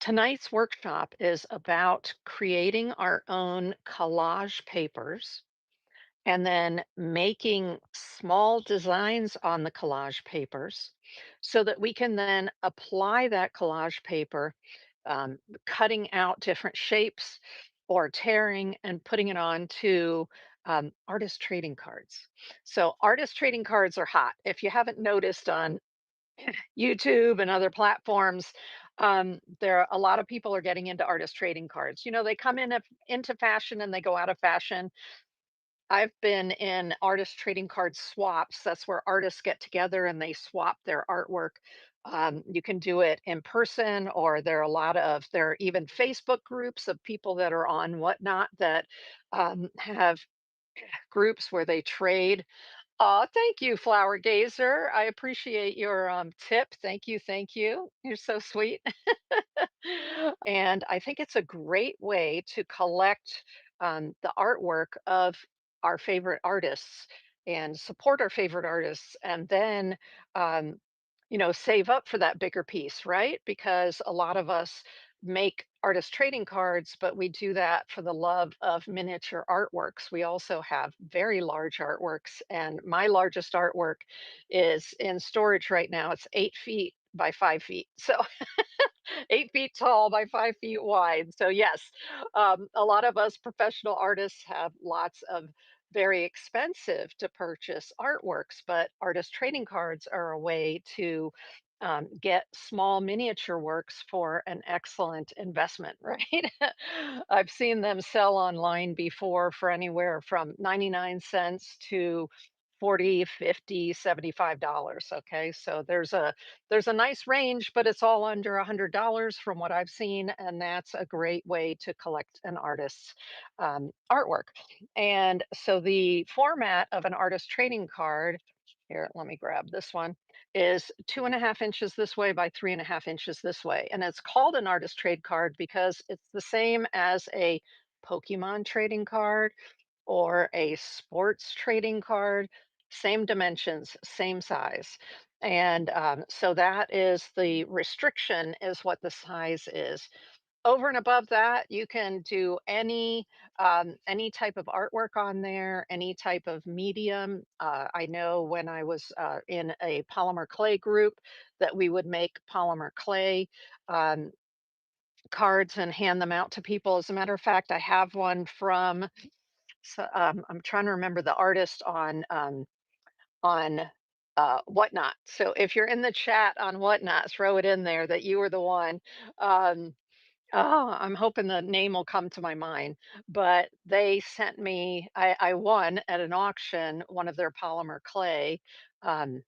Tonight's workshop is about creating our own collage papers and then making small designs on the collage papers so that we can then apply that collage paper, cutting out different shapes or tearing and putting it onto artist trading cards. So, artist trading cards are hot. If you haven't noticed on YouTube and other platforms, there a lot of people are getting into artist trading cards. They come into fashion and they go out of fashion. I've been in artist trading card swaps. That's where artists get together and they swap their artwork. You can do it in person, or there are even Facebook groups of people that are on Whatnot that have groups where they trade. Oh, thank you, Flower Gazer. I appreciate your tip. Thank you. Thank you. You're so sweet. And I think it's a great way to collect the artwork of our favorite artists and support our favorite artists. And then, um, save up for that bigger piece, right? Because a lot of us make artist trading cards, but we do that for the love of miniature artworks. We also have very large artworks, and my largest artwork is in storage right now. It's 8 feet by 5 feet. So 8 feet tall by 5 feet wide. So, yes, a lot of us professional artists have lots of very expensive to purchase artworks, but artist trading cards are a way to get small miniature works for an excellent investment, right? I've seen them sell online before for anywhere from 99 cents to 40, 50, $75. Okay. So there's a nice range, but it's all under $100 from what I've seen, and that's a great way to collect an artist's artwork. And so the format of an artist trading card, here, let me grab this one, is 2.5 inches this way by 3.5 inches this way. And it's called an artist trade card because it's the same as a Pokemon trading card or a sports trading card, same dimensions, same size. And so that is the restriction, is what the size is. Over and above that, you can do any type of artwork on there, any type of medium. I know when I was in a polymer clay group that we would make polymer clay um, cards and hand them out to people. As a matter of fact, I have one from I'm trying to remember the artist on Whatnot. So if you're in the chat on Whatnot, throw it in there that you were the one. Um, I'm hoping the name will come to my mind. But they sent me. I won at an auction one of their polymer clay. Um,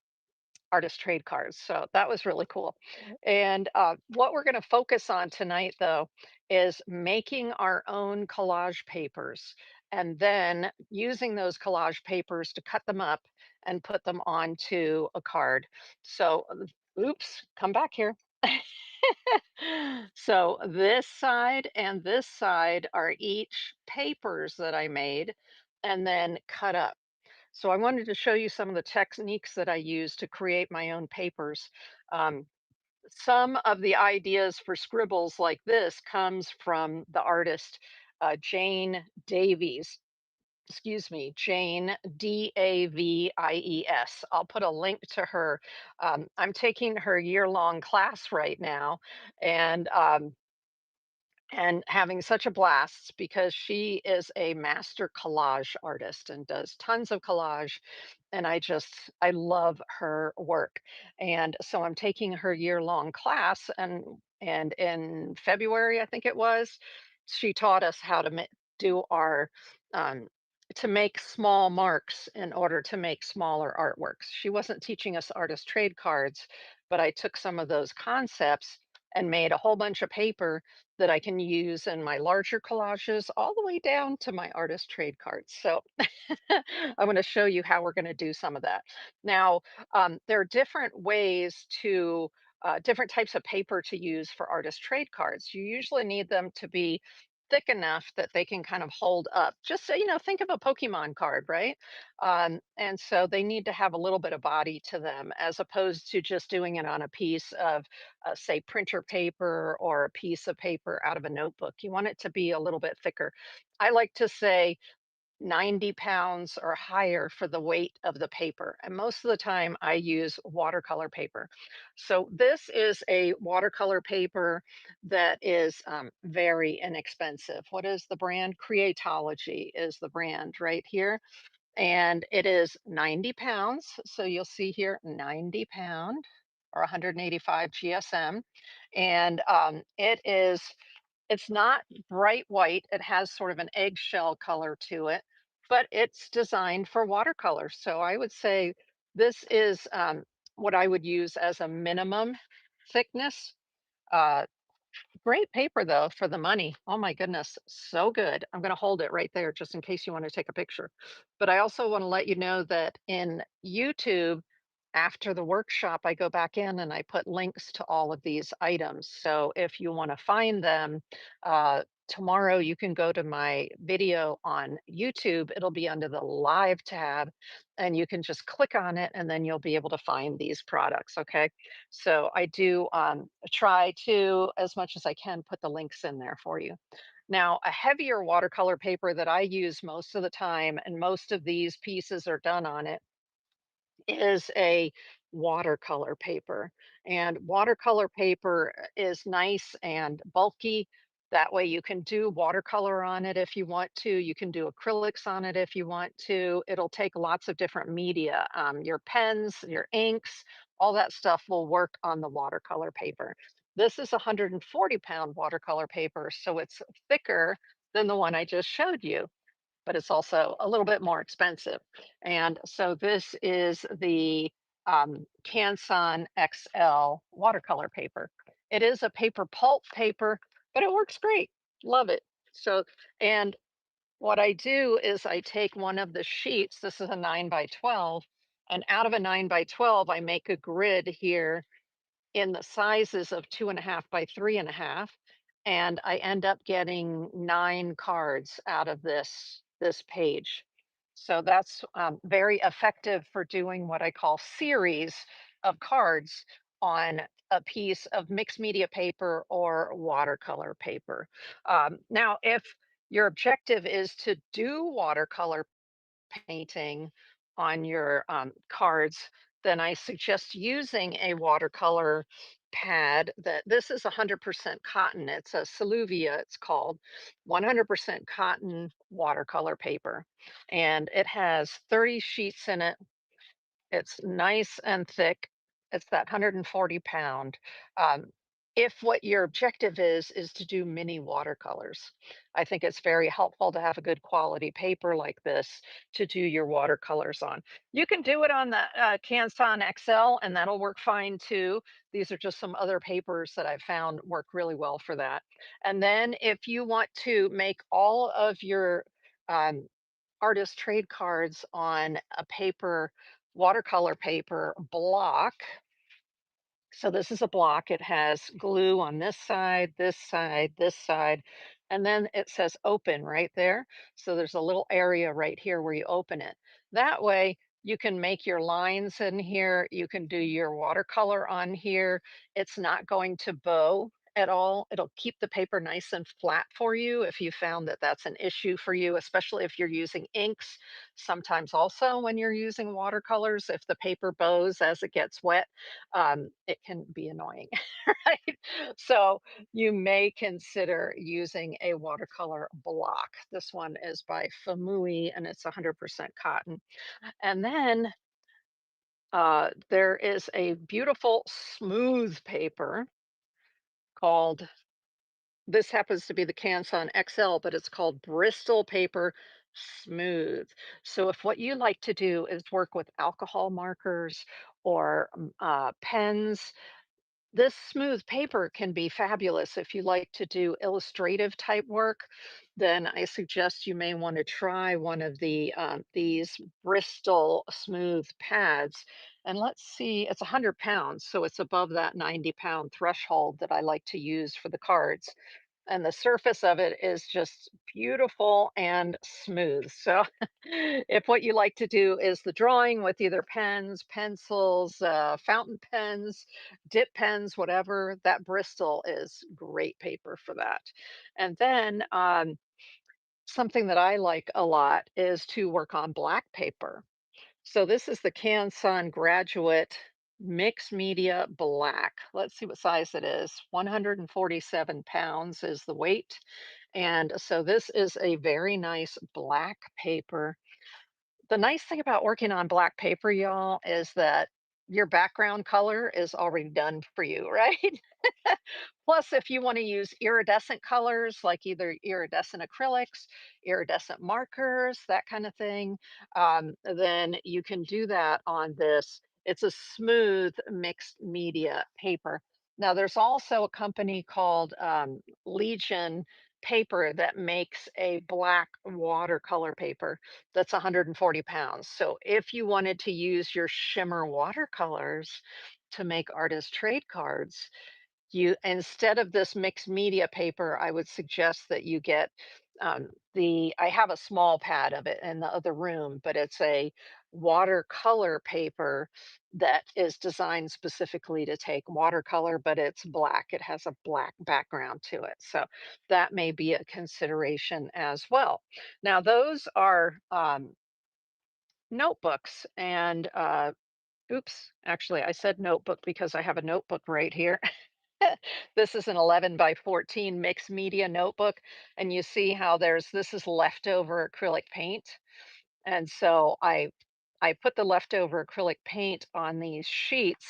Artist trade cards. So that was really cool. And what we're going to focus on tonight, though, is making our own collage papers and then using those collage papers to cut them up and put them onto a card. So, oops, come back here. So this side and this side are each papers that I made and then cut up. So I wanted to show you some of the techniques that I use to create my own papers. Um, some of the ideas for scribbles like this comes from the artist Jane Davies. Excuse me, Jane Davies. I'll put a link to her. I'm taking her year-long class right now, and having such a blast because she is a master collage artist and does tons of collage, and I love her work. And so I'm taking her year-long class, and in February, I think it was, she taught us how to do our um, to make small marks in order to make smaller artworks. She wasn't teaching us artist trade cards, but I took some of those concepts and made a whole bunch of paper that I can use in my larger collages all the way down to my artist trade cards. So I'm going to show you how we're going to do some of that. Now, there are different ways different types of paper to use for artist trade cards. You usually need them to be thick enough that they can kind of hold up. Just so you know, think of a Pokemon card, right? And so they need to have a little bit of body to them as opposed to just doing it on a piece of, say, printer paper or a piece of paper out of a notebook. You want it to be a little bit thicker. I like to say 90 pounds or higher for the weight of the paper. And most of the time, I use watercolor paper. So, this is a watercolor paper that is very inexpensive. What is the brand? Creatology is the brand right here. And it is 90 pounds. So, you'll see here 90 pound or 185 GSM. And it's not bright white, it has sort of an eggshell color to it, but it's designed for watercolor. So I would say this is, what I would use as a minimum thickness. Uh, Great paper though for the money. Oh my goodness, so good. I'm gonna hold it right there just in case you wanna take a picture. But I also wanna let you know that in YouTube, after the workshop, I go back in and I put links to all of these items. So if you wanna find them, tomorrow you can go to my video on YouTube. It'll be under the Live tab, and you can just click on it, and then you'll be able to find these products, okay? So I do, try to, as much as I can, put the links in there for you. Now, a heavier watercolor paper that I use most of the time, and most of these pieces are done on it, is a watercolor paper. And watercolor paper is nice and bulky. That way you can do watercolor on it if you want to. You can do acrylics on it if you want to. It'll take lots of different media. Your pens, your inks, all that stuff will work on the watercolor paper. This is a 140-pound watercolor paper, so it's thicker than the one I just showed you, but it's also a little bit more expensive. And so this is the Canson XL watercolor paper. It is a paper pulp paper, but it works great. Love it. So, and what I do is I take one of the sheets, this is a 9 by 12, and out of a 9 by 12, I make a grid here in the sizes of 2.5 by 3.5, and I end up getting 9 cards out of this page. So that's very effective for doing what I call series of cards on a piece of mixed media paper or watercolor paper. Now, if your objective is to do watercolor painting on your cards, then I suggest using a watercolor pad. That this is 100% cotton. It's a Soluvia, it's called 100% cotton watercolor paper. And it has 30 sheets in it. It's nice and thick. It's that 140 pound. Um, if what your objective is to do mini watercolors, I think it's very helpful to have a good quality paper like this to do your watercolors on. You can do it on the Canson XL, and that'll work fine too. These are just some other papers that I've found work really well for that. And then if you want to make all of your um, artist trade cards on a paper, watercolor paper block. So this is a block. It has glue on this side, this side, this side, and then it says open right there. So there's a little area right here where you open it. That way you can make your lines in here. You can do your watercolor on here. It's not going to bow at all. It'll keep the paper nice and flat for you if you found that that's an issue for you, especially if you're using inks. Sometimes also when you're using watercolors, if the paper bows as it gets wet, it can be annoying, right? So you may consider using a watercolor block. This one is by Famui and it's 100% cotton. And then there is a beautiful smooth paper called, this happens to be the Canson XL, but it's called Bristol Paper Smooth. So if what you like to do is work with alcohol markers or pens, this smooth paper can be fabulous. If you like to do illustrative type work, then I suggest you may want to try one of these Bristol smooth pads. And let's see, it's 100 pounds, so it's above that 90-pound threshold that I like to use for the cards. and the surface of it is just beautiful and smooth. So, if what you like to do is the drawing with either pens, pencils, fountain pens, dip pens, whatever, that Bristol is great paper for that. And then something that I like a lot is to work on black paper. So this is the CanSun Graduate Mixed Media Black. Let's see what size it is. 147 pounds is the weight. And so this is a very nice black paper. The nice thing about working on black paper, y'all, is that your background color is already done for you, right? Plus, if you want to use iridescent colors, like either iridescent acrylics, iridescent markers, that kind of thing, then you can do that on this. It's a smooth mixed media paper. Now, there's also a company called Legion Paper that makes a black watercolor paper that's 140 pounds. So, if you wanted to use your shimmer watercolors to make artist trade cards, you instead of this mixed media paper, I would suggest that you get the I have a small pad of it in the other room, but it's a watercolor paper that is designed specifically to take watercolor, but it's black. It has a black background to it. So that may be a consideration as well. Now, those are notebooks and oops, actually, I said notebook because I have a notebook right here. This is an 11 by 14 mixed media notebook, and you see how this is leftover acrylic paint. And so I put the leftover acrylic paint on these sheets.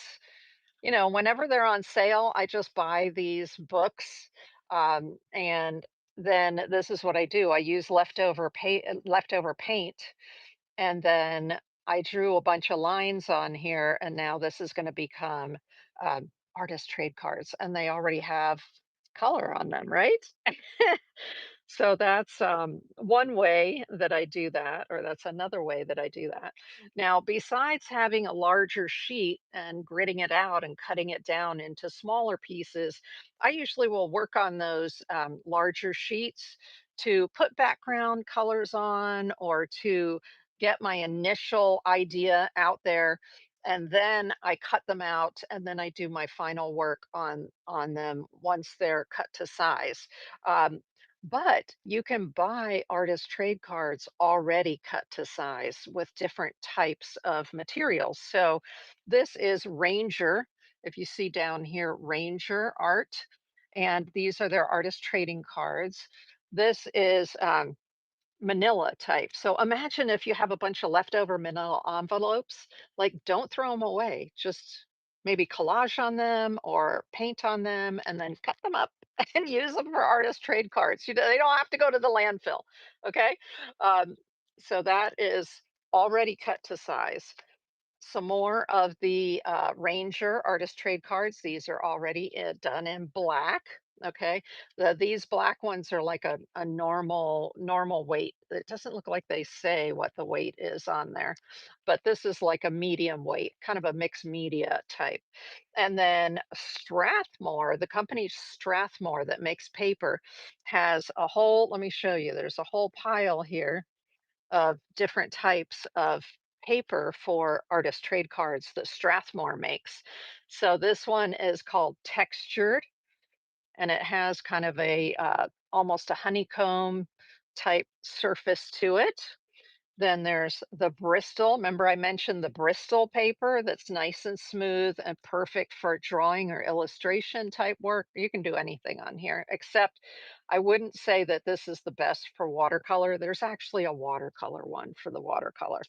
Whenever they're on sale, I just buy these books. And then this is what I do. I use leftover paint, and then I drew a bunch of lines on here, and now this is going to become artist trade cards, and they already have color on them, right? So that's one way that I do that, or that's another way that I do that. Now, besides having a larger sheet and gritting it out and cutting it down into smaller pieces, I usually will work on those larger sheets to put background colors on or to get my initial idea out there. And then I cut them out, and then I do my final work on them once they're cut to size. Um, but you can buy artist trade cards already cut to size with different types of materials. So this is Ranger. If you see down here, Ranger art, and these are their artist trading cards. This is manila type. So imagine if you have a bunch of leftover manila envelopes, like don't throw them away. Just maybe collage on them or paint on them and then cut them up and use them for artist trade cards. They don't have to go to the landfill. Okay. Um, so that is already cut to size. Some more of the Ranger artist trade cards. These are already done in black. Okay, these black ones are like a normal weight. It doesn't look like they say what the weight is on there, but this is like a medium weight, kind of a mixed media type. And then Strathmore, the company Strathmore that makes paper, has a whole. Let me show you. There's a whole pile here of different types of paper for artist trade cards that Strathmore makes. So this one is called textured, and it has kind of a almost a honeycomb type surface to it. Then there's the Bristol. Remember, I mentioned the Bristol paper that's nice and smooth and perfect for drawing or illustration type work. You can do anything on here, except I wouldn't say that this is the best for watercolor. There's actually a watercolor one for the watercolor.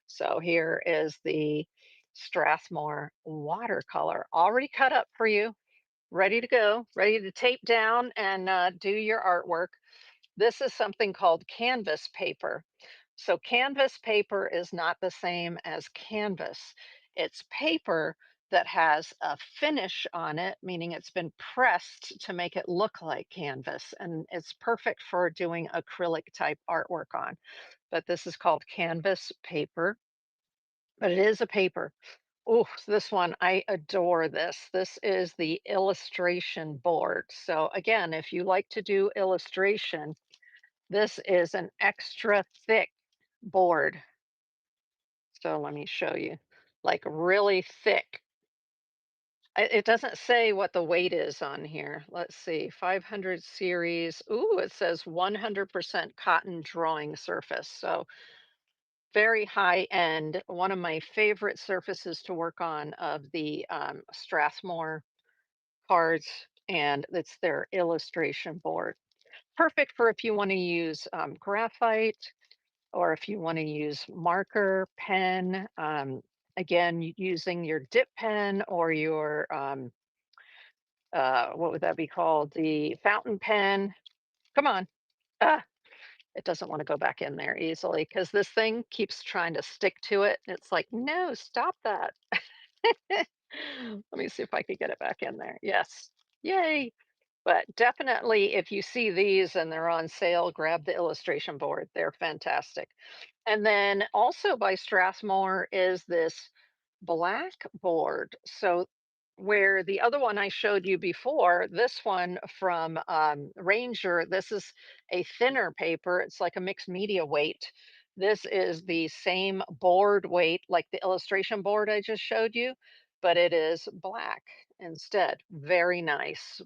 So here is the Strathmore watercolor, already cut up for you, ready to go, ready to tape down and do your artwork. This is something called canvas paper. So canvas paper is not the same as canvas. It's paper that has a finish on it, meaning it's been pressed to make it look like canvas. And it's perfect for doing acrylic type artwork on. But this is called canvas paper, but it is a paper. Oh, this one, I adore this. This is the illustration board. So again, if you like to do illustration, this is an extra thick board. So let me show you, like really thick. It doesn't say what the weight is on here. Let's see, 500 series. Ooh, it says 100% cotton drawing surface. So very high end. One of my favorite surfaces to work on of the Strathmore cards, and it's their illustration board. Perfect for if you want to use graphite or if you want to use marker, pen. Again, using your dip pen or your what would that be called? The fountain pen. Come on. Ah, it doesn't want to go back in there easily because this thing keeps trying to stick to it. It's like, no, stop that. Let me see if I could get it back in there. Yes. Yay. But definitely, if you see these and they're on sale, grab the illustration board. They're fantastic. And then also by Strathmore is this blackboard. So where the other one I showed you before, this one from Ranger, this is a thinner paper. It's like a mixed media weight. This is the same board weight like the illustration board I just showed you, but it is black instead. Very nice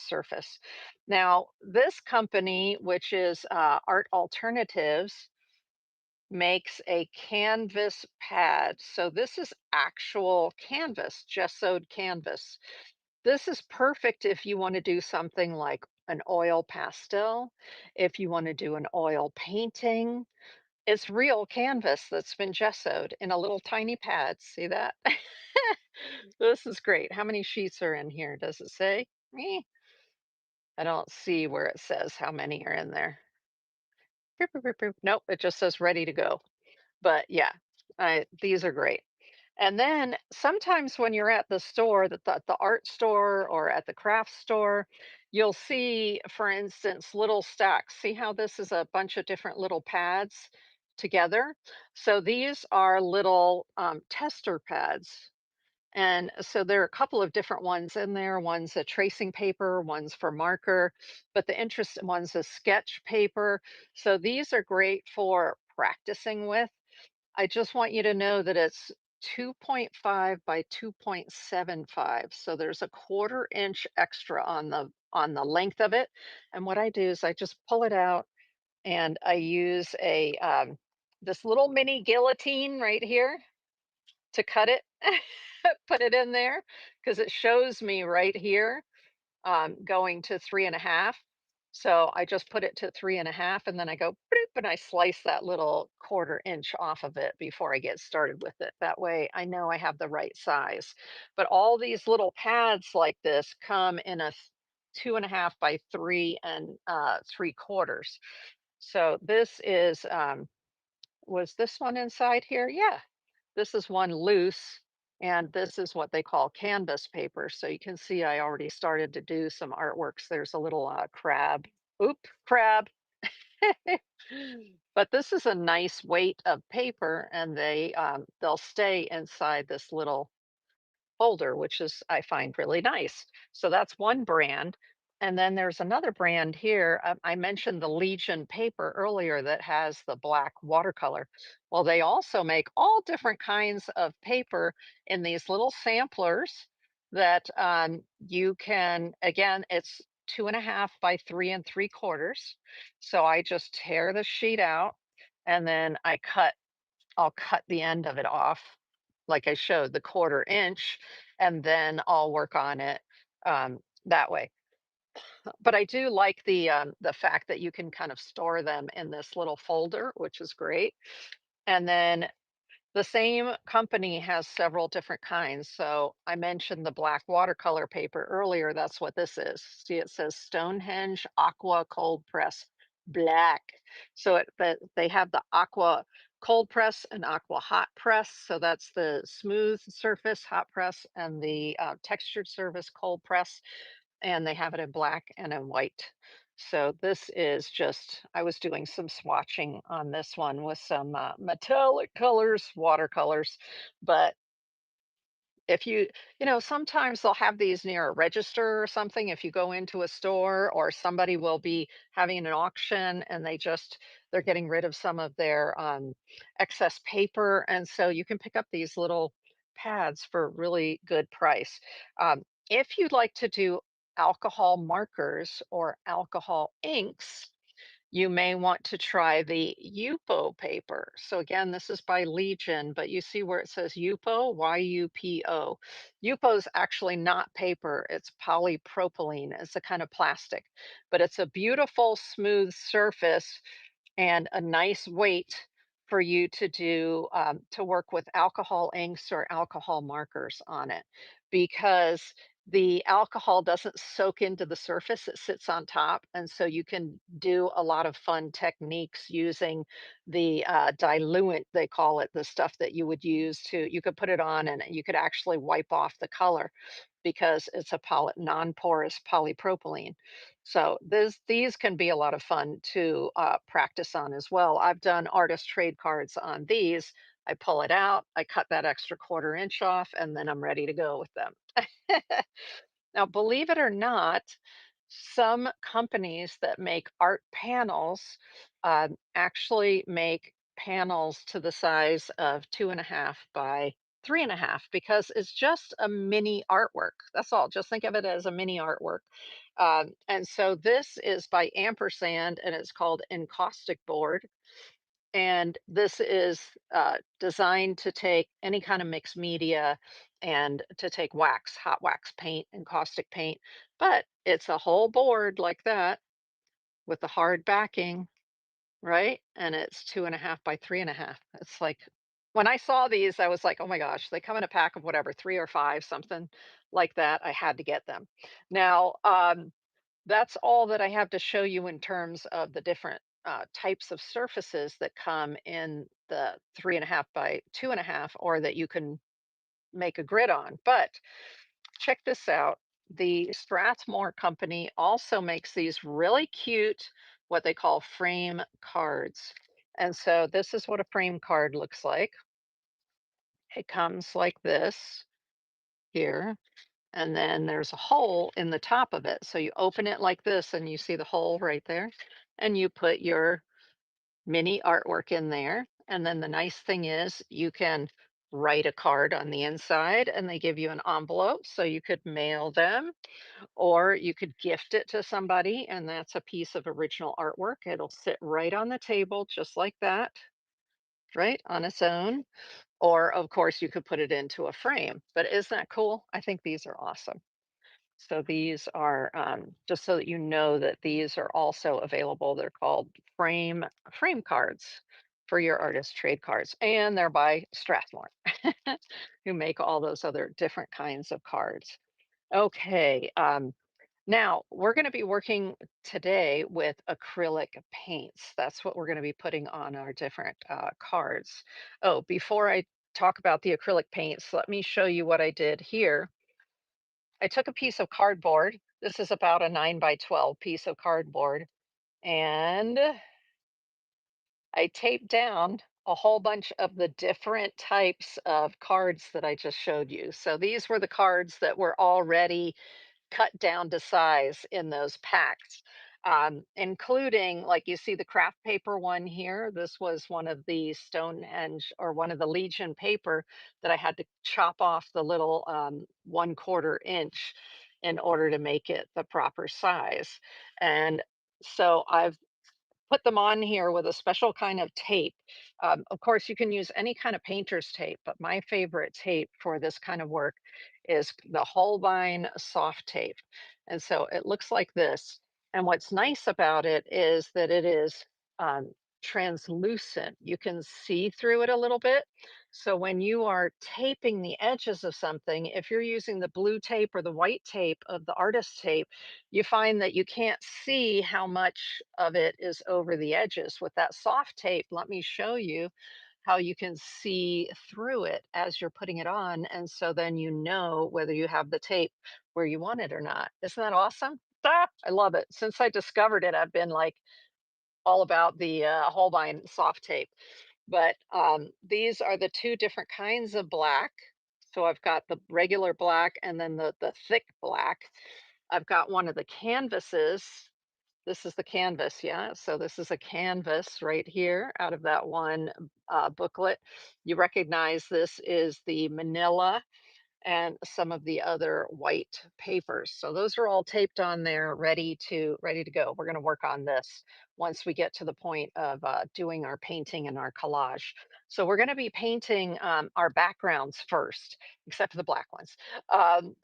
surface. Now, this company, which is Art Alternatives, makes a canvas pad. So this is actual canvas, gessoed canvas. This is perfect if you want to do something like an oil pastel, if you want to do an oil painting. It's real canvas that's been gessoed in a little tiny pad. See that? This is great. How many sheets are in here? Does it say? I don't see where it says how many are in there. Boop, boop, boop, boop. Nope, it just says ready to go. But yeah, these are great. And then sometimes when you're at the store, the art store or at the craft store, you'll see, for instance, little stacks. See how this is a bunch of different little pads together? So these are little tester pads. And so there are a couple of different ones in there. One's a tracing paper, one's for marker, but the interesting one's a sketch paper. So these are great for practicing with. I just want you to know that it's 2.5 by 2.75. So there's a quarter inch extra on the length of it. And what I do is I just pull it out and I use a this little mini guillotine right here to cut it, put it in there because it shows me right here going to 3.5. So I just put it to 3.5 and then I go boop, and I slice that little quarter inch off of it before I get started with it. That way I know I have the right size. But all these little pads like this come in a 2.5 by 3 3/4. So this is, was this one inside here? Yeah, this is one loose, and this is what they call canvas paper. So you can see I already started to do some artworks. There's a little crab. Oop, crab. But this is a nice weight of paper, and they'll stay inside this little folder, which is I find really nice. So that's one brand. And then there's another brand here. I mentioned the Legion paper earlier that has the black watercolor. Well, they also make all different kinds of paper in these little samplers that you can, again, it's 2.5 by 3 3/4. So I just tear the sheet out and then I'll cut the end of it off, like I showed, the quarter inch, and then I'll work on it that way. But I do like the fact that you can kind of store them in this little folder, which is great. And then the same company has several different kinds. So I mentioned the black watercolor paper earlier. That's what this is. See, it says Stonehenge Aqua Cold Press Black. So they have the aqua cold press and aqua hot press. So that's the smooth surface hot press and the textured surface cold press. And they have it in black and in white. So this is just, I was doing some swatching on this one with some metallic colors, watercolors, but if sometimes they'll have these near a register or something if you go into a store, or somebody will be having an auction and they're getting rid of some of their excess paper. And so you can pick up these little pads for a really good price. If you'd like to do alcohol markers or alcohol inks, you may want to try the Yupo paper. So again, this is by Legion, but you see where it says Yupo, Y-U-P-O. Yupo is actually not paper, it's polypropylene. It's a kind of plastic, but it's a beautiful smooth surface and a nice weight for you to do to work with alcohol inks or alcohol markers on it, because the alcohol doesn't soak into the surface, it sits on top. And so you can do a lot of fun techniques using the diluent, they call it, the stuff that you would use to, you could put it on and you could actually wipe off the color because it's a non-porous polypropylene. So these can be a lot of fun to practice on as well. I've done artist trade cards on these. I pull it out, I cut that extra quarter inch off, and then I'm ready to go with them. Now, believe it or not, some companies that make art panels actually make panels to the size of 2.5 by 3.5, because it's just a mini artwork. That's all. Just think of it as a mini artwork. And so this is by Ampersand, and it's called Encaustic Board. And this is designed to take any kind of mixed media and to take wax, hot wax paint, and caustic paint. But it's a whole board like that with the hard backing, right? And it's 2.5 by 3.5. It's like when I saw these, I was like, oh my gosh, they come in a pack of whatever, three or five, something like that. I had to get them. Now, that's all that I have to show you in terms of the different types of surfaces that come in the 3.5 by 2.5, or that you can make a grid on. But check this out. The Strathmore company also makes these really cute, what they call frame cards. And so this is what a frame card looks like. It comes like this here, and then there's a hole in the top of it. So you open it like this and you see the hole right there, and you put your mini artwork in there. And then the nice thing is you can write a card on the inside, and they give you an envelope so you could mail them, or you could gift it to somebody, and that's a piece of original artwork. It'll sit right on the table just like that, right on its own. Or of course you could put it into a frame. But isn't that cool? I think these are awesome. So these are, just so that you know, that these are also available. They're called frame cards for your artist trade cards, and they're by Strathmore, who make all those other different kinds of cards. Okay, now we're going to be working today with acrylic paints. That's what we're going to be putting on our different cards. Oh, before I talk about the acrylic paints, let me show you what I did here. I took a piece of cardboard. This is about a 9 by 12 piece of cardboard. And I taped down a whole bunch of the different types of cards that I just showed you. So these were the cards that were already cut down to size in those packs, including, like you see the craft paper one here. This was one of the Stonehenge, or one of the Legion paper, that I had to chop off the little 1/4 inch in order to make it the proper size. And so I've put them on here with a special kind of tape. Of course, you can use any kind of painter's tape, but my favorite tape for this kind of work is the Holbein soft tape. And so it looks like this. And what's nice about it is that it is um, translucent. You can see through it a little bit. So when you are taping the edges of something, if you're using the blue tape or the white tape of the artist tape, you find that you can't see how much of it is over the edges. With that soft tape, let me show you how you can see through it as you're putting it on. And so then you know whether you have the tape where you want it or not. Isn't that awesome? I love it. Since I discovered it, I've been like all about the Holbein soft tape. But these are the two different kinds of black. So I've got the regular black and then the thick black. I've got one of the canvases. This is the canvas, yeah. So this is a canvas right here out of that one booklet. You recognize this is the manila and some of the other white papers. So those are all taped on there, ready to go. We're going to work on this once we get to the point of doing our painting and our collage. So we're going to be painting our backgrounds first, except for the black ones,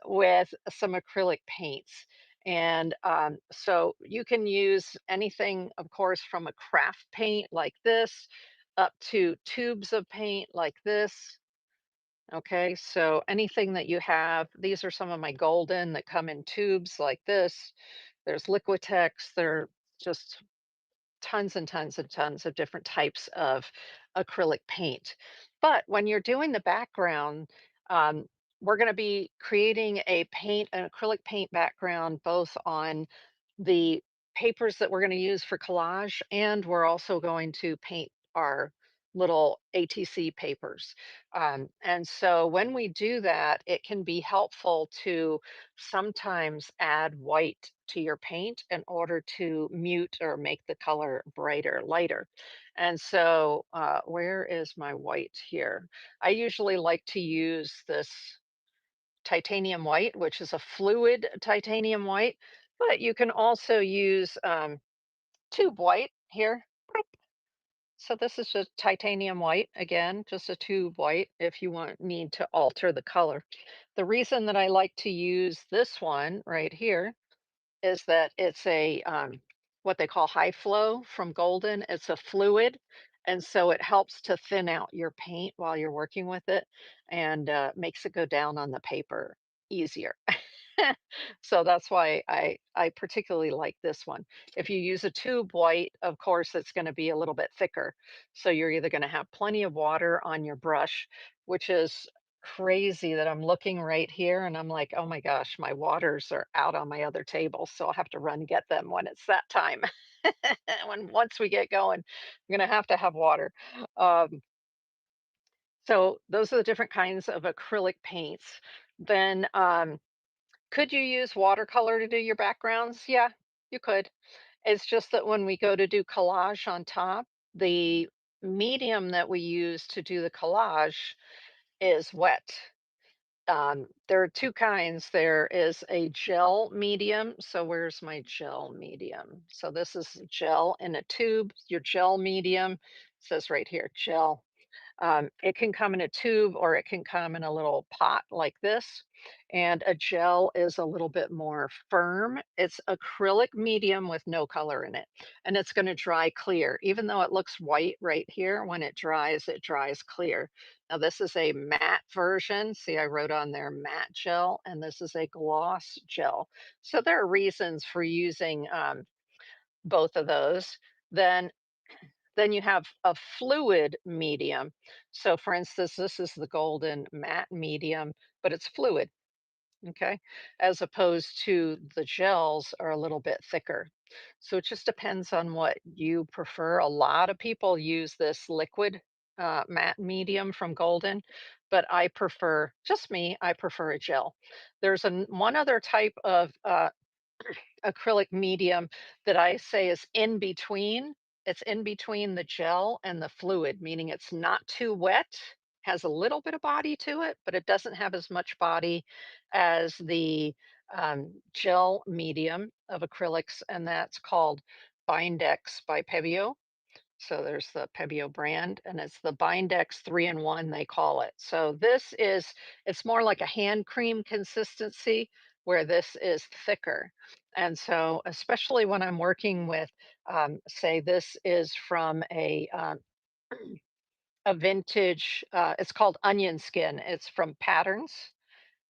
with some acrylic paints. And so you can use anything, of course, from a craft paint like this up to tubes of paint like this. Okay, so anything that you have, these are some of my golden that come in tubes like this. There's Liquitex, there are just tons and tons and tons of different types of acrylic paint. But when you're doing the background, um, we're going to be creating an acrylic paint background both on the papers that we're going to use for collage, and we're also going to paint our little ATC papers. And so when we do that, it can be helpful to sometimes add white to your paint in order to mute or make the color brighter, lighter. And so, where is my white here? I usually like to use this titanium white, which is a fluid titanium white, but you can also use tube white here. So this is just titanium white, again, just a tube white if you need to alter the color. The reason that I like to use this one right here is that it's a what they call high flow from Golden. It's a fluid, and so it helps to thin out your paint while you're working with it, and makes it go down on the paper easier. So that's why I particularly like this one. If you use a tube white, of course, it's going to be a little bit thicker. So you're either going to have plenty of water on your brush, which is crazy that I'm looking right here and I'm like, oh my gosh, my waters are out on my other table. So I'll have to run get them when it's that time. Once we get going, I'm going to have water. Um, so those are the different kinds of acrylic paints. Then could you use watercolor to do your backgrounds? Yeah, you could. It's just that when we go to do collage on top, the medium that we use to do the collage is wet. There are two kinds. There is a gel medium. So where's my gel medium? So this is gel in a tube. Your gel medium says right here, gel. It can come in a tube or it can come in a little pot like this. And a gel is a little bit more firm. It's acrylic medium with no color in it. And it's going to dry clear. Even though it looks white right here, when it dries clear. Now, this is a matte version. See, I wrote on there matte gel, and this is a gloss gel. So there are reasons for using both of those. Then then you have a fluid medium. So for instance, this is the golden matte medium, but it's fluid, okay? As opposed to the gels are a little bit thicker. So it just depends on what you prefer. A lot of people use this liquid matte medium from Golden, but I prefer, just me, I prefer a gel. There's one other type of acrylic medium that I say is in between. It's in between the gel and the fluid, meaning it's not too wet, has a little bit of body to it, but it doesn't have as much body as the gel medium of acrylics, and that's called Bindex by Pebeo. So there's the Pebeo brand, and it's the Bindex 3-in-1, they call it. So it's more like a hand cream consistency, where this is thicker. And so, especially when I'm working with, say, this is from a vintage, it's called onion skin. It's from Patterns,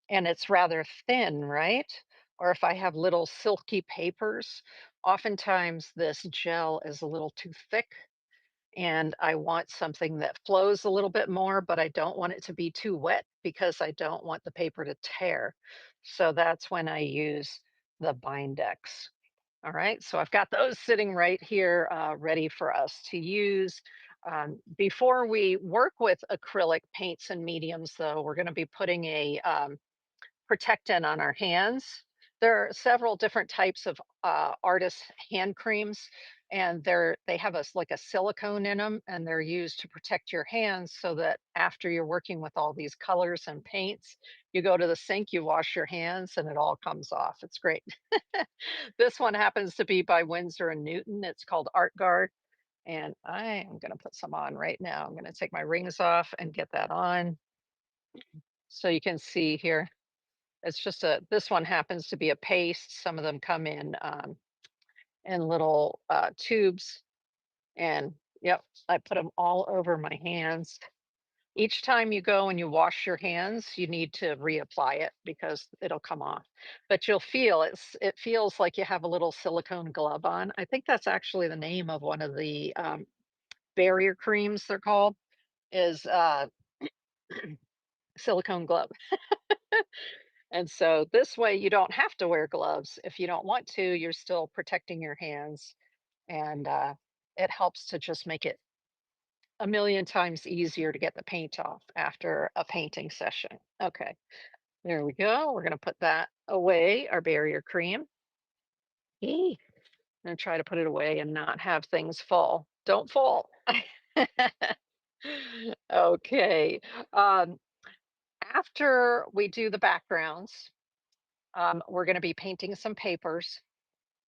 and it's rather thin, right? Or if I have little silky papers, oftentimes this gel is a little too thick and I want something that flows a little bit more, but I don't want it to be too wet because I don't want the paper to tear. So that's when I use the Bindex. All right, so I've got those sitting right here ready for us to use. Before we work with acrylic paints and mediums, though, we're going to be putting a protectant on our hands. There are several different types of artist hand creams, and they have like a silicone in them, and they're used to protect your hands so that after you're working with all these colors and paints, you go to the sink, you wash your hands, and it all comes off. It's great. This one happens to be by Winsor and Newton. It's called Art Guard, and I am going to put some on right now. I'm going to take my rings off and get that on so you can see here. It's just this one happens to be a paste. Some of them come in little tubes, and yep, I put them all over my hands. Each time you go and you wash your hands, you need to reapply it because it'll come off. But you'll feel it feels like you have a little silicone glove on. I think that's actually the name of one of the barrier creams they're called, is silicone glove. And so this way you don't have to wear gloves. If you don't want to, you're still protecting your hands, and it helps to just make it a million times easier to get the paint off after a painting session. Okay, there we go. We're going to put that away, our barrier cream. Eee. I'm going to try to put it away and not have things fall. Don't fall. Okay. Um, After we do the backgrounds, we're going to be painting some papers.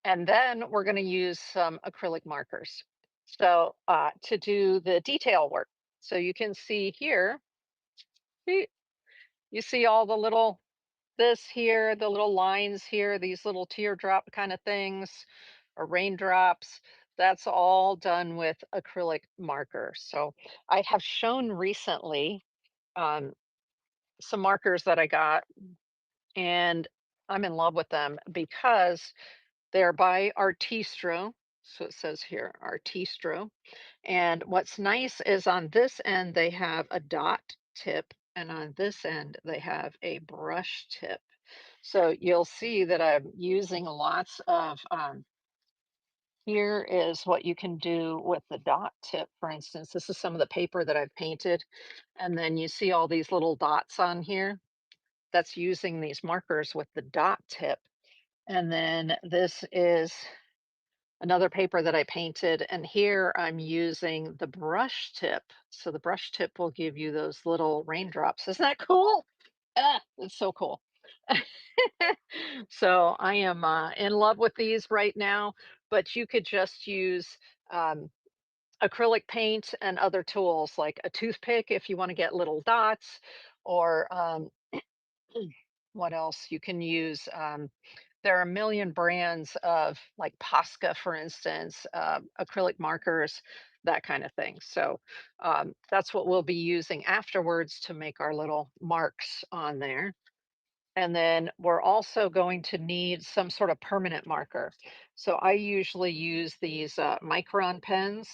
And then we're going to use some acrylic markers. So to do the detail work. So you can see here, see- you see all the little, this here, the little lines here, these little teardrop kind of things, or raindrops. That's all done with acrylic marker. So I have shown recently um, some markers that I got, and I'm in love with them because they're by Artistro. So it says here, Artistro. And what's nice is on this end, they have a dot tip, and on this end, they have a brush tip. So you'll see that I'm using lots of, here is what you can do with the dot tip, for instance. This is some of the paper that I've painted. And then you see all these little dots on here. That's using these markers with the dot tip. And then this is another paper that I painted, and here I'm using the brush tip. So the brush tip will give you those little raindrops. Isn't that cool? Ah, it's so cool. So I am in love with these right now, but you could just use um, acrylic paint and other tools like a toothpick if you want to get little dots, or what else you can use. There are a million brands of like Posca, for instance, acrylic markers, that kind of thing. So that's what we'll be using afterwards to make our little marks on there. And then we're also going to need some sort of permanent marker. So I usually use these Micron pens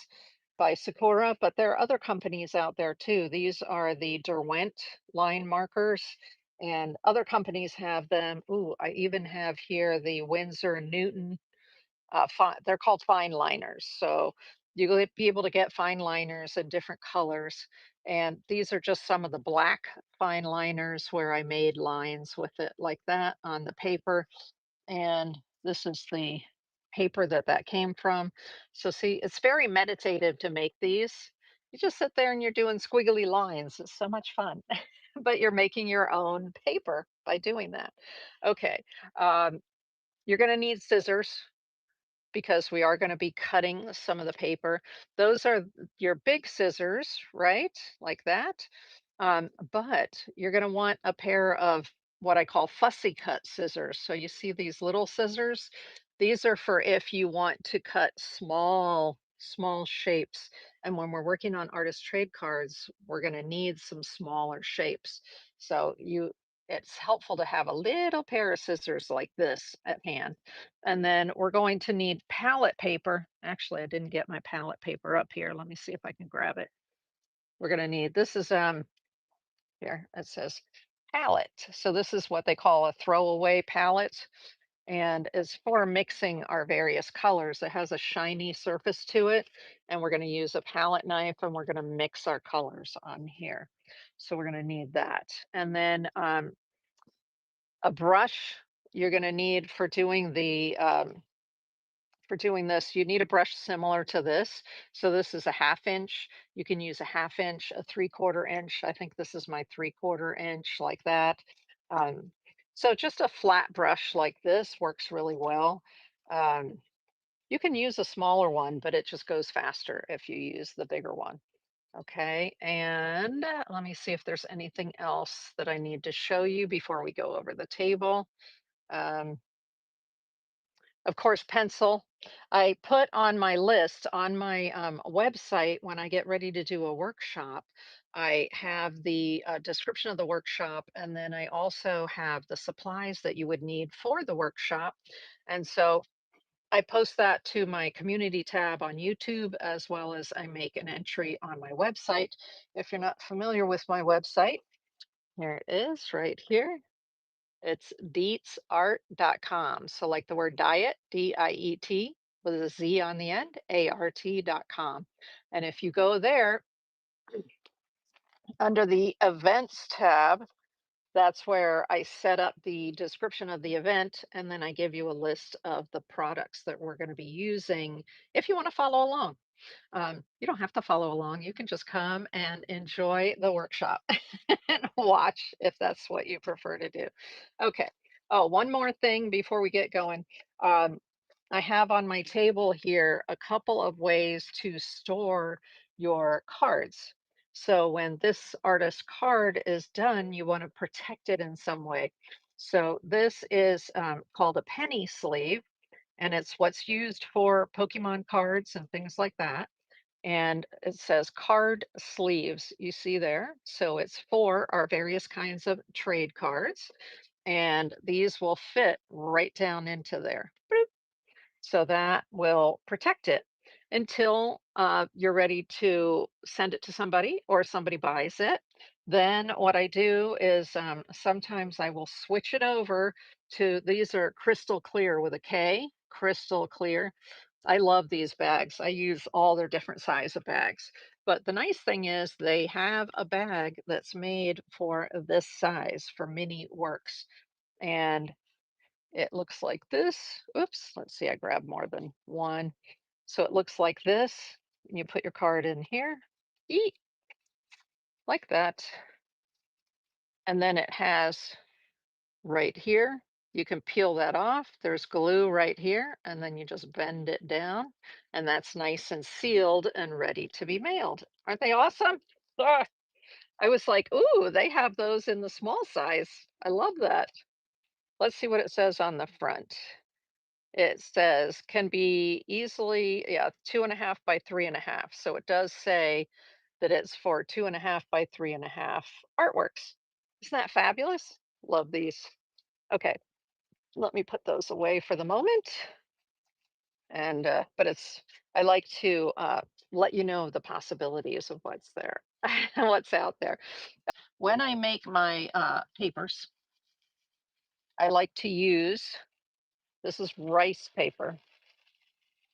by Sakura, but there are other companies out there too. These are the Derwent line markers, and other companies have them. Ooh, I even have here the Winsor and Newton. They're called fine liners. So you'll be able to get fine liners in different colors. And these are just some of the black fine liners where I made lines with it like that on the paper. And this is the paper that that came from. So see, it's very meditative to make these. You just sit there and you're doing squiggly lines. It's so much fun. But you're making your own paper by doing that. Okay. Um, you're going to need scissors because we are going to be cutting some of the paper. Those are your big scissors, right? Like that. But you're going to want a pair of what I call fussy cut scissors. So you see these little scissors? These are for if you want to cut small shapes. And when we're working on artist trade cards, we're going to need some smaller shapes. So it's helpful to have a little pair of scissors like this at hand. And then we're going to need palette paper. Actually, I didn't get my palette paper up here. Let me see if I can grab it. We're going to need, this is here it says palette. So this is what they call a throwaway palette. And as for mixing our various colors, it has a shiny surface to it, and we're going to use a palette knife and we're going to mix our colors on here. So we're going to need that. And then a brush you're going to need for doing this, you need a brush similar to this. So this is a 1/2 inch. You can use a 1/2 inch, a 3/4 inch. I think this is my 3/4 inch, like that. Um, so just a flat brush like this works really well. Um, you can use a smaller one, but it just goes faster if you use the bigger one. Okay, and let me see if there's anything else that I need to show you before we go over the table. Um, of course, pencil. I put on my list on my website when I get ready to do a workshop. I have the description of the workshop, and then I also have the supplies that you would need for the workshop. And so I post that to my community tab on YouTube, as well as I make an entry on my website. If you're not familiar with my website, here it is right here. It's deetsart.com. So like the word diet, DIET, with a Z on the end, ART.com. And if you go there under the events tab, that's where I set up the description of the event, and then I give you a list of the products that we're going to be using if you want to follow along. You don't have to follow along. You can just come and enjoy the workshop and watch if that's what you prefer to do. Okay. Oh, one more thing before we get going. Um, I have on my table here a couple of ways to store your cards. So when this artist card is done, you want to protect it in some way. So this is called a penny sleeve, and it's what's used for Pokemon cards and things like that. And it says card sleeves, you see there. So it's for our various kinds of trade cards, and these will fit right down into there. Boop. So that will protect it until you're ready to send it to somebody or somebody buys it. Then what I do is sometimes I will switch it over to, these are crystal clear with a K, crystal clear. I love these bags. I use all their different size of bags. But the nice thing is they have a bag that's made for this size for mini works. And it looks like this. Oops, let's see, I grabbed more than one. So it looks like this. You put your card in here, eat, like that. And then it has right here, you can peel that off. There's glue right here, and then you just bend it down, and that's nice and sealed and ready to be mailed. Aren't they awesome? Ah, I was like, ooh, they have those in the small size. I love that. Let's see what it says on the front. It says can be easily, yeah, 2.5 by 3.5. So it does say that it's for 2.5 by 3.5 artworks. Isn't that fabulous? Love these. Okay, let me put those away for the moment. And but it's, I like to let you know the possibilities of what's there, what's out there. When I make my papers, I like to use, this is rice paper.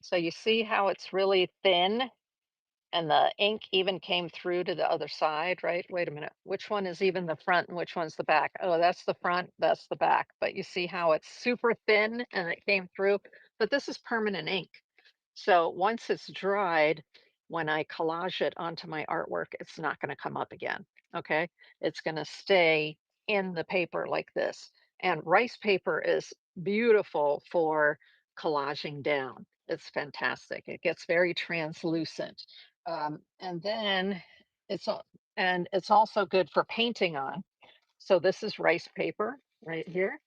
So you see how it's really thin and the ink even came through to the other side, right? Wait a minute. Which one is even the front and which one's the back? Oh, that's the front, that's the back. But you see how it's super thin and it came through? But this is permanent ink. So once it's dried, when I collage it onto my artwork, it's not going to come up again. Okay. It's going to stay in the paper like this. And rice paper is beautiful for collaging down. It's fantastic. It gets very translucent. And then it's, and it's also good for painting on. So this is rice paper right here.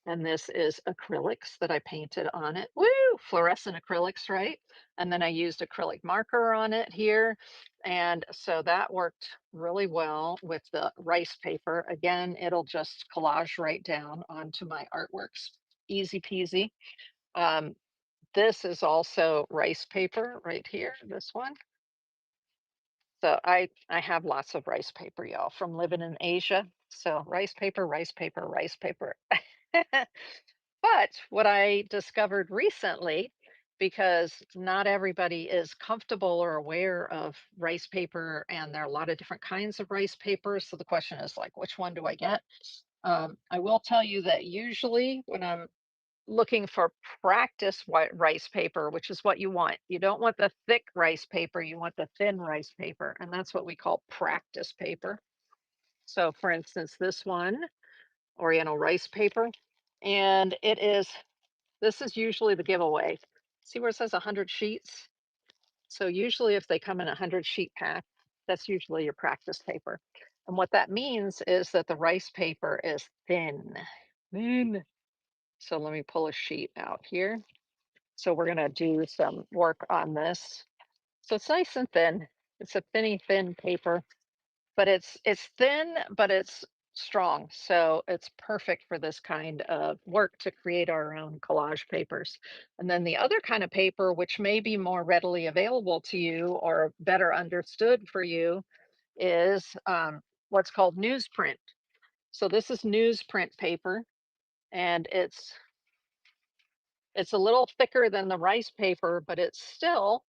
And this is acrylics that I painted on it. Woo! Fluorescent acrylics, right? And then I used acrylic marker on it here. And so that worked really well with the rice paper. Again, it'll just collage right down onto my artworks. Easy peasy. Um, this is also rice paper right here, this one. So I have lots of rice paper, y'all, from living in Asia. So rice paper, rice paper, rice paper. But what I discovered recently, because not everybody is comfortable or aware of rice paper, and there are a lot of different kinds of rice paper. So the question is like, which one do I get? I will tell you that usually when I'm looking for practice white rice paper, which is what you want. You don't want the thick rice paper, you want the thin rice paper, and that's what we call practice paper. So for instance, this one, Oriental rice paper, and this is usually the giveaway. See where it says 100 sheets? So usually if they come in a 100 sheet pack, that's usually your practice paper. And what that means is that the rice paper is thin. Thin. So let me pull a sheet out here. So we're gonna do some work on this. So it's nice and thin. It's a thin paper, but it's thin, but it's strong. So it's perfect for this kind of work to create our own collage papers. And then the other kind of paper, which may be more readily available to you or better understood for you, is what's called newsprint. So this is newsprint paper, and it's a little thicker than the rice paper, but it's still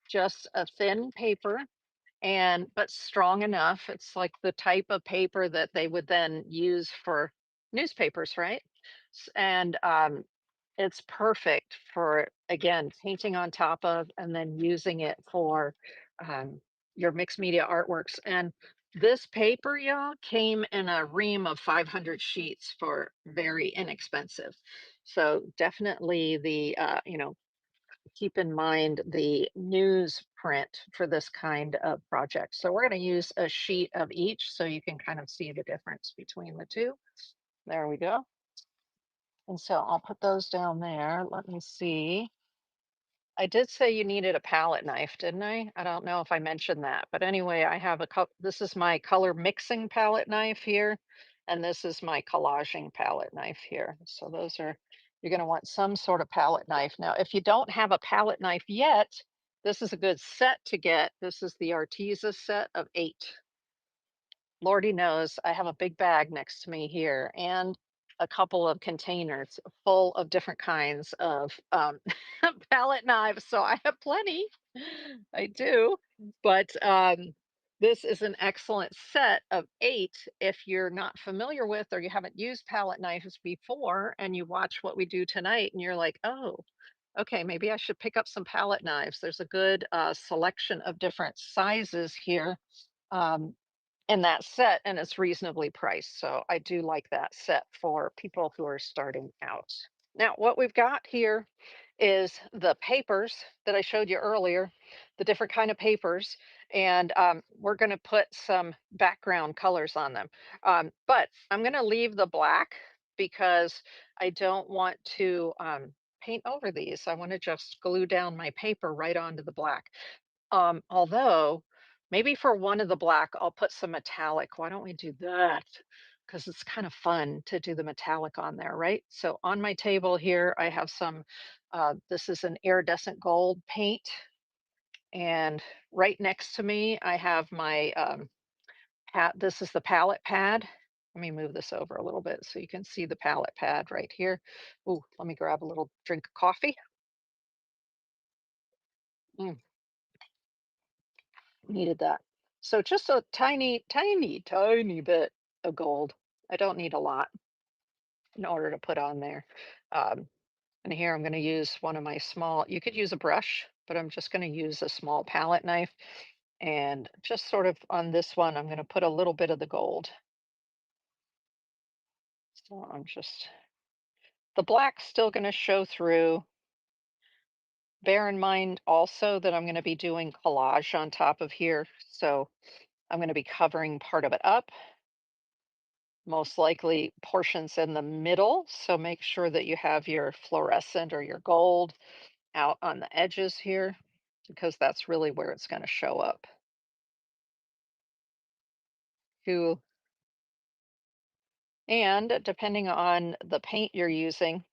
just a thin paper and but strong enough. It's like the type of paper that they would then use for newspapers, right? And it's perfect for, again, painting on top of and then using it for um, your mixed media artworks. And this paper, y'all, came in a ream of 500 sheets for very inexpensive. So definitely keep in mind the newsprint for this kind of project. So we're going to use a sheet of each so you can kind of see the difference between the two. There we go. And so I'll put those down there. Let me see. I did say you needed a palette knife, didn't I? I don't know if I mentioned that, but anyway, I have a cup. This is my color mixing palette knife here, and this is my collaging palette knife here. So those are, you're going to want some sort of palette knife. Now, if you don't have a palette knife yet, this is a good set to get. This is the Arteza set of 8. Lordy knows I have a big bag next to me here and a couple of containers full of different kinds of palette knives. So I have plenty. I do. But this is an excellent set of 8 if you're not familiar with or you haven't used palette knives before and you watch what we do tonight and you're like, oh, okay, maybe I should pick up some palette knives. There's a good selection of different sizes here. Um, in that set, and it's reasonably priced. So I do like that set for people who are starting out. Now, what we've got here is the papers that I showed you earlier, the different kind of papers, and we're going to put some background colors on them. But I'm going to leave the black because I don't want to paint over these. I want to just glue down my paper right onto the black. Although maybe for one of the black, I'll put some metallic. Why don't we do that? Because it's kind of fun to do the metallic on there, right? So on my table here, I have some, this is an iridescent gold paint. And right next to me, I have my, this is the palette pad. Let me move this over a little bit so you can see the palette pad right here. Ooh, let me grab a little drink of coffee. Mm. Needed that. So just a tiny bit of gold. I don't need a lot in order to put on there. Um, and here I'm going to use one of my small, you could use a brush, but I'm just going to use a small palette knife. And just sort of on this one, I'm going to put a little bit of the gold. So I'm just, the black's still going to show through. Bear in mind also that I'm going to be doing collage on top of here. So I'm going to be covering part of it up, most likely portions in the middle. So make sure that you have your fluorescent or your gold out on the edges here because that's really where it's going to show up. Who And depending on the paint you're using,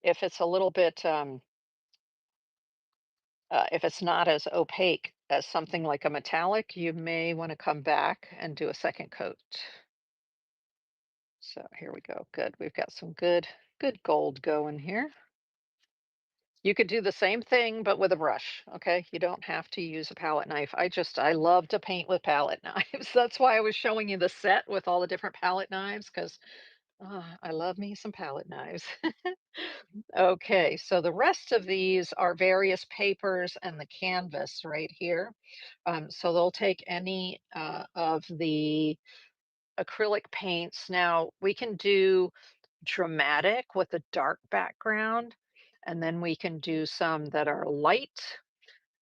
if it's a little bit, if it's not as opaque as something like a metallic, you may want to come back and do a second coat. So here we go. Good. We've got some good Good gold going here. You could do the same thing, but with a brush, okay? You don't have to use a palette knife. I love to paint with palette knives. That's why I was showing you the set with all the different palette knives, 'cause, I love me some palette knives. Okay, so the rest of these are various papers and the canvas right here. So they'll take any, of the acrylic paints. Now, we can do dramatic with a dark background, and then we can do some that are light.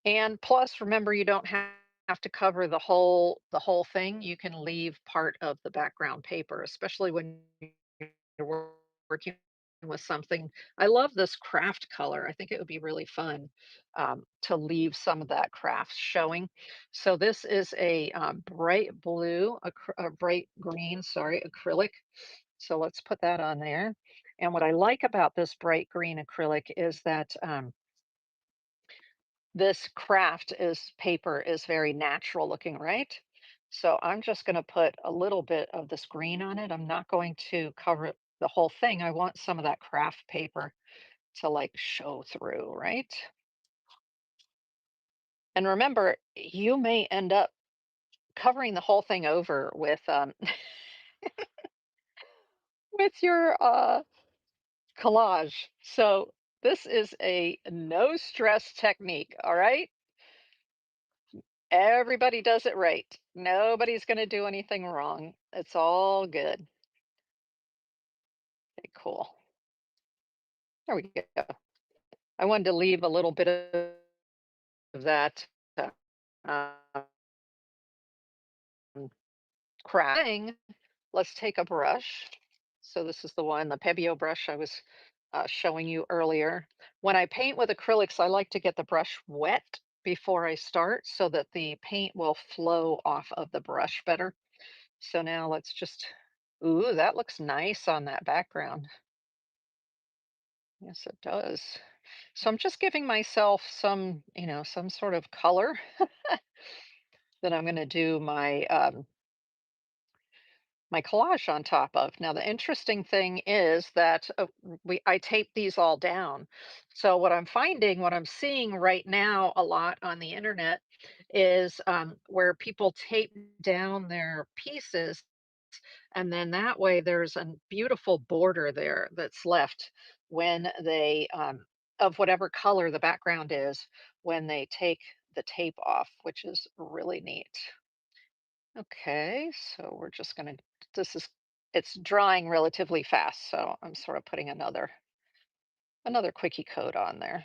And plus, remember, you don't have to cover the whole thing. You can leave part of the background paper, especially when you're working with something. I love this craft color. I think it would be really fun to leave some of that craft showing. So this is a bright blue, a bright green, sorry, acrylic. So let's put that on there. And what I like about this bright green acrylic is that this craft is paper is very natural looking, right? So I'm just going to put a little bit of this green on it. I'm not going to cover the whole thing. I want some of that craft paper to like show through, right? And remember, you may end up covering the whole thing over with with your collage. So this is a no stress technique, all right? Everybody does it right. Nobody's going to do anything wrong. It's all good. Okay, cool. There we go. I wanted to leave a little bit of that um, crafting. Let's take a brush. So this is the one, the Pebeo brush I was showing you earlier. When I paint with acrylics, I like to get the brush wet before I start so that the paint will flow off of the brush better. So now let's just, ooh, that looks nice on that background. Yes, it does. So I'm just giving myself some, some sort of color that I'm going to do my collage on top of. Now, the interesting thing is that I tape these all down. So what I'm finding, what I'm seeing right now a lot on the internet is where people tape down their pieces, and then that way there's a beautiful border there that's left when they of whatever color the background is when they take the tape off, which is really neat. Okay, so we're just gonna, this is, it's drying relatively fast, so I'm sort of putting another quickie coat on there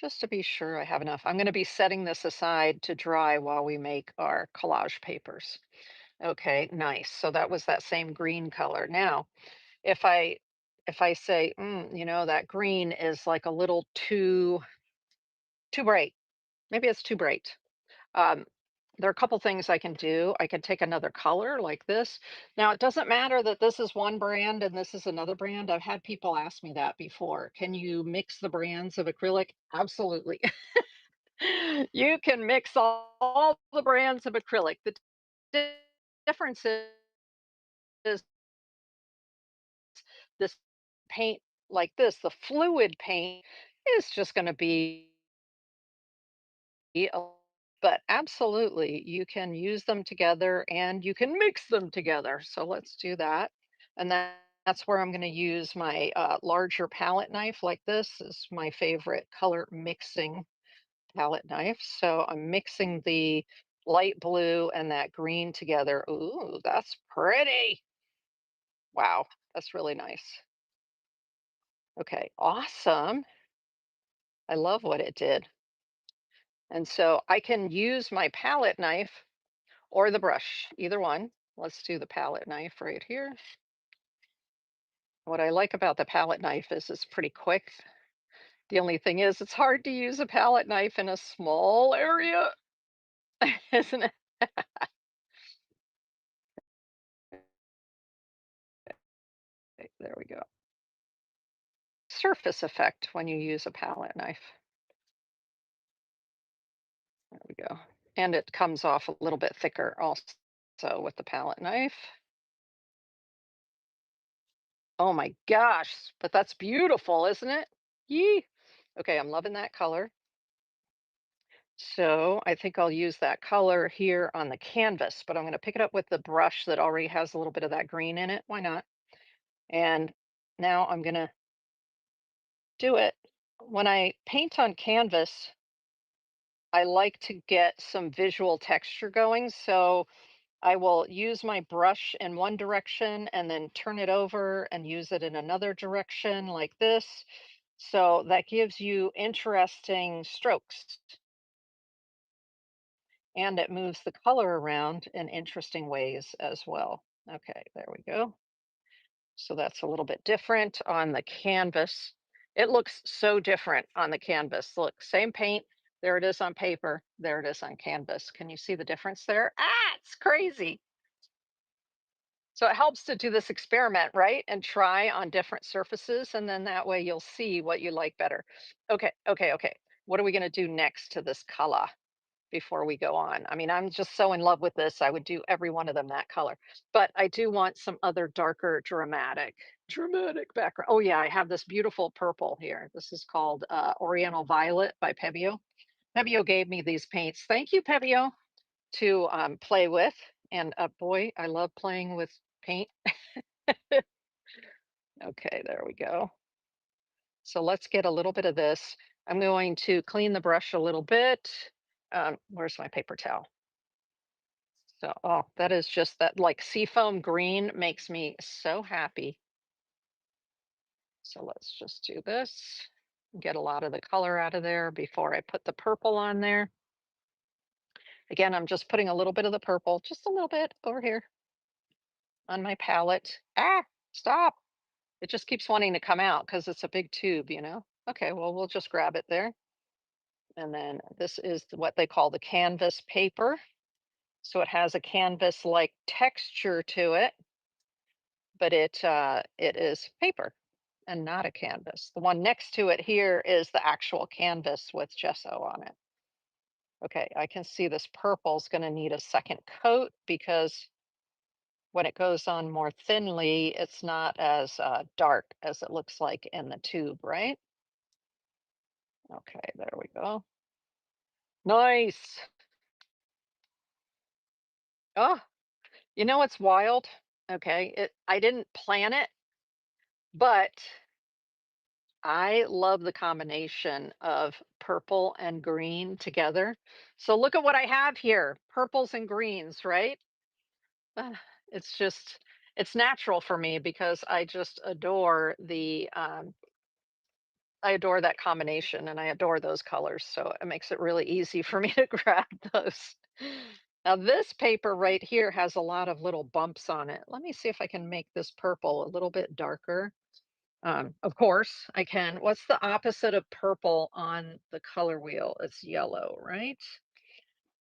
just to be sure I have enough. I'm gonna be setting this aside to dry while we make our collage papers. Okay, nice. So that was that same green color. Now, if I if I say, that green is like a little too bright. Maybe it's too bright. Um, there are a couple things I can do. I can take another color like this. Now, it doesn't matter that this is one brand and this is another brand. I've had people ask me that before. Can you mix the brands of acrylic? Absolutely. You can mix all the brands of acrylic. The difference is this paint like this, the fluid paint is just going to be a, but absolutely you can use them together and you can mix them together. So let's do that. And that's where I'm going to use my larger palette knife. Like this is my favorite color mixing palette knife. So I'm mixing the light blue and that green together. Ooh, that's pretty. Wow, that's really nice. Okay, awesome. I love what it did. And so I can use my palette knife or the brush, either one. Let's do the palette knife right here. What I like about the palette knife is it's pretty quick. The only thing is it's hard to use a palette knife in a small area, isn't it? Okay, there we go. Surface effect when you use a palette knife. There we go. And it comes off a little bit thicker also with the palette knife. Oh my gosh, but that's beautiful, isn't it? Yee. Okay, I'm loving that color. So I think I'll use that color here on the canvas, but I'm going to pick it up with the brush that already has a little bit of that green in it. Why not? And now I'm going to do it. When I paint on canvas, I like to get some visual texture going. So I will use my brush in one direction and then turn it over and use it in another direction like this. So that gives you interesting strokes and it moves the color around in interesting ways as well. Okay, there we go. So that's a little bit different on the canvas. It looks so different on the canvas. Look, same paint. There it is on paper. There it is on canvas. Can you see the difference there? Ah, it's crazy. So it helps to do this experiment, right? And try on different surfaces. And then that way you'll see what you like better. Okay, okay, okay. What are we going to do next to this color before we go on? I mean, I'm just so in love with this. I would do every one of them that color. But I do want some other darker, dramatic background. Oh, yeah, I have this beautiful purple here. This is called Oriental Violet by Pebeo. Pebeo gave me these paints. Thank you, Pebeo, to play with. And boy, I love playing with paint. Okay, there we go. So let's get a little bit of this. I'm going to clean the brush a little bit. Where's my paper towel? So, oh, that is just that like seafoam green makes me so happy. So let's just do this. Get a lot of the color out of there before I put the purple on there. Again, I'm just putting a little bit of the purple, just a little bit over here on my palette. Ah, stop. It just keeps wanting to come out because it's a big tube, you know? Okay, well, we'll just grab it there. And then this is what they call the canvas paper. So it has a canvas-like texture to it, but it is paper and not a canvas. The one next to it here is the actual canvas with gesso on it. Okay, I can see this purple is going to need a second coat because when it goes on more thinly, it's not as dark as it looks like in the tube, right? Okay, there we go. Nice. Oh, you know what's wild? Okay, I didn't plan it, but I love the combination of purple and green together. So look at what I have here, purples and greens, right? Ah, it's just it's natural for me because I just adore the I adore that combination and I adore those colors. So it makes it really easy for me to grab those. Now this paper right here has a lot of little bumps on it. Let me see if I can make this purple a little bit darker. Of course I can. What's the opposite of purple on the color wheel? It's yellow, right?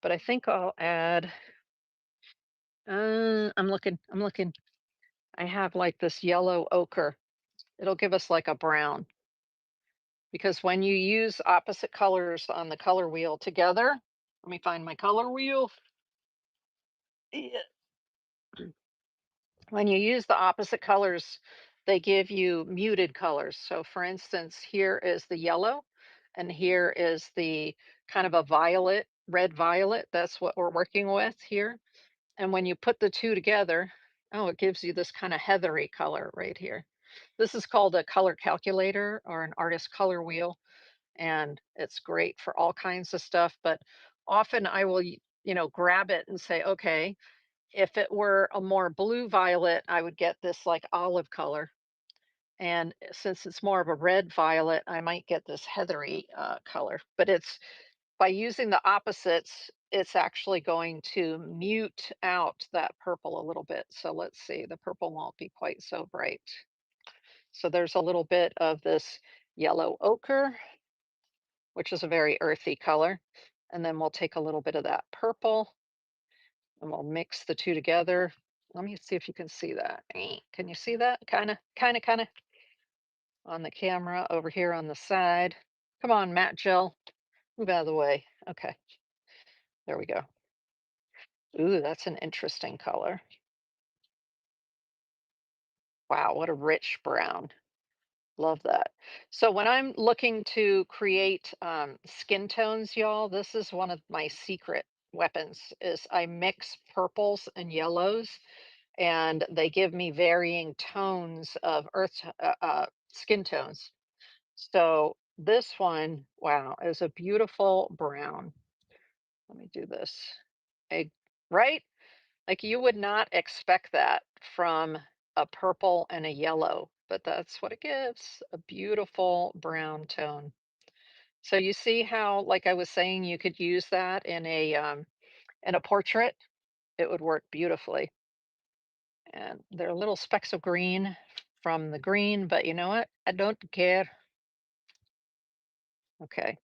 But I think I'll add, I'm looking. I have like this yellow ochre. It'll give us like a brown because when you use opposite colors on the color wheel together, let me find my color wheel. Yeah. When you use the opposite colors, they give you muted colors. So for instance, here is the yellow and here is the kind of a violet, red violet. That's what we're working with here. And when you put the two together, oh, it gives you this kind of heathery color right here. This is called a color calculator or an artist color wheel, and it's great for all kinds of stuff. But often I will, grab it and say, okay, if it were a more blue violet, I would get this like olive color. And since it's more of a red violet, I might get this heathery color. But it's by using the opposites, it's actually going to mute out that purple a little bit. So let's see, the purple won't be quite so bright. So there's a little bit of this yellow ochre, which is a very earthy color. And then we'll take a little bit of that purple and we'll mix the two together. Let me see if you can see that. Can you see that? Kind of on the camera over here on the side. Come on, matte gel. Move out of the way. Okay, there we go. Ooh, that's an interesting color. Wow, what a rich brown. Love that. So when I'm looking to create skin tones, y'all, this is one of my secret weapons is I mix purples and yellows and they give me varying tones of skin tones. So this one, wow, is a beautiful brown. Let me do this. A, right? Like you would not expect that from a purple and a yellow, but that's what it gives, a beautiful brown tone. So you see how, like I was saying, you could use that in a portrait. It would work beautifully. And there are little specks of green from the green, but you know what? I don't care. Okay,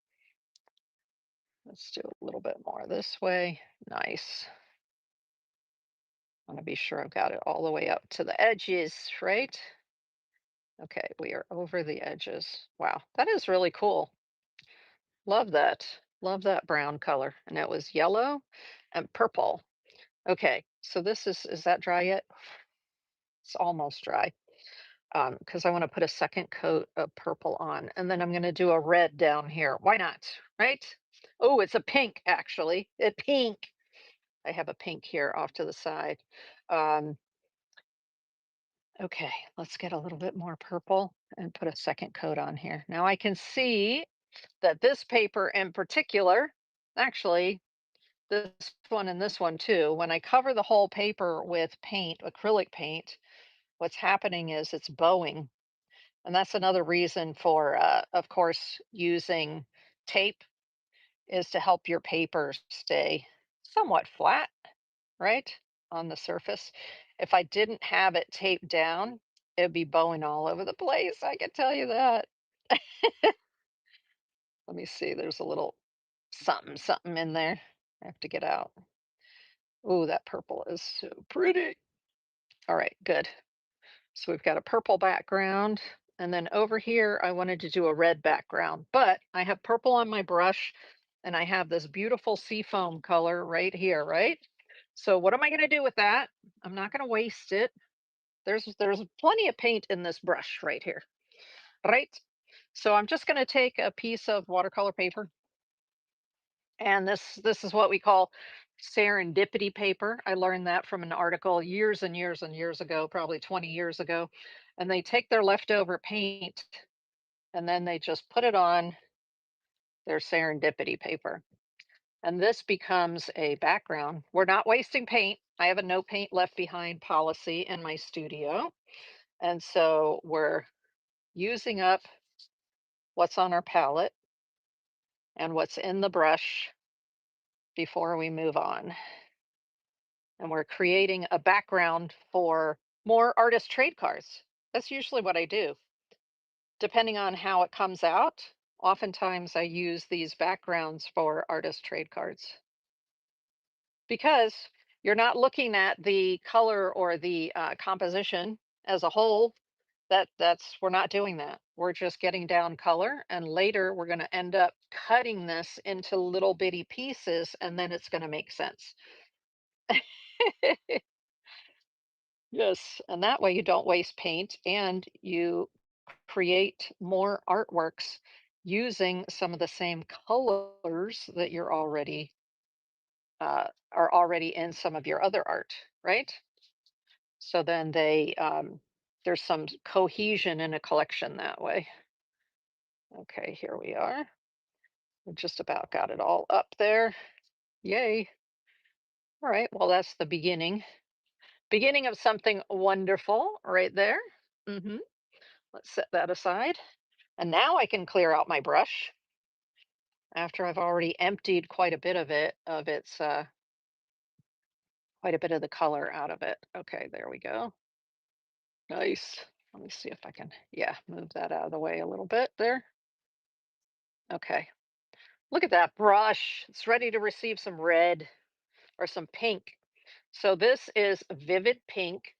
let's do a little bit more this way. Nice. I want to be sure I've got it all the way up to the edges, right? Okay, we are over the edges. Wow, that is really cool. Love that. Love that brown color. And it was yellow and purple. Okay, so is that dry yet? It's almost dry. Because I want to put a second coat of purple on. And then I'm going to do a red down here. Why not? Right? Oh, it's a pink, actually. A pink. I have a pink here off to the side. Um, okay, let's get a little bit more purple and put a second coat on here. Now I can see that this paper in particular, actually, this one and this one too, when I cover the whole paper with paint, acrylic paint, what's happening is it's bowing. And that's another reason for, of course, using tape is to help your paper stay somewhat flat, right, on the surface. If I didn't have it taped down, it'd be bowing all over the place. I can tell you that. Let me see. There's a little something, something in there. I have to get out. Oh, that purple is so pretty. All right, good. So we've got a purple background. And then over here, I wanted to do a red background, but I have purple on my brush and I have this beautiful seafoam color right here, right? So what am I going to do with that? I'm not going to waste it. There's plenty of paint in this brush right here, right? So I'm just going to take a piece of watercolor paper. And this is what we call serendipity paper. I learned that from an article years and years and years ago, probably 20 years ago. And they take their leftover paint and then they just put it on their serendipity paper. And this becomes a background. We're not wasting paint. I have a no paint left behind policy in my studio. And so we're using up what's on our palette and what's in the brush before we move on. And we're creating a background for more artist trade cards. That's usually what I do. Depending on how it comes out, oftentimes I use these backgrounds for artist trade cards because you're not looking at the color or the composition as a whole. That's we're not doing that. We're just getting down color, and later we're going to end up cutting this into little bitty pieces, and then it's going to make sense. Yes, and that way you don't waste paint and you create more artworks using some of the same colors that are already in some of your other art, right? So then there's some cohesion in a collection that way. Okay, here we are. We just about got it all up there. Yay. All right, well, that's the beginning. Beginning of something wonderful right there. Hmm. Let's set that aside. And now I can clear out my brush after I've already emptied quite a bit of quite a bit of the color out of it. Okay, there we go. Nice. Let me see if I can, yeah, move that out of the way a little bit there. Okay. Look at that brush. It's ready to receive some red or some pink. So this is vivid pink.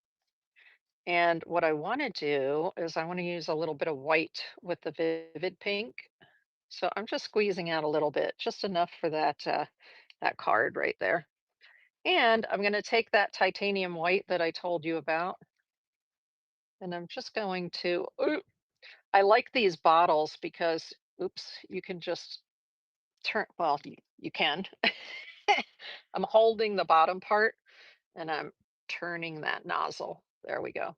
And what I want to do is I want to use a little bit of white with the vivid pink. So I'm just squeezing out a little bit, just enough for that card right there. And I'm going to take that titanium white that I told you about, And I'm just going to, I like these bottles because, oops, you can just turn, well, you can. I'm holding the bottom part and I'm turning that nozzle. There we go.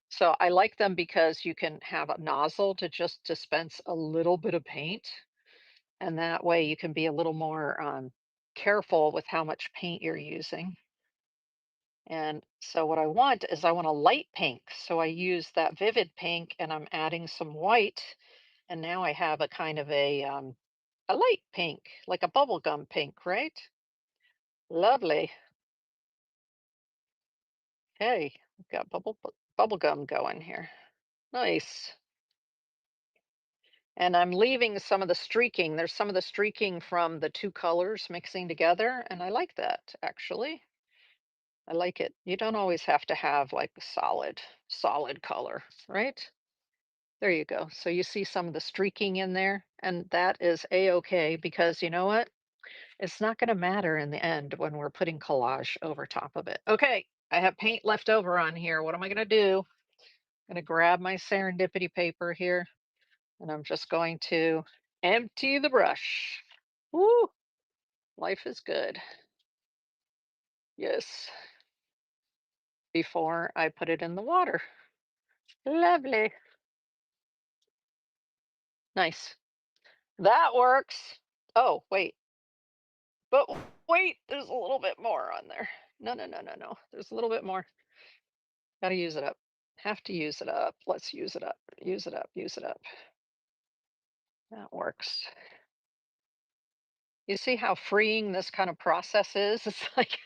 So I like them because you can have a nozzle to just dispense a little bit of paint. And that way you can be a little more careful with how much paint you're using. And so what I want is I want a light pink. So I use that vivid pink and I'm adding some white. And now I have a kind of a light pink, like a bubblegum pink, right? Lovely. Hey, we've got bubble gum going here. Nice. And I'm leaving some of the streaking. There's some of the streaking from the two colors mixing together, and I like that actually. I like it. You don't always have to have like a solid color, right? There you go. So you see some of the streaking in there, and that is a-okay because you know what? It's not going to matter in the end when we're putting collage over top of it. Okay, I have paint left over on here. What am I going to do? I'm going to grab my serendipity paper here, and I'm just going to empty the brush. Woo, life is good. Yes, before I put it in the water. Lovely. Nice. That works. Oh, wait. But wait, there's a little bit more on there. No, no, no, no, no. There's a little bit more. Gotta use it up. Have to use it up. Let's use it up. Use it up. Use it up. That works. You see how freeing this kind of process is? It's like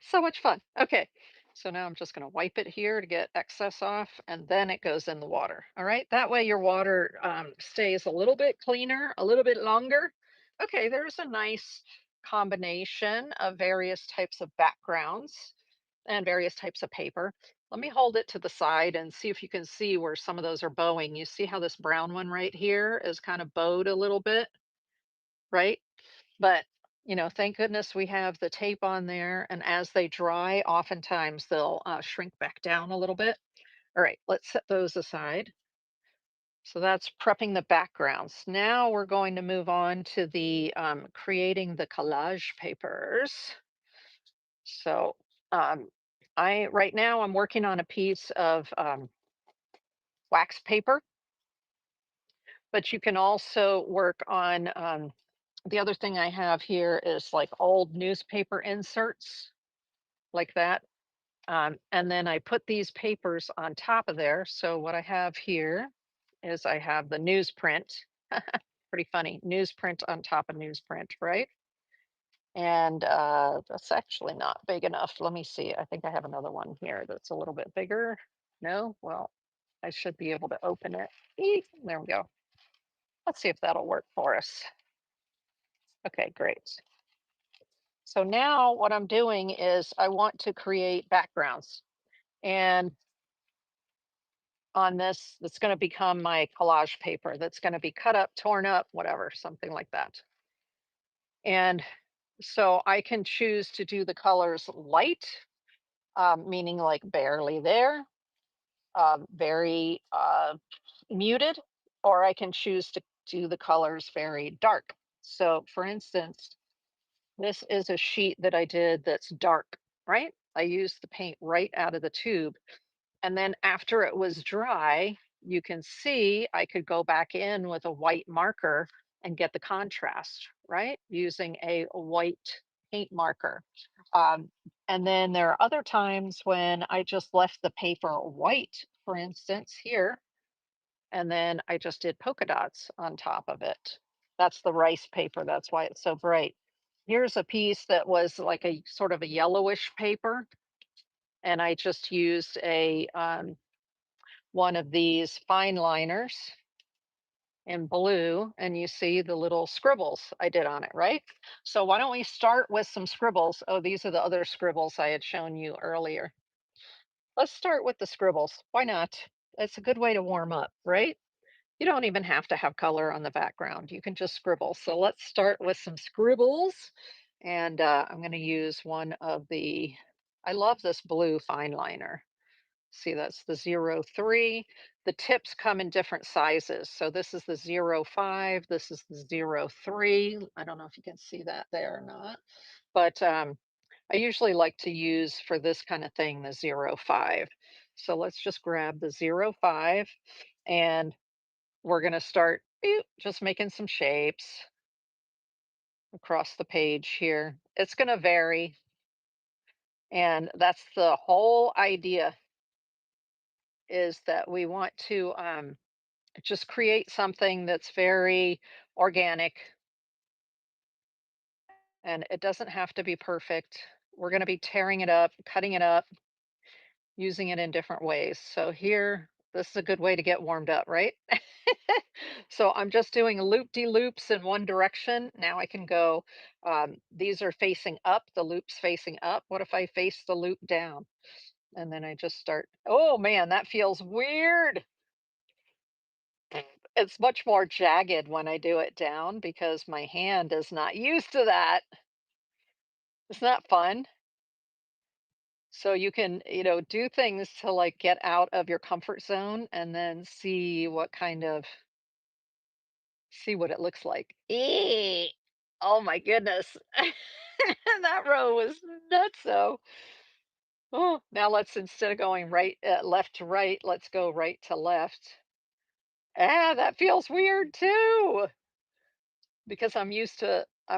so much fun. Okay. So now I'm just going to wipe it here to get excess off, and then it goes in the water. All right. That way your water stays a little bit cleaner, a little bit longer. Okay. There's a nice combination of various types of backgrounds and various types of paper. Let me hold it to the side and see if you can see where some of those are bowing. You see how this brown one right here is kind of bowed a little bit, right? But, thank goodness we have the tape on there, and as they dry, oftentimes they'll, shrink back down a little bit. All right, let's set those aside. So that's prepping the backgrounds. Now we're going to move on to the, creating the collage papers. So, um, I right now I'm working on a piece of, wax paper, but you can also work on, the other thing I have here is, like, old newspaper inserts, like that. And then I put these papers on top of there. So what I have here is I have the newsprint. Pretty funny. Newsprint on top of newsprint, right? And that's actually not big enough. Let me see. I think I have another one here that's a little bit bigger. No? Well, I should be able to open it. Eek, there we go. Let's see if that'll work for us. Okay, great. So now what I'm doing is I want to create backgrounds. And on this that's going to become my collage paper that's going to be cut up, torn up, whatever, something like that. And so I can choose to do the colors light, meaning like barely there, very muted, or I can choose to do the colors very dark. So, for instance, this is a sheet that I did that's dark, right? I used the paint right out of the tube. And then after it was dry, you can see I could go back in with a white marker and get the contrast, right? Using a white paint marker. Um, and then there are other times when I just left the paper white, for instance, here, and then I just did polka dots on top of it. That's the rice paper. That's why it's so bright. Here's a piece that was like a sort of a yellowish paper, and I just used a one of these fine liners in blue, and you see the little scribbles I did on it, right? So why don't we start with some scribbles? Oh, these are the other scribbles I had shown you earlier. Let's start with the scribbles. Why not? It's a good way to warm up, right? You don't even have to have color on the background. You can just scribble. So let's start with some scribbles. And I'm going to use one of the, I love this blue fine liner. See, that's the 0.3. The tips come in different sizes. So this is the 0.5, this is the 0.3. I don't know if you can see that there or not, but I usually like to use for this kind of thing the 0.5. So let's just grab the 0.5 and we're going to start just making some shapes across the page here. It's going to vary, and that's the whole idea, is that we want to just create something that's very organic, and it doesn't have to be perfect. We're going to be tearing it up, cutting it up, using it in different ways. So here, this is a good way to get warmed up, right? So I'm just doing loop-de-loops in one direction. Now I can go, these are facing up, the loop's facing up. What if I face the loop down? And then I just start, oh man, that feels weird. It's much more jagged when I do it down because my hand is not used to that. It's not fun. So you can, do things to like get out of your comfort zone and then see what it looks like. Oh my goodness. That row was nuts. So, oh, now let's, instead of going left to right, let's go right to left. Ah, that feels weird too because I'm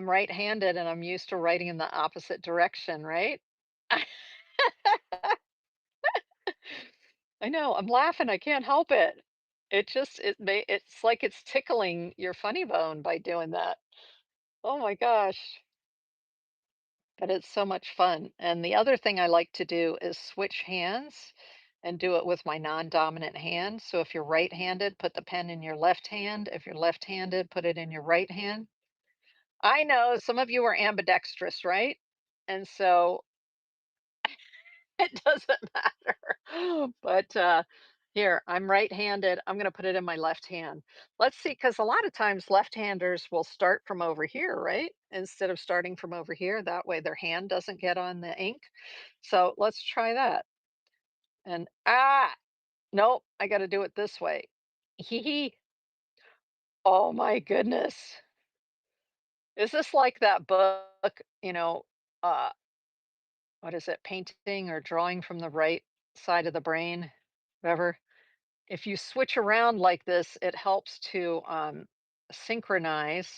right-handed and I'm used to writing in the opposite direction, right? I know, I'm laughing, I can't help it. It's like it's tickling your funny bone by doing that. Oh my gosh, but it's so much fun. And the other thing I like to do is switch hands and do it with my non-dominant hand. So if you're right-handed, put the pen in your left hand. If you're left-handed, put it in your right hand. I know some of you are ambidextrous, right? And so it doesn't matter. But here, I'm right-handed. I'm going to put it in my left hand. Let's see, because a lot of times left-handers will start from over here, right? Instead of starting from over here. That way their hand doesn't get on the ink. So let's try that. And nope, I got to do it this way. Hee hee. Oh my goodness. Is this like that book, uh, what is it, painting or drawing from the right side of the brain? Whatever. If you switch around like this, it helps to synchronize,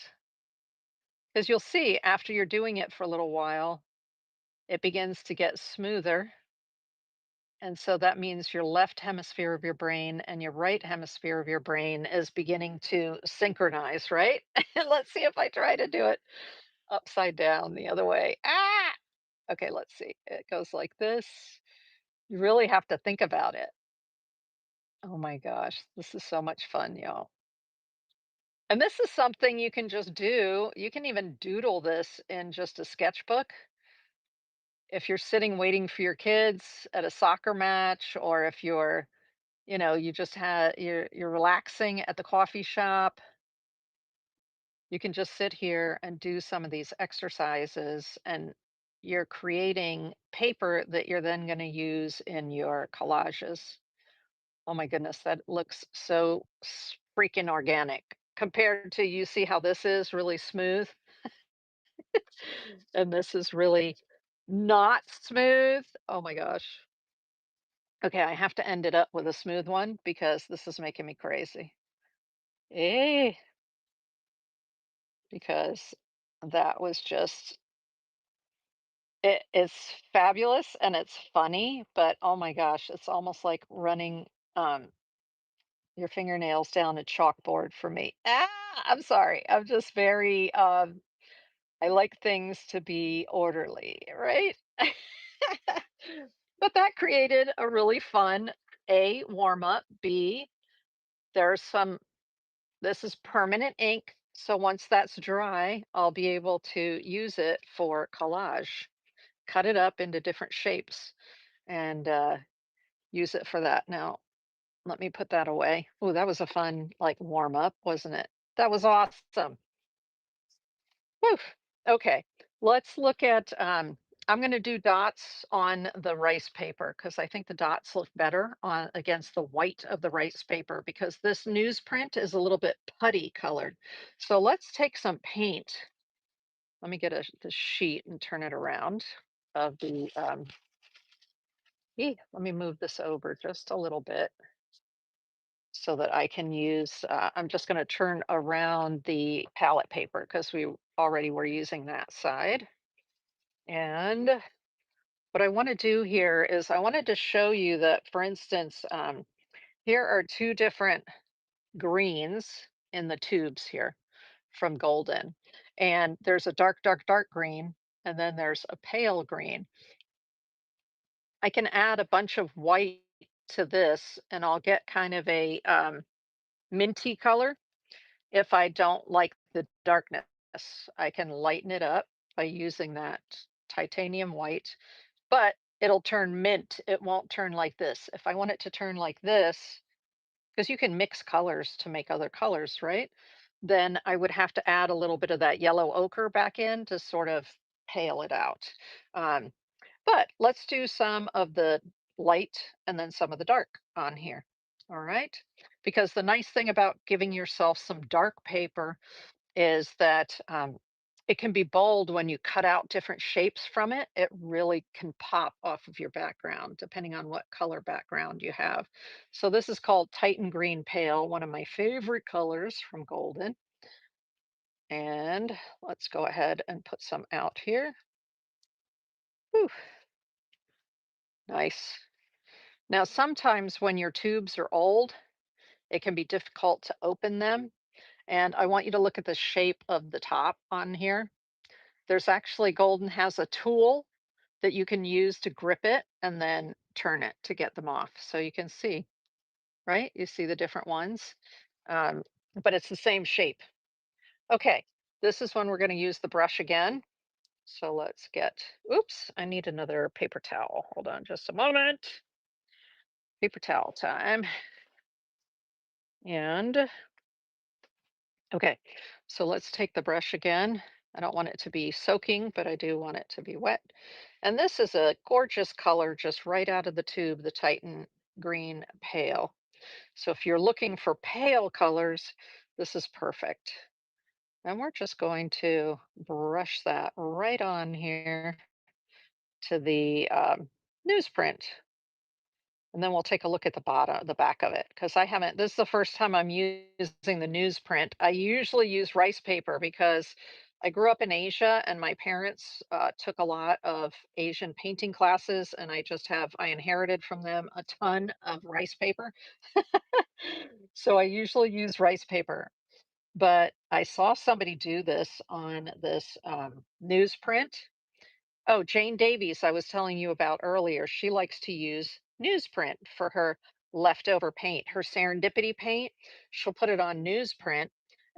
because you'll see after you're doing it for a little while, it begins to get smoother. And so that means your left hemisphere of your brain and your right hemisphere of your brain is beginning to synchronize, right? Let's see if I try to do it upside down the other way. Okay, let's see. It goes like this. You really have to think about it. Oh my gosh, this is so much fun, y'all. And this is something you can just do. You can even doodle this in just a sketchbook. If you're sitting waiting for your kids at a soccer match, or if you just you're relaxing at the coffee shop, you can just sit here and do some of these exercises, and you're creating paper that you're then going to use in your collages. Oh my goodness, that looks so freaking organic compared to, you see how this is really smooth and this is really not smooth. Oh my gosh. Okay, I have to end it up with a smooth one because this is making me crazy. Eh, because that was just, it's fabulous and it's funny, but oh my gosh, it's almost like running um your fingernails down a chalkboard for me. I'm sorry. I'm just very I like things to be orderly, right? But that created a really fun A, warm up. B, there's some, this is permanent ink. So once that's dry, I'll be able to use it for collage, cut it up into different shapes and use it for that. Now, let me put that away. Oh, that was a fun like warm up, wasn't it? That was awesome. Whew. Okay, let's look at I'm going to do dots on the rice paper because I think the dots look better on against the white of the rice paper because this newsprint is a little bit putty colored. So let's take some paint. Let me get the sheet and turn it around of the let me move this over just a little bit so that I can use, I'm just going to turn around the palette paper because we already were using that side. And what I want to do here is I wanted to show you that, for instance, here are two different greens in the tubes here from Golden. And there's a dark, dark, dark green, and then there's a pale green. I can add a bunch of white to this, and I'll get kind of a minty color. If I don't like the darkness, I can lighten it up by using that titanium white, but it'll turn mint. It won't turn like this. If I want it to turn like this, because you can mix colors to make other colors, right? Then I would have to add a little bit of that yellow ochre back in to sort of pale it out. Um, but let's do some of the light and then some of the dark on here. All right. Because the nice thing about giving yourself some dark paper is that it can be bold when you cut out different shapes from it. It really can pop off of your background, depending on what color background you have. So this is called Titan Green Pale, one of my favorite colors from Golden. And let's go ahead and put some out here. Whew, nice. Now, sometimes when your tubes are old, it can be difficult to open them. And I want you to look at the shape of the top on here. There's actually Golden has a tool that you can use to grip it and then turn it to get them off. So you can see, right? You see the different ones, um, but it's the same shape. Okay, this is when we're going to use the brush again. So let's get, oops, I need another paper towel. Hold on just a moment. Paper towel time. And okay, so let's take the brush again. I don't want it to be soaking, but I do want it to be wet. And this is a gorgeous color just right out of the tube, the Titan Green Pale. So if you're looking for pale colors, this is perfect. And we're just going to brush that right on here to the newsprint. And then we'll take a look at the bottom, the back of it, because I haven't, this is the first time I'm using the newsprint. I usually use rice paper because I grew up in Asia and my parents took a lot of Asian painting classes, and I inherited from them a ton of rice paper. So I usually use rice paper. But I saw somebody do this on this newsprint. Oh, Jane Davies, I was telling you about earlier, she likes to use newsprint for her leftover paint, her serendipity paint. She'll put it on newsprint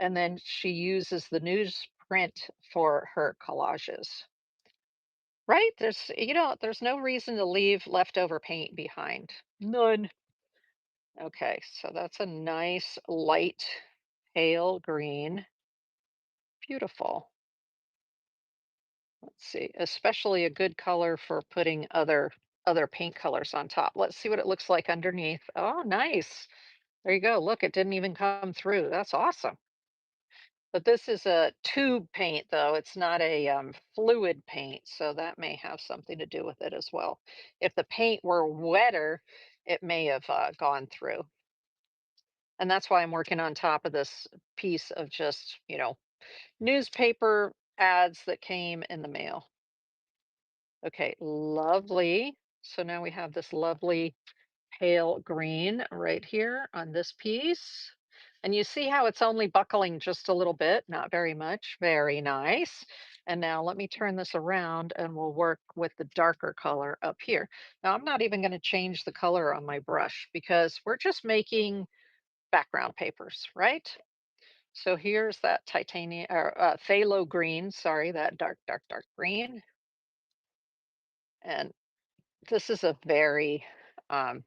and then she uses the newsprint for her collages. Right? There's no reason to leave leftover paint behind. None. Okay, so that's a nice light pale green. Beautiful. Let's see, especially a good color for putting other paint colors on top. Let's see what it looks like underneath. Oh, nice. There you go. Look, it didn't even come through. That's awesome. But this is a tube paint, though. It's not a fluid paint, so that may have something to do with it as well. If the paint were wetter, it may have gone through. And that's why I'm working on top of this piece of just, newspaper ads that came in the mail. Okay, lovely. So now we have this lovely pale green right here on this piece. And you see how it's only buckling just a little bit, not very much. Very nice. And now let me turn this around and we'll work with the darker color up here. Now I'm not even going to change the color on my brush because we're just making background papers, right? So here's that titanium or phthalo green, sorry, that dark, dark, dark green. And this is a very um,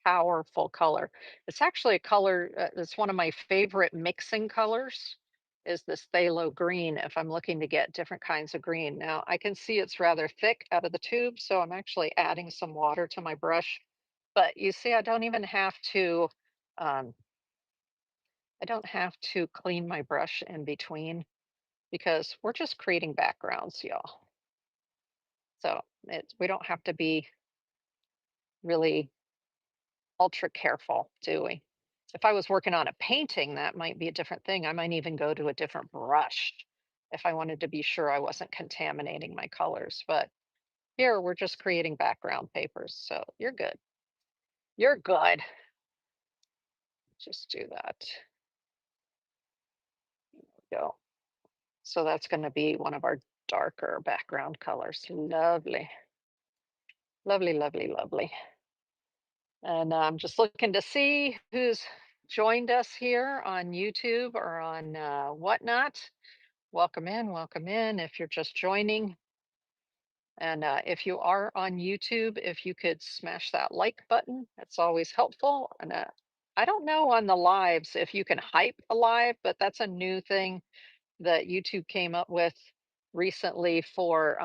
powerful color. It's actually a color, it's one of my favorite mixing colors. is this phthalo green if I'm looking to get different kinds of green. Now I can see it's rather thick out of the tube, so I'm actually adding some water to my brush. But you see, um, I don't have to clean my brush in between because we're just creating backgrounds, y'all. So we don't have to be really ultra careful, do we? If I was working on a painting, that might be a different thing. I might even go to a different brush if I wanted to be sure I wasn't contaminating my colors. But here we're just creating background papers. So you're good. You're good. Just do that. Go. So that's going to be one of our darker background colors. Lovely. Lovely, lovely, lovely. And I'm just looking to see who's joined us here on YouTube or on whatnot. Welcome in, welcome in. If you're just joining, and if you are on YouTube, if you could smash that like button, that's always helpful. And I don't know on the lives if you can hype a live, but that's a new thing that YouTube came up with recently for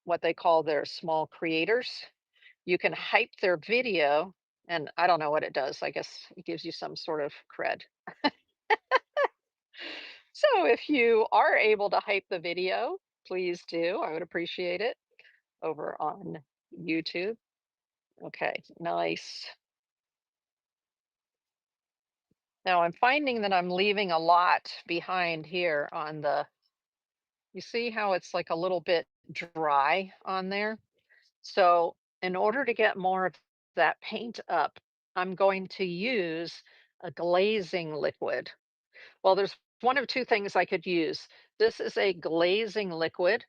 what they call their small creators. You can hype their video, and I don't know what it does. I guess it gives you some sort of cred. So if you are able to hype the video, please do. I would appreciate it over on YouTube. Okay, nice. Now I'm finding that I'm leaving a lot behind here on you see how it's like a little bit dry on there? So in order to get more of that paint up, I'm going to use a glazing liquid. Well, there's one of two things I could use. This is a glazing liquid.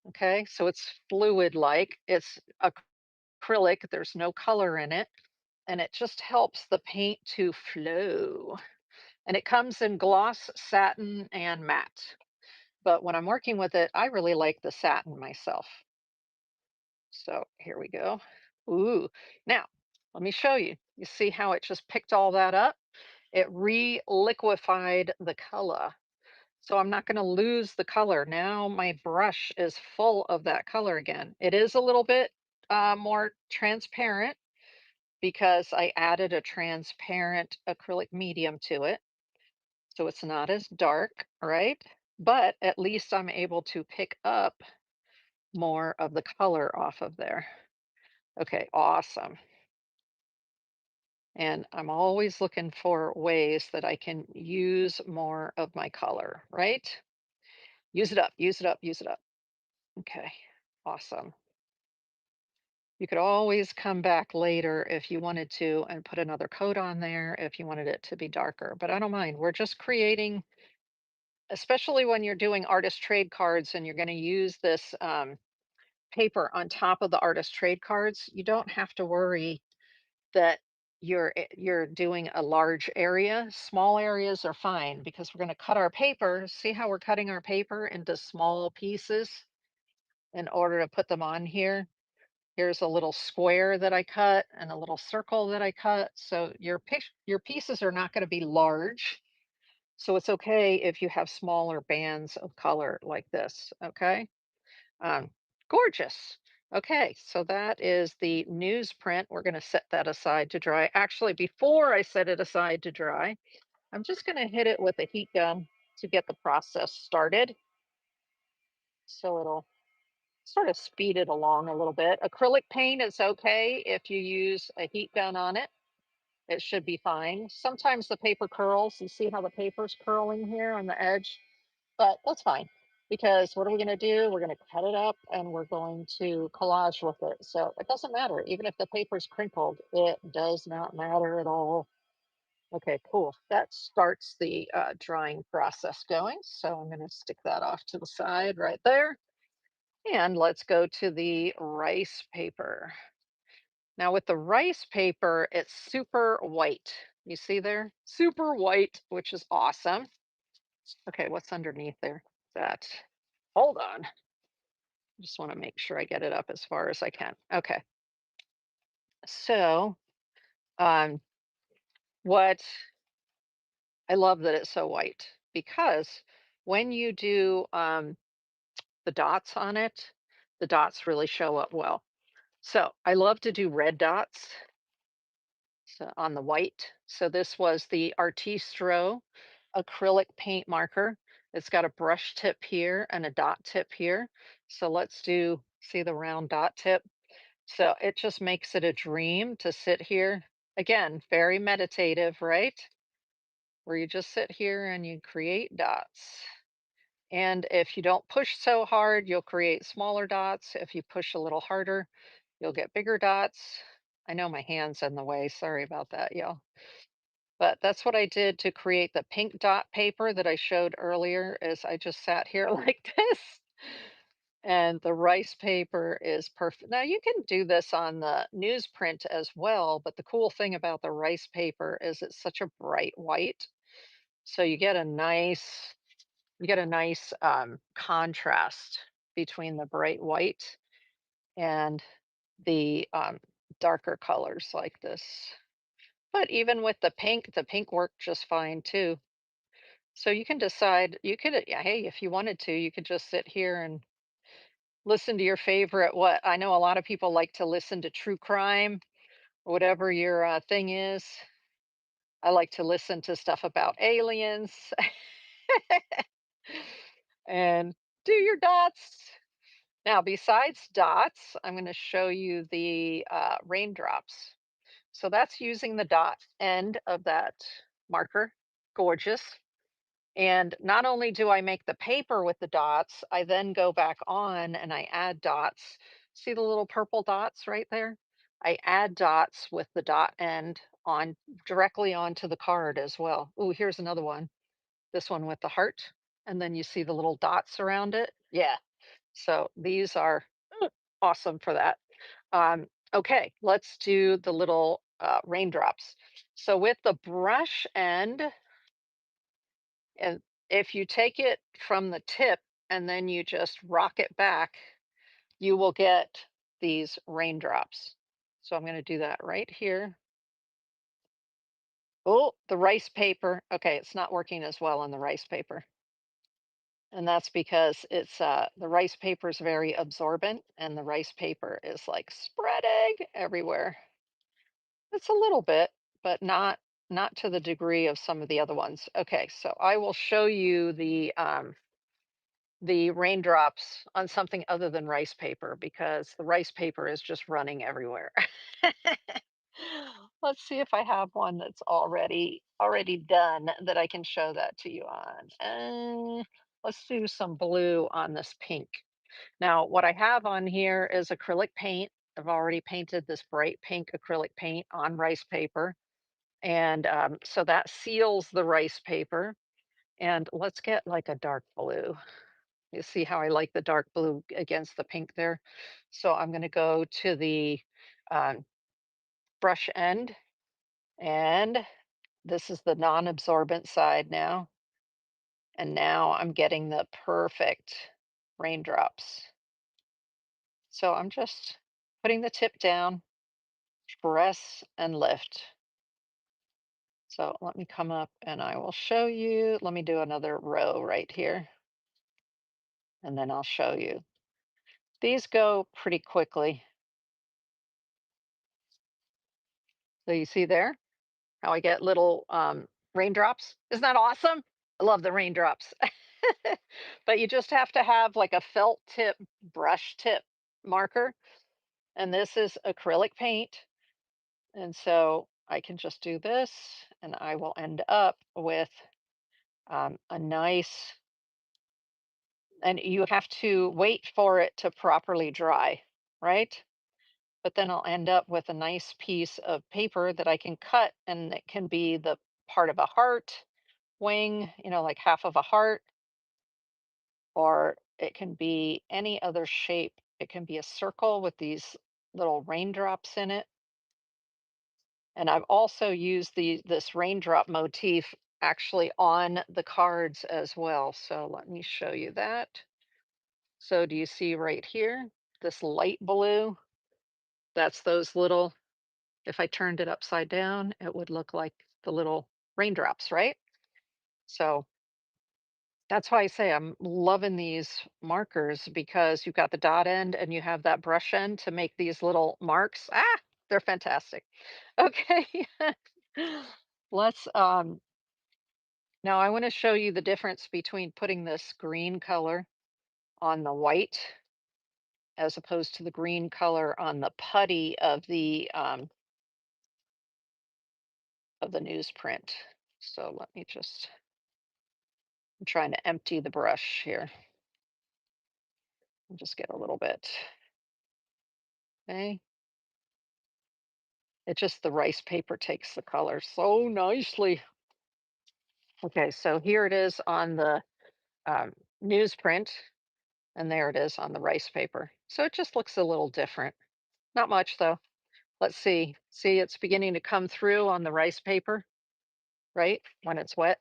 Okay, so it's fluid like, it's acrylic, there's no color in it, and it just helps the paint to flow. And it comes in gloss, satin, and matte. But when I'm working with it, I really like the satin myself. So here we go. Ooh, now let me show you. You see how it just picked all that up? It re-liquefied the color. So I'm not going to lose the color. Now my brush is full of that color again. It is a little bit more transparent because I added a transparent acrylic medium to it. So it's not as dark, right? But at least I'm able to pick up more of the color off of there. Okay, awesome. And I'm always looking for ways that I can use more of my color, right? Use it up, use it up, use it up. Okay, awesome. You could always come back later if you wanted to and put another coat on there if you wanted it to be darker, but I don't mind. We're just creating, especially when you're doing artist trade cards and you're going to use this paper on top of the artist trade cards, you don't have to worry that you're doing a large area. Small areas are fine because we're going to cut our paper. See how we're cutting our paper into small pieces in order to put them on here? Here's a little square that I cut and a little circle that I cut. So your pieces are not going to be large. So it's okay if you have smaller bands of color like this, okay? Um, Gorgeous. Okay, so that is the newsprint. We're going to set that aside to dry. Actually, before I set it aside to dry, I'm just going to hit it with a heat gun to get the process started. So it'll sort of speed it along a little bit. Acrylic paint is okay if you use a heat gun on it. It should be fine. Sometimes the paper curls. You see how the paper's curling here on the edge? But that's fine because what are we going to do? We're going to cut it up and we're going to collage with it. So it doesn't matter. Even if the paper's crinkled, it does not matter at all. Okay, cool. That starts the drying process going. So I'm going to stick that off to the side right there. And let's go to the rice paper. Now with the rice paper, it's super white. You see there? Super white, which is awesome. Okay, what's underneath there? That, hold on. I just want to make sure I get it up as far as I can. Okay. So, um, what I love that it's so white because when you do the dots on it, the dots really show up well. So I love to do red dots on the white. So this was the Artistro acrylic paint marker. It's got a brush tip here and a dot tip here. So let's do, see the round dot tip? So it just makes it a dream to sit here. Again, very meditative, right? Where you just sit here and you create dots. And if you don't push so hard, you'll create smaller dots. If you push a little harder, you'll get bigger dots. I know my hand's in the way. Sorry about that, y'all. But that's what I did to create the pink dot paper that I showed earlier is I just sat here like this. And the rice paper is perfect. Now you can do this on the newsprint as well, but the cool thing about the rice paper is it's such a bright white. So you get a nice contrast between the bright white and the darker colors like this. But even with the pink worked just fine too. So you can decide, you could, yeah, hey, if you wanted to, you could just sit here and listen to your favorite. What I know a lot of people like to listen to true crime, whatever your thing is. I like to listen to stuff about aliens and do your dots. Now, besides dots, I'm going to show you the raindrops. So that's using the dot end of that marker. Gorgeous. And not only do I make the paper with the dots, I then go back on and I add dots. See the little purple dots right there? I add dots with the dot end on directly onto the card as well. Oh, here's another one. This one with the heart. And then you see the little dots around it. Yeah. So these are awesome for that. Okay, let's do the little raindrops. So with the brush end, and if you take it from the tip and then you just rock it back, you will get these raindrops. So I'm going to do that right here. Oh, the rice paper. Okay, it's not working as well on the rice paper. And that's because it's the rice paper is very absorbent and the rice paper is like spreading everywhere. It's a little bit, but not to the degree of some of the other ones. Okay, so I will show you the raindrops on something other than rice paper because the rice paper is just running everywhere. Let's see if I have one that's already done that I can show that to you on. Let's do some blue on this pink. Now, what I have on here is acrylic paint. I've already painted this bright pink acrylic paint on rice paper. And so that seals the rice paper. And let's get like a dark blue. You see how I like the dark blue against the pink there? So I'm going to go to the um, brush end, and this is the non-absorbent side now. And now I'm getting the perfect raindrops. So I'm just putting the tip down, press and lift. So let me come up and I will show you. Let me do another row right here, and then I'll show you. These go pretty quickly. So you see there how I get little raindrops? Isn't that awesome? I love the raindrops. But you just have to have like a felt tip, brush tip marker. And this is acrylic paint. And so I can just do this and I will end up with a nice, and you have to wait for it to properly dry, right? But then I'll end up with a nice piece of paper that I can cut, and it can be the part of a heart wing, like half of a heart, or it can be any other shape. It can be a circle with these little raindrops in it. And I've also used this raindrop motif actually on the cards as well. So let me show you that. So do you see right here, this light blue? That's those little, if I turned it upside down, it would look like the little raindrops, right? So That's why I say I'm loving these markers because you've got the dot end and you have that brush end to make these little marks. Ah, they're fantastic. Okay. Let's now I want to show you the difference between putting this green color on the white as opposed to the green color on the putty of the newsprint. So let me just I'm trying to empty the brush here and just get a little bit. Okay. It just the rice paper takes the color so nicely. Okay, so here it is on the um, newsprint, and there it is on the rice paper. So it just looks a little different. Not much though. Let's see. See, it's beginning to come through on the rice paper, right? When it's wet.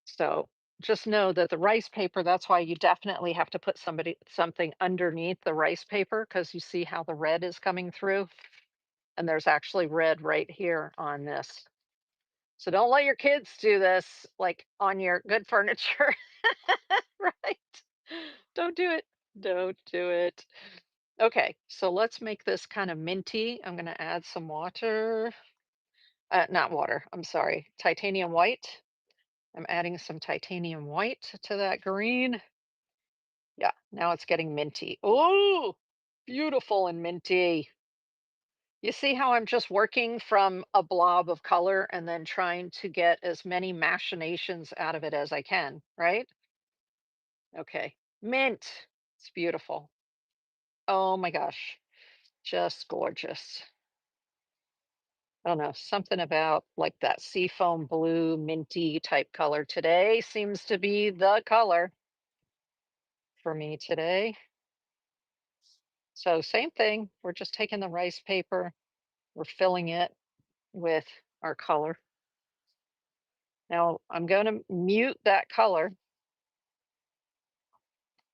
So just know that the rice paper, that's why you definitely have to put something underneath the rice paper because you see how the red is coming through. And there's actually red right here on this. So don't let your kids do this like on your good furniture, right? Don't do it. Don't do it. Okay, so let's make this kind of minty. I'm going to add some water. Not water, I'm sorry. Titanium white. I'm adding some titanium white to that green. Yeah, now it's getting minty. Oh, beautiful and minty. You see how I'm just working from a blob of color and then trying to get as many machinations out of it as I can, right? Okay. Mint. It's beautiful. Oh my gosh. Just gorgeous. I don't know, something about like that seafoam blue, minty type color today seems to be the color for me today. So same thing. We're just taking the rice paper, we're filling it with our color. Now I'm going to mute that color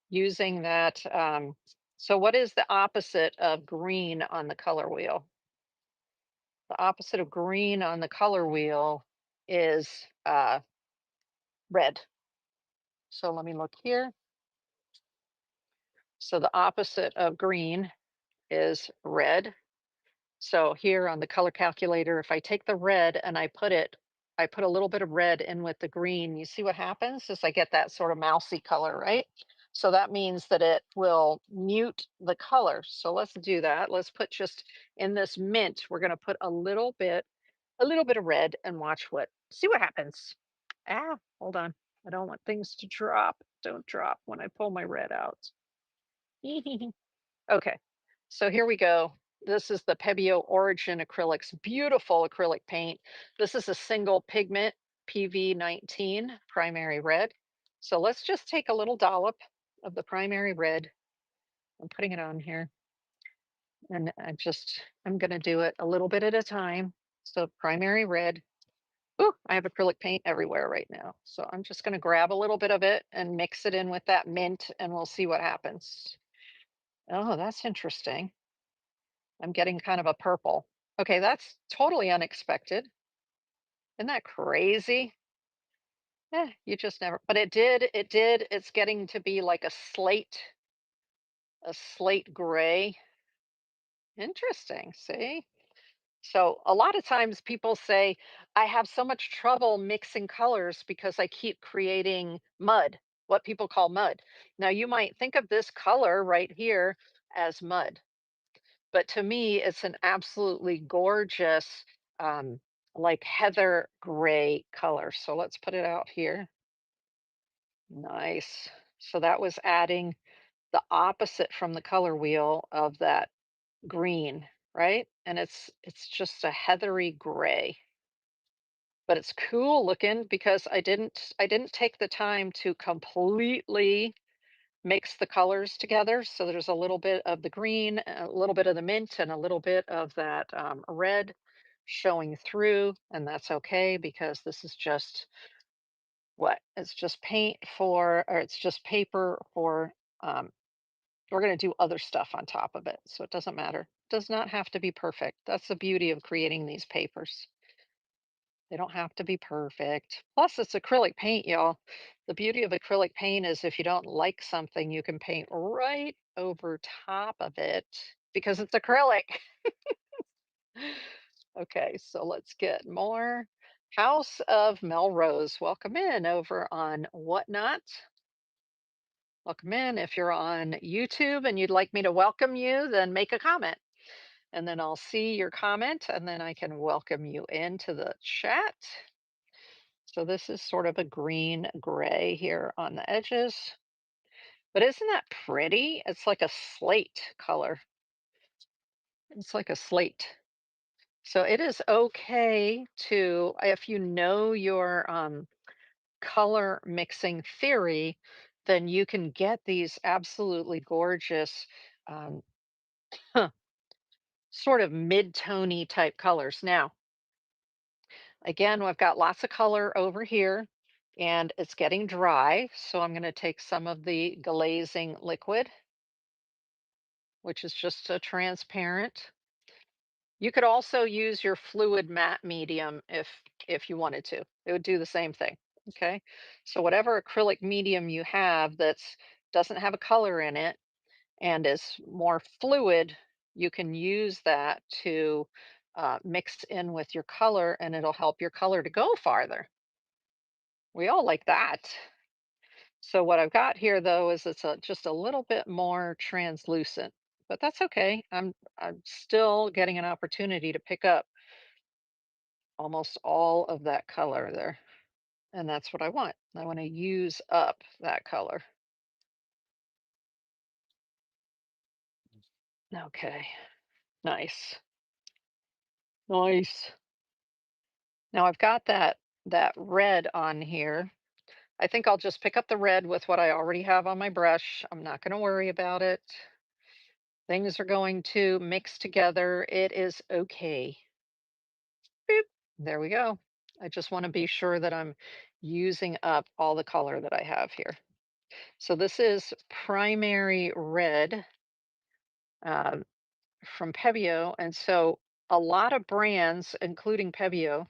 using that. So what is the opposite of green on the color wheel? The opposite of green on the color wheel is red. So let me look here. So the opposite of green is red. So here on the color calculator, if I take the red and I put a little bit of red in with the green, you see what happens is I get that sort of mousy color, right? So that means that it will mute the color. So let's do that. Let's put just in this mint, we're going to put a little bit of red and watch see what happens. Ah, hold on. I don't want things to drop. Don't drop when I pull my red out. Okay, so here we go. This is the Pebeo Origin Acrylics, beautiful acrylic paint. This is a single pigment PV19 primary red. So let's just take a little dollop of the primary red. I'm putting it on here and I'm gonna do it a little bit at a time. So primary red. Ooh, I have acrylic paint everywhere right now. So I'm just gonna grab a little bit of it and mix it in with that mint and we'll see what happens. Oh, that's interesting. I'm getting kind of a purple. Okay, that's totally unexpected. Isn't that crazy? You just never, but it's getting to be like a slate gray. Interesting, see? So a lot of times people say, I have so much trouble mixing colors because I keep creating mud, what people call mud. Now you might think of this color right here as mud. But to me, it's an absolutely gorgeous, um, like heather gray color. So let's put it out here. Nice. So that was adding the opposite from the color wheel of that green, right? And it's just a heathery gray. But it's cool looking because I didn't take the time to completely mix the colors together. So there's a little bit of the green, a little bit of the mint, and a little bit of that red showing through. And that's okay because this is just what? It's just paint for, or it's just paper for, um, we're going to do other stuff on top of it. So it doesn't matter. It does not have to be perfect. That's the beauty of creating these papers. They don't have to be perfect. Plus, it's acrylic paint, y'all. The beauty of acrylic paint is if you don't like something, you can paint right over top of it because it's acrylic. Okay, so let's get more. House of Melrose, welcome in over on Whatnot. Welcome in. If you're on YouTube and you'd like me to welcome you, then make a comment. And then I'll see your comment and then I can welcome you into the chat. So this is sort of a green gray here on the edges. But isn't that pretty? It's like a slate color. It's like a slate. So it is okay to, if you know your color mixing theory, then you can get these absolutely gorgeous um, sort of mid-tony type colors. Now, again, I've got lots of color over here and it's getting dry. So I'm going to take some of the glazing liquid, which is just a transparent. You could also use your fluid matte medium if you wanted to. It would do the same thing. Okay. So whatever acrylic medium you have that's doesn't have a color in it and is more fluid, you can use that to mix in with your color and it'll help your color to go farther. We all like that. So what I've got here though is it's just a little bit more translucent, but that's okay. I'm still getting an opportunity to pick up almost all of that color there. And that's what I want. I want to use up that color. Okay, nice. Nice. Now I've got that red on here. I think I'll just pick up the red with what I already have on my brush. I'm not going to worry about it. Things are going to mix together. It is okay. Boop. There we go. I just want to be sure that I'm using up all the color that I have here. So this is primary red um, from Pebeo. And so a lot of brands, including Pebeo,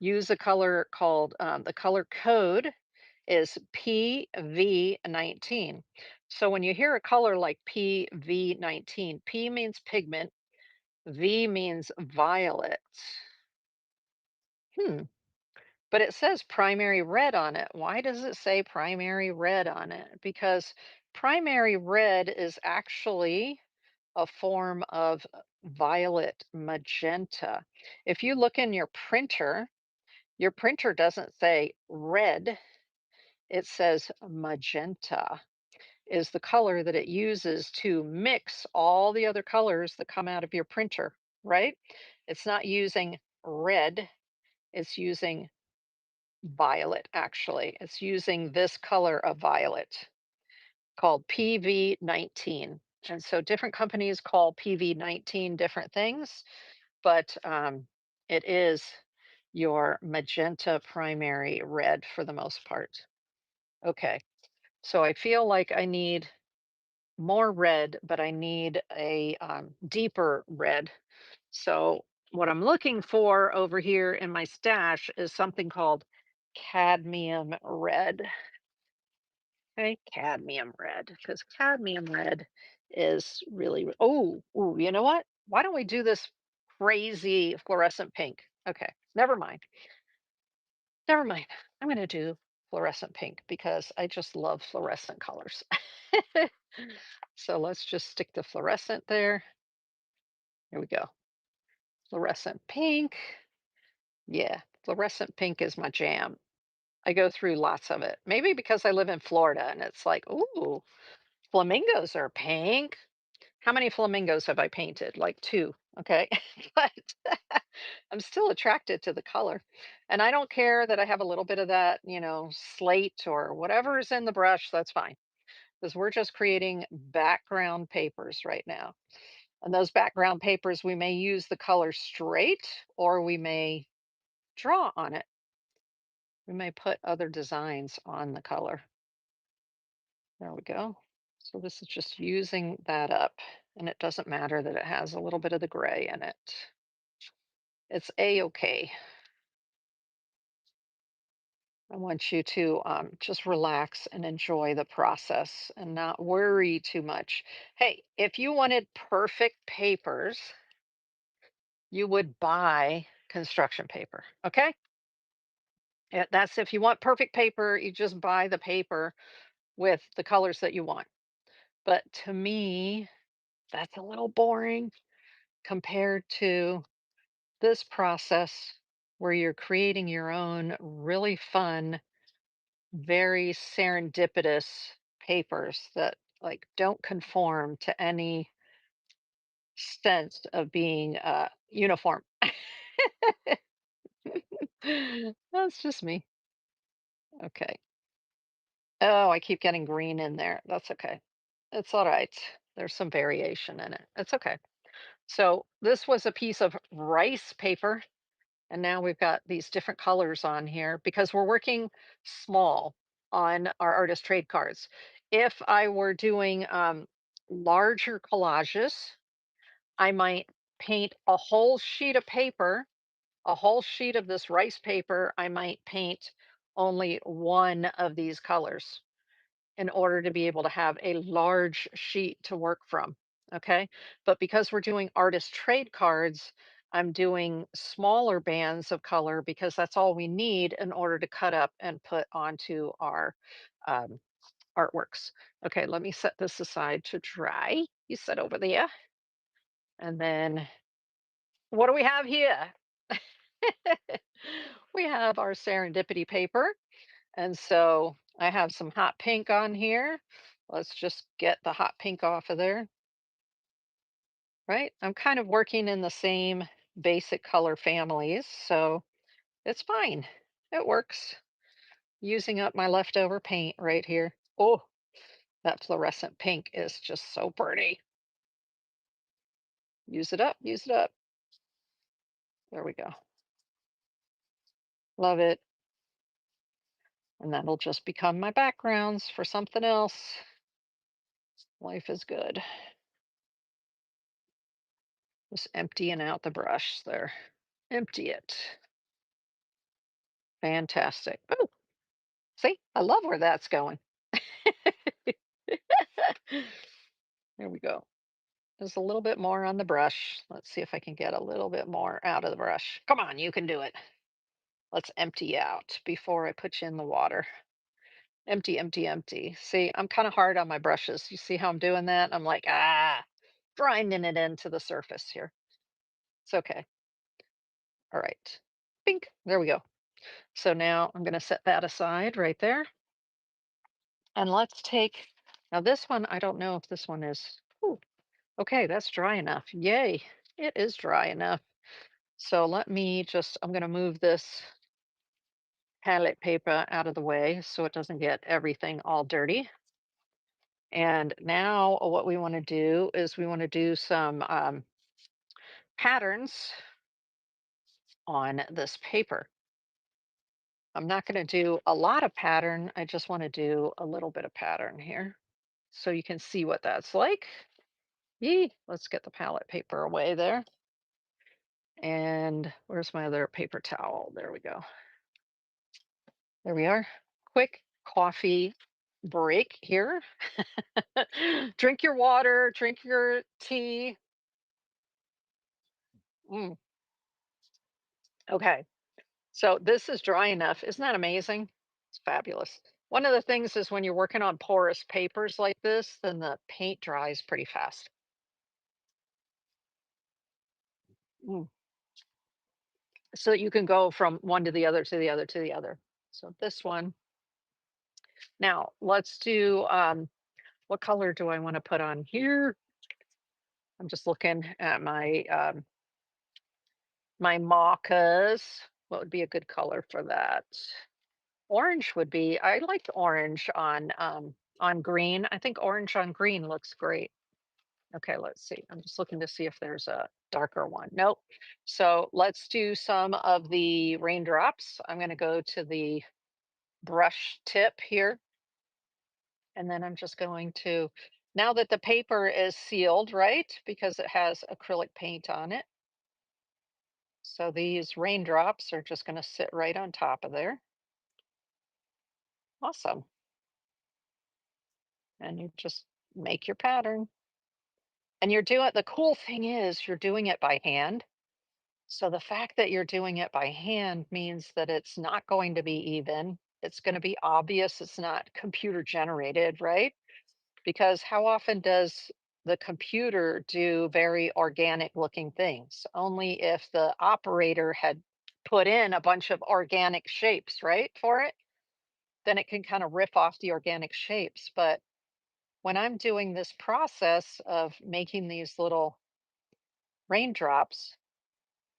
use a color called the color code is PV19. So when you hear a color like PV19, P means pigment, V means violet. Hmm. But it says primary red on it. Why does it say primary red on it? Because primary red is actually a form of violet magenta. If you look in your printer doesn't say red, it says magenta is the color that it uses to mix all the other colors that come out of your printer, right? It's not using red, it's using violet, actually. It's using this color of violet called PV19. And so different companies call PV19 different things, but it is your magenta primary red for the most part. Okay, so I feel like I need more red, but I need a deeper red. So what I'm looking for over here in my stash is something called cadmium red. Okay, cadmium red, because cadmium red is really, oh, ooh, you know what? Why don't we do this crazy fluorescent pink? Okay, never mind. Never mind. I'm going to do fluorescent pink because I just love fluorescent colors. So let's just stick the fluorescent there. Here we go. Fluorescent pink. Yeah, fluorescent pink is my jam. I go through lots of it. Maybe because I live in Florida and it's like, ooh, flamingos are pink. How many flamingos have I painted? Like two. Okay. But I'm still attracted to the color. And I don't care that I have a little bit of that, slate or whatever is in the brush. That's fine. Because we're just creating background papers right now. And those background papers, we may use the color straight or we may draw on it. We may put other designs on the color. There we go. So this is just using that up. And it doesn't matter that it has a little bit of the gray in it. It's a-okay. I want you to just relax and enjoy the process and not worry too much. Hey, if you wanted perfect papers, you would buy construction paper. Okay. That's if you want perfect paper, you just buy the paper with the colors that you want. But to me, that's a little boring compared to this process where you're creating your own really fun, very serendipitous papers that like don't conform to any sense of being uniform. That's just me. Okay. Oh, I keep getting green in there. That's okay. It's all right. There's some variation in it. It's okay. So this was a piece of rice paper, and now we've got these different colors on here because we're working small on our artist trade cards. If I were doing larger collages, I might paint a whole sheet of paper, a whole sheet of this rice paper. I might paint only one of these colors in order to be able to have a large sheet to work from. Okay. But because we're doing artist trade cards, I'm doing smaller bands of color because that's all we need in order to cut up and put onto our um, artworks. Okay, let me set this aside to dry. You set over there. And then what do we have here? We have our serendipity paper. And so I have some hot pink on here. Let's just get the hot pink off of there, right? I'm kind of working in the same basic color families, so it's fine. It works. Using up my leftover paint right here. Oh, that fluorescent pink is just so pretty. Use it up, use it up. There we go. Love it. And that'll just become my backgrounds for something else. Life is good. Just emptying out the brush there. Empty it. Fantastic. Oh, see, I love where that's going. There we go. There's a little bit more on the brush. Let's see if I can get a little bit more out of the brush. Come on, you can do it. Let's empty out before I put you in the water. Empty, empty, empty. See, I'm kind of hard on my brushes. You see how I'm doing that? I'm like, grinding it into the surface here. It's okay. All right. Bink. There we go. So now I'm going to set that aside right there. And let's take, now this one, I don't know if this one is, ooh, okay, that's dry enough. Yay, it is dry enough. So let me just, I'm going to move this palette paper out of the way so it doesn't get everything all dirty. And now what we want to do is we want to do some patterns on this paper. I'm not going to do a lot of pattern. I just want to do a little bit of pattern here so you can see what that's like. Yee, let's get the palette paper away there. And where's my other paper towel? There we go. There we are. Quick coffee break here. Drink your water, drink your tea. Mm, okay. So this is dry enough. Isn't that amazing? It's fabulous. One of the things is when you're working on porous papers like this, then the paint dries pretty fast. Mm. So that you can go from one to the other to the other to the other. So this one. Now let's do what color do I want to put on here? I'm just looking at my maucas. What would be a good color for that? Orange would be. I liked orange on green. I think orange on green looks great. Okay, let's see. I'm just looking to see if there's a darker one. Nope. So let's do some of the raindrops. I'm going to go to the brush tip here, and then I'm just going to, now that the paper is sealed, right? Because it has acrylic paint on it. So these raindrops are just going to sit right on top of there. Awesome. And you just make your pattern. And the cool thing is you're doing it by hand. So the fact that you're doing it by hand means that it's not going to be even. It's going to be obvious it's not computer generated, right? Because how often does the computer do very organic looking things? Only if the operator had put in a bunch of organic shapes, right, for it, then it can kind of rip off the organic shapes. But when I'm doing this process of making these little raindrops,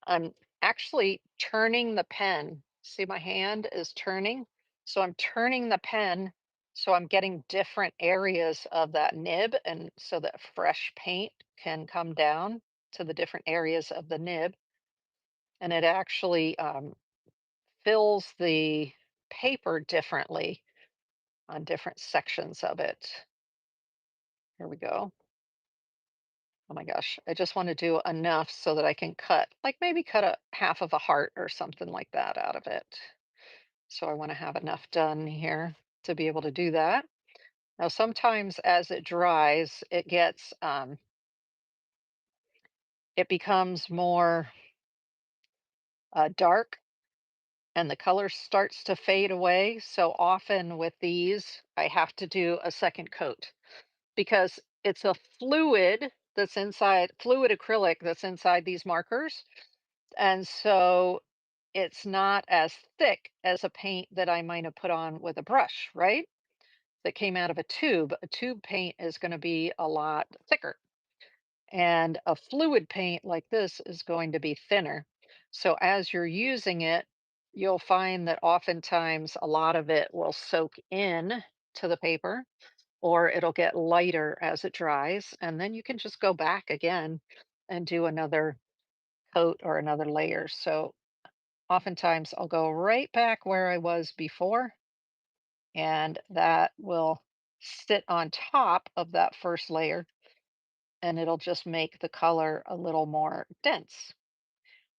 I'm actually turning the pen. See, my hand is turning. So I'm turning the pen so I'm getting different areas of that nib. And so that fresh paint can come down to the different areas of the nib. And it actually fills the paper differently on different sections of it. Here we go. Oh my gosh, I just want to do enough so that I can like maybe cut a half of a heart or something like that out of it. So I want to have enough done here to be able to do that. Now, sometimes as it dries, it becomes more dark and the color starts to fade away. So often with these, I have to do a second coat because it's a fluid acrylic that's inside these markers. And so it's not as thick as a paint that I might have put on with a brush, right? That came out of a tube. A tube paint is going to be a lot thicker, and a fluid paint like this is going to be thinner. So as you're using it, you'll find that oftentimes a lot of it will soak in to the paper or it'll get lighter as it dries. And then you can just go back again and do another coat or another layer. So oftentimes I'll go right back where I was before, and that will sit on top of that first layer, and it'll just make the color a little more dense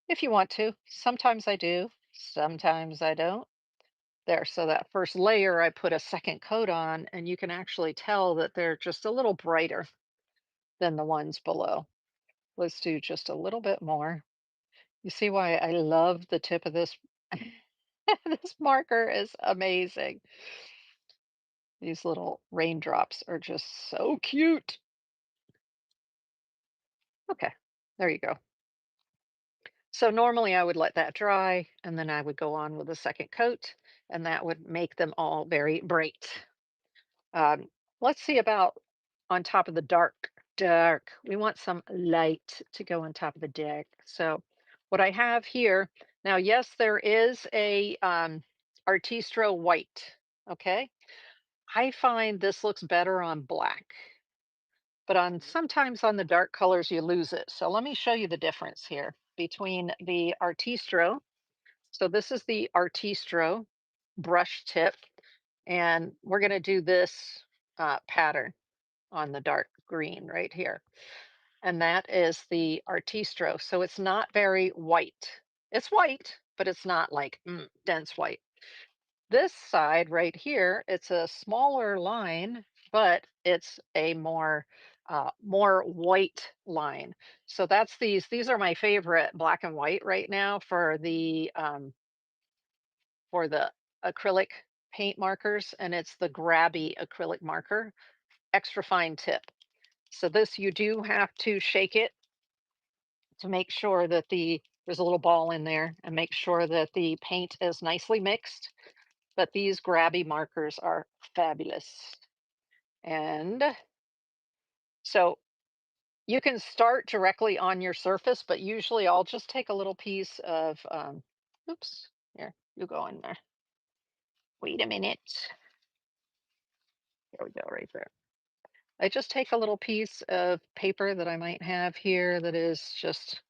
if you want to. Sometimes I do, sometimes I don't. There, so that first layer, I put a second coat on, and you can actually tell that they're just a little brighter than the ones below. Let's do just a little bit more. You see why I love the tip of this? This marker is amazing. These little raindrops are just so cute. Okay, there you go. So normally I would let that dry and then I would go on with a second coat and that would make them all very bright. Um, let's see about on top of the dark. We want some light to go on top of the dark. So what I have here, now, yes, there is a Artistro white, okay? I find this looks better on black, but on sometimes on the dark colors you lose it. So let me show you the difference here between the Artistro. So this is the Artistro brush tip, and we're going to do this pattern on the dark green right here. And that is the Artistro. So it's not very white. It's white, but it's not like dense white. This side right here, it's a smaller line, but it's a more white line. So that's these are my favorite black and white right now for the acrylic paint markers, and it's the grabby acrylic marker, extra fine tip. So this you do have to shake it to make sure that there's a little ball in there and make sure that the paint is nicely mixed. But these grabby markers are fabulous. And so you can start directly on your surface, but usually I'll just take a little piece of, oops, here, you go in there. Wait a minute. There we go, right there. I just take a little piece of paper that I might have here that is just,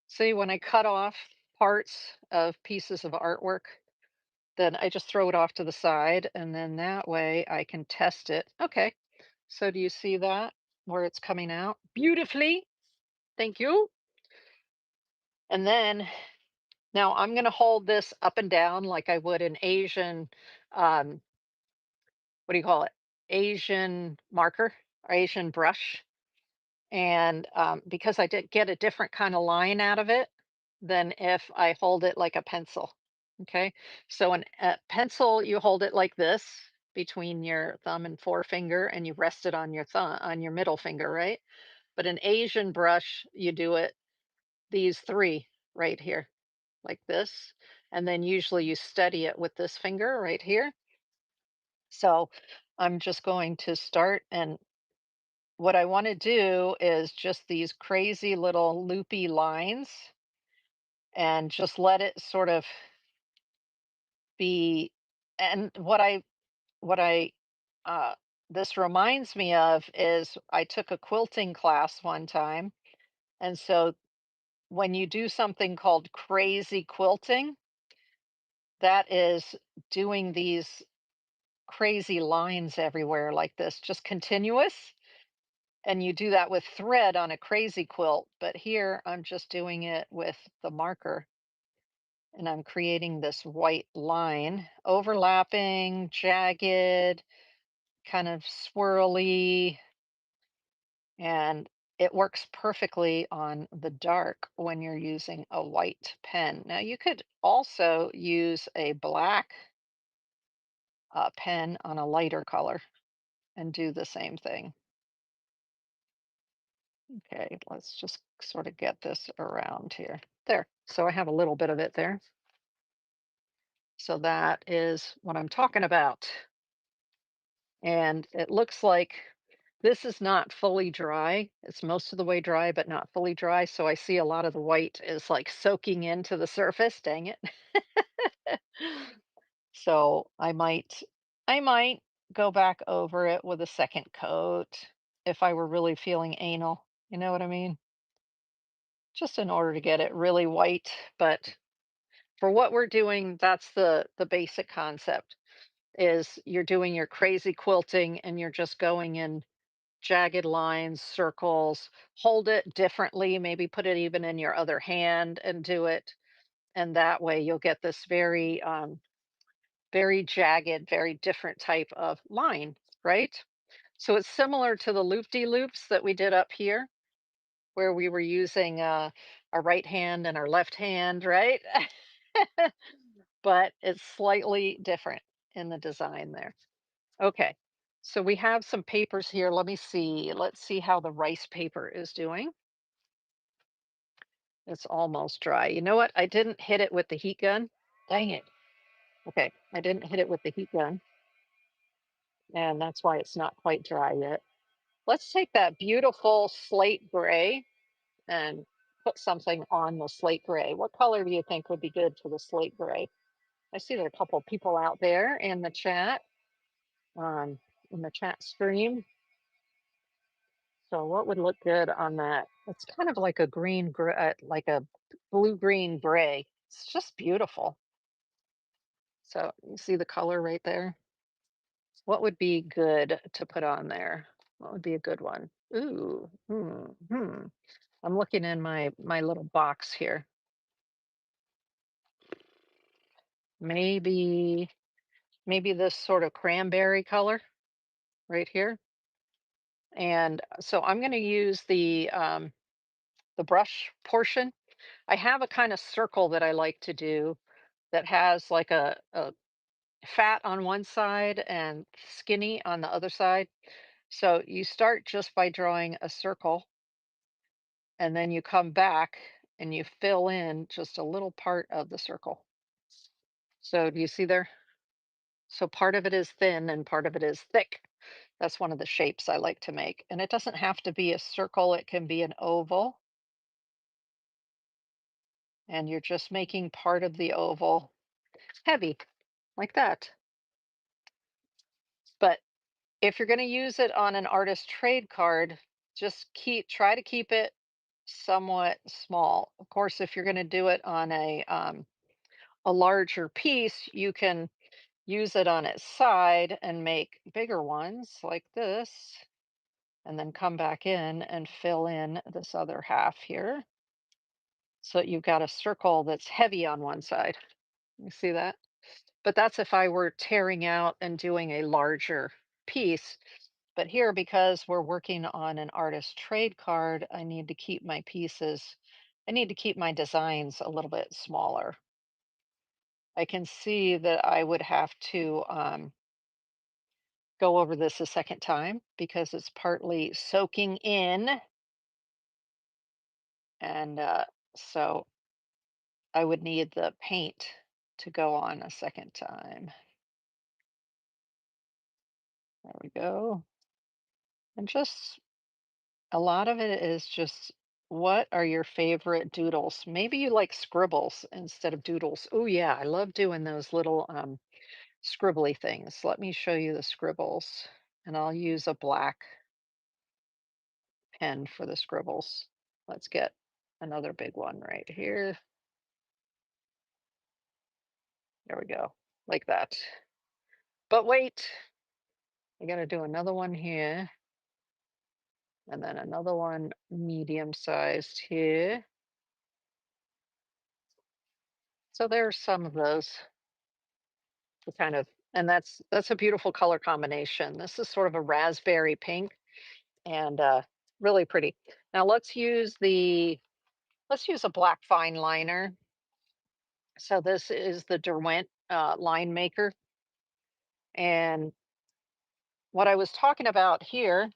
see, when I cut off parts of pieces of artwork, then I just throw it off to the side, and then that way I can test it. Okay, so do you see that where it's coming out beautifully? Thank you. And then now I'm going to hold this up and down like I would an Asian um, what do you call it? Asian marker or Asian brush. And because I did get a different kind of line out of it than if I hold it like a pencil. Okay. So a pencil, you hold it like this between your thumb and forefinger and you rest it on your thumb, on your middle finger, right? But an Asian brush, you do it these three right here, like this. And then usually you steady it with this finger right here. So I'm just going to start, and what I want to do is just these crazy little loopy lines and just let it sort of be. And what I uh this reminds me of is I took a quilting class one time, and so when you do something called crazy quilting, that is doing these crazy lines everywhere like this, just continuous. And you do that with thread on a crazy quilt, but here I'm just doing it with the marker, and I'm creating this white line, overlapping, jagged, kind of swirly, and it works perfectly on the dark when you're using a white pen. Now, you could also use a black pen on a lighter color and do the same thing. Okay, let's just sort of get this around here. There. So I have a little bit of it there. So that is what I'm talking about. And it looks like this is not fully dry. It's most of the way dry, but not fully dry. So I see a lot of the white is like soaking into the surface. Dang it. So I might go back over it with a second coat if I were really feeling anal. You know what I mean? Just in order to get it really white, but for what we're doing, that's the basic concept is you're doing your crazy quilting and you're just going in jagged lines, circles, hold it differently, maybe put it even in your other hand and do it. And that way you'll get this very, very jagged, very different type of line, right? So it's similar to the loop-de-loops that we did up here, where we were using our right hand and our left hand, right? But it's slightly different in the design there. Okay. So we have some papers here. Let me see. Let's see how the rice paper is doing. It's almost dry. You know what? I didn't hit it with the heat gun. Dang it. Okay. I didn't hit it with the heat gun, and that's why it's not quite dry yet. Let's take that beautiful slate gray and put something on the slate gray. What color do you think would be good for the slate gray? I see there are a couple people out there um, in the chat stream. So what would look good on that? It's kind of like a green, like a blue-green gray. It's just beautiful. So you see the color right there? What would be good to put on there? What would be a good one? Ooh, I'm looking in my little box here. Maybe maybe this sort of cranberry color right here. And so I'm going to use the brush portion. I have a kind of circle that I like to do that has like a fat on one side and skinny on the other side. So you start just by drawing a circle, and then you come back and you fill in just a little part of the circle. So do you see there? So part of it is thin and part of it is thick. That's one of the shapes I like to make. And it doesn't have to be a circle, it can be an oval. And you're just making part of the oval heavy, like that. But if you're going to use it on an artist trade card, just try to keep it somewhat small. Of course, if you're going to do it on a larger piece, you can use it on its side and make bigger ones like this, and then come back in and fill in this other half here. So you've got a circle that's heavy on one side. You see that? But that's if I were tearing out and doing a larger piece. But here, because we're working on an artist trade card, I need to keep my designs a little bit smaller. I can see that I would have to go over this a second time because it's partly soaking in. And so I would need the paint to go on a second time. There we go. And just a lot of it is just what are your favorite doodles? Maybe you like scribbles instead of doodles. Oh yeah, I love doing those little scribbly things. Let me show you the scribbles. And I'll use a black pen for the scribbles. Let's get another big one right here. There we go. Like that. But wait, I got to do another one here and then another one medium sized here. So there's some of those to kind of, and that's a beautiful color combination. This is sort of a raspberry pink and really pretty. Now let's use a black fine liner. So this is the Derwent line maker. And what I was talking about here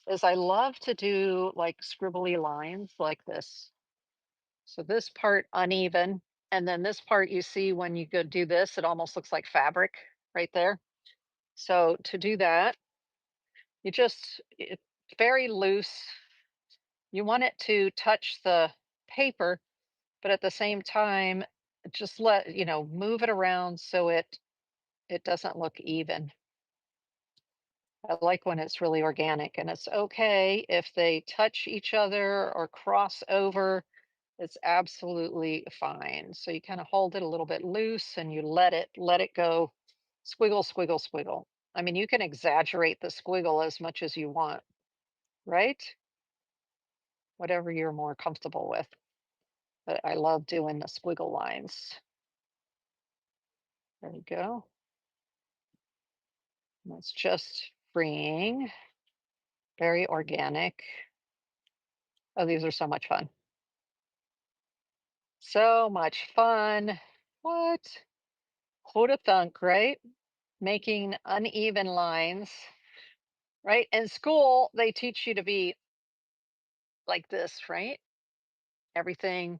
is I love to do like scribbly lines like this. So this part uneven, and then this part you see when you go do this, it almost looks like fabric right there. So to do that, it's very loose. You want it to touch the paper, but at the same time, just move it around so it doesn't look even. I like when it's really organic, and it's okay if they touch each other or cross over. It's absolutely fine. So you kind of hold it a little bit loose and you let it go. Squiggle, squiggle, squiggle. I mean, you can exaggerate the squiggle as much as you want, right? Whatever you're more comfortable with. But I love doing the squiggle lines. There we go. That's just freeing, very organic. Oh, these are so much fun. So much fun. What? Who'd have thunk, right? Making uneven lines, right? In school, they teach you to be like this, right? Everything,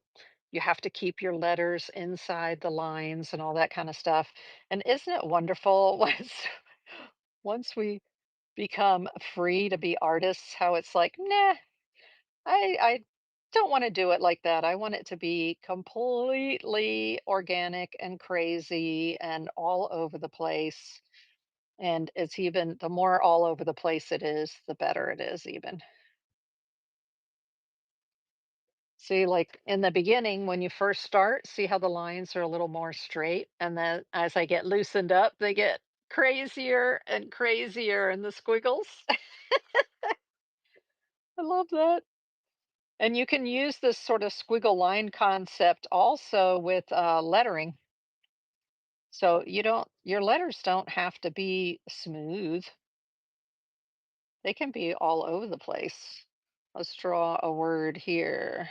you have to keep your letters inside the lines and all that kind of stuff. And isn't it wonderful once we become free to be artists, how it's like, nah, I don't want to do it like that. I want it to be completely organic and crazy and all over the place. And it's even the more all over the place it is, the better it is even. See, like in the beginning, when you first start, see how the lines are a little more straight, and then as I get loosened up, they get crazier and crazier in the squiggles. I love that. And you can use this sort of squiggle line concept also with lettering. So your letters don't have to be smooth. They can be all over the place. Let's draw a word here.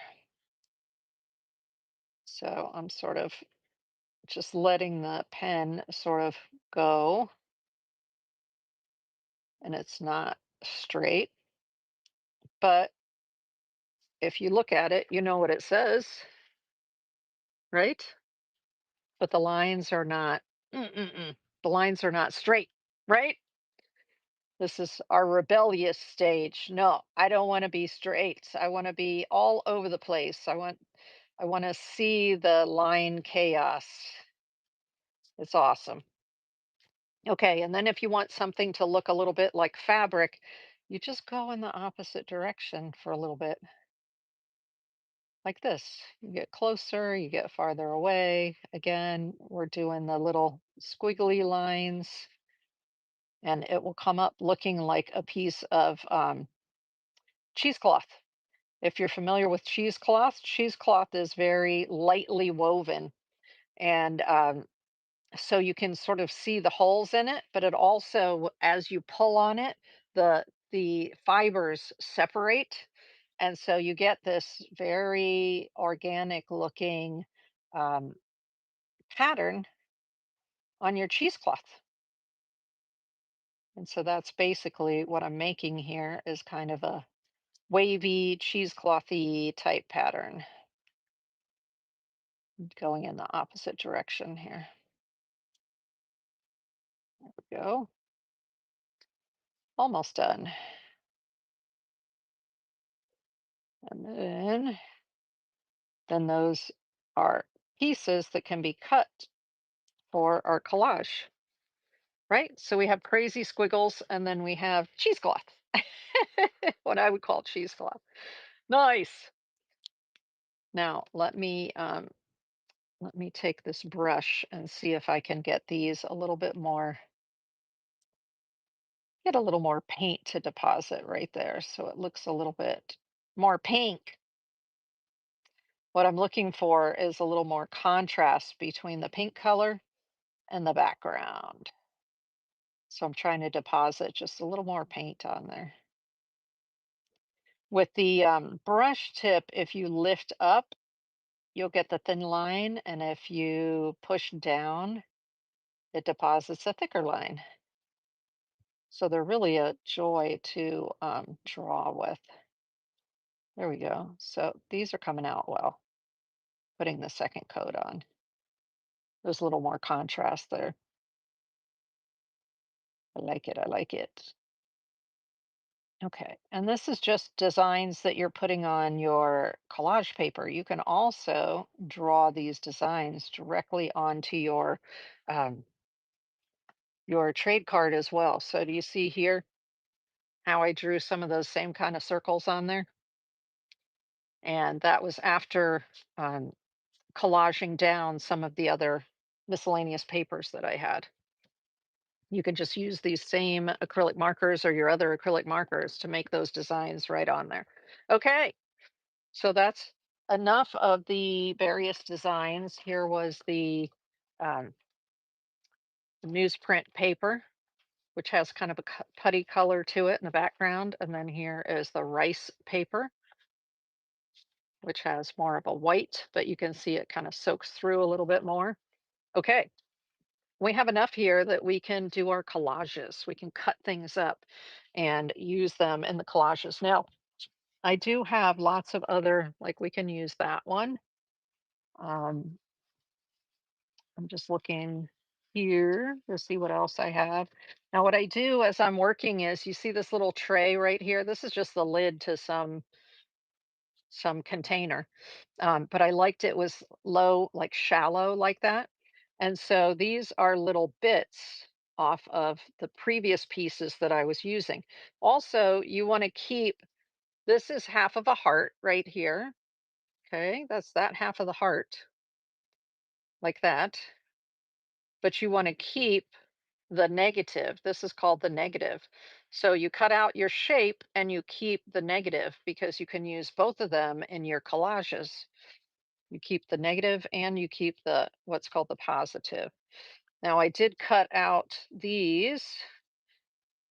So I'm sort of just letting the pen sort of go, and it's not straight. But if you look at it, you know what it says, right? But the lines are not straight, right? This is our rebellious stage. No, I don't want to be straight. I want to be all over the place. I want to see the line chaos. It's awesome. Okay, and then if you want something to look a little bit like fabric, you just go in the opposite direction for a little bit, like this. You get closer, you get farther away. Again, we're doing the little squiggly lines, and it will come up looking like a piece of cheesecloth. If you're familiar with cheesecloth is very lightly woven, and so you can sort of see the holes in it, but it also, as you pull on it, the fibers separate, and so you get this very organic looking um, pattern on your cheesecloth. And so that's basically what I'm making here is kind of a wavy cheeseclothy type pattern going in the opposite direction here. There we go. Almost done. And then those are pieces that can be cut for our collage, right? So we have crazy squiggles and then we have cheesecloth. What I would call cheesecloth. Nice. Now let me take this brush and see if I can get these a little bit more, get a little more paint to deposit right there so it looks a little bit more pink. What I'm looking for is a little more contrast between the pink color and the background. So I'm trying to deposit just a little more paint on there. With the brush tip, if you lift up, you'll get the thin line, and if you push down, it deposits a thicker line. So they're really a joy to draw with. There we go. So these are coming out well. Putting the second coat on. There's a little more contrast there. I like it. I like it. Okay. And this is just designs that you're putting on your collage paper. You can also draw these designs directly onto um, your trade card as well. So do you see here how I drew some of those same kind of circles on there? And that was after um, collaging down some of the other miscellaneous papers that I had. You can just use these same acrylic markers or your other acrylic markers to make those designs right on there. Okay, so that's enough of the various designs. Here was um, newsprint paper, which has kind of a putty color to it in the background. And then here is the rice paper, which has more of a white, but you can see it kind of soaks through a little bit more. Okay, we have enough here that we can do our collages. We can cut things up and use them in the collages. Now, I do have lots of other, like we can use that one. Um, I'm just looking here to see what else I have. Now, what I do as I'm working is you see this little tray right here. This is just the lid to some container. But I liked it was low, like shallow like that. And so these are little bits off of the previous pieces that I was using. Also, you want to keep, this is half of a heart right here. Okay, that's that half of the heart like that. But you want to keep the negative. This is called the negative. So you cut out your shape and you keep the negative because you can use both of them in your collages. You keep the negative and you keep the what's called the positive. Now I did cut out these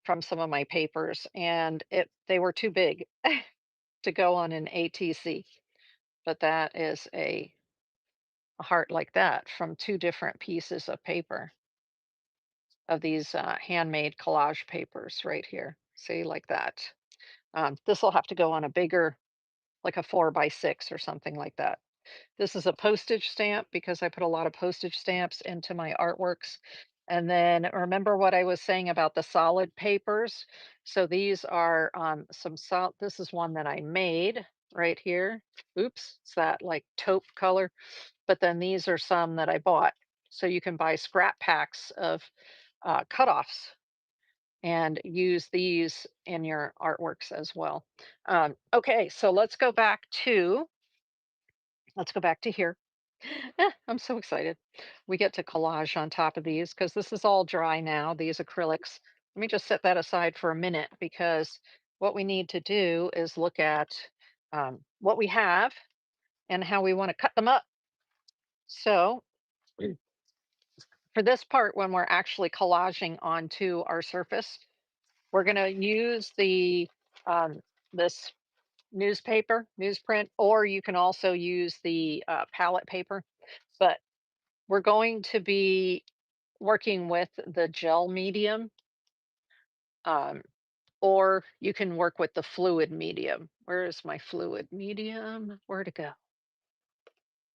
from some of my papers and it they were too big to go on an ATC. But that is a heart like that from two different pieces of paper of these handmade collage papers right here. See, like that. This will have to go on a bigger, like a 4 by 6 or something like that. This is a postage stamp because I put a lot of postage stamps into my artworks. And then remember what I was saying about the solid papers? So these are this is one that I made right here. Oops, it's that like taupe color. But then these are some that I bought. So you can buy scrap packs of cutoffs and use these in your artworks as well. Okay, so let's go back to here. I'm so excited. We get to collage on top of these because this is all dry now, these acrylics. Let me just set that aside for a minute because what we need to do is look at what we have and how we want to cut them up. So For this part, when we're actually collaging onto our surface, we're going to use the um, this newsprint, or you can also use the palette paper. But we're going to be working with the gel medium, um, or you can work with the fluid medium. Where is my fluid medium? Where to go?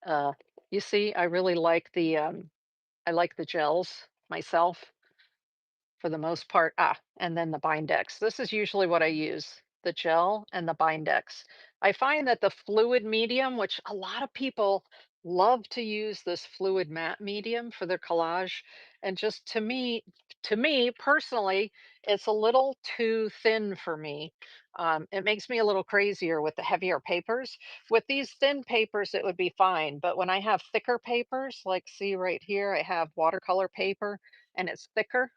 Uh, you see, I like the gels myself for the most part. And then the Bindex. This is usually what I use, the gel and the Bindex. I find that the fluid medium, which a lot of people love to use this fluid matte medium for their collage, and just to me personally, it's a little too thin for me. It makes me a little crazier with the heavier papers. With these thin papers, it would be fine. But when I have thicker papers, like see right here, I have watercolor paper and it's thicker,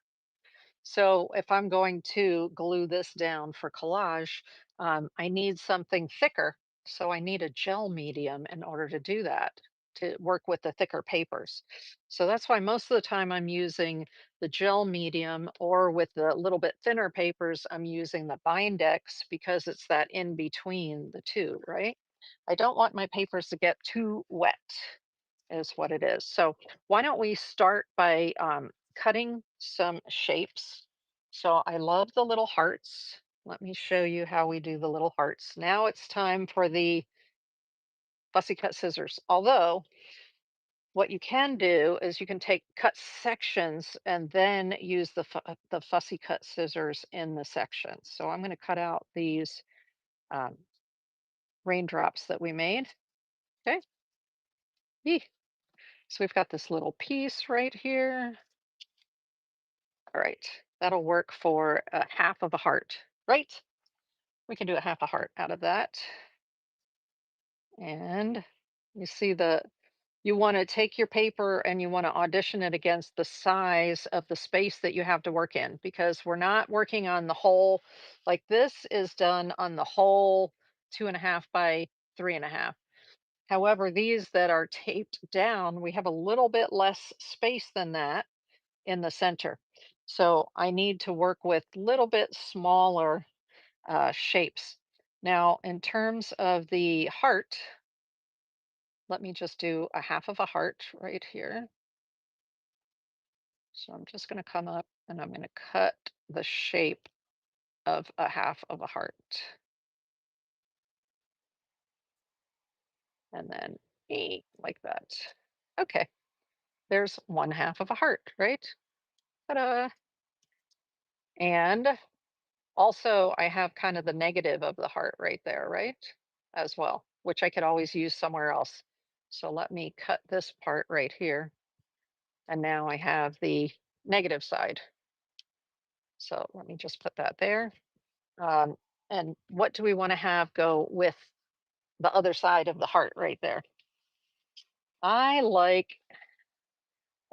so if I'm going to glue this down for collage, I need something thicker. So I need a gel medium in order to do that, to work with the thicker papers. So that's why most of the time I'm using the gel medium, or with the little bit thinner papers, I'm using the Bindex because it's that in between the two, right? I don't want my papers to get too wet is what it is. So why don't we start by cutting some shapes? So I love the little hearts. Let me show you how we do the little hearts. Now it's time for the fussy cut scissors. Although what you can do is you can take cut sections and then use the fussy cut scissors in the sections. So I'm going to cut out these um, raindrops that we made. Okay. Yee. So we've got this little piece right here. All right, that'll work for a half of a heart, right? We can do a half a heart out of that. And you see you want to take your paper and you want to audition it against the size of the space that you have to work in, because we're not working on the whole, like this is done on the whole 2.5 by 3.5. However, these that are taped down, we have a little bit less space than that in the center. So I need to work with little bit smaller shapes. Now, in terms of the heart, let me just do a half of a heart right here. So I'm just going to come up and I'm going to cut the shape of a half of a heart. And then like that. Okay, there's one half of a heart, right? Ta-da! And also, I have kind of the negative of the heart right there, right? As well, which I could always use somewhere else. So let me cut this part right here. And now I have the negative side. So let me just put that there. Um, and what do we want to have go with the other side of the heart right there? I like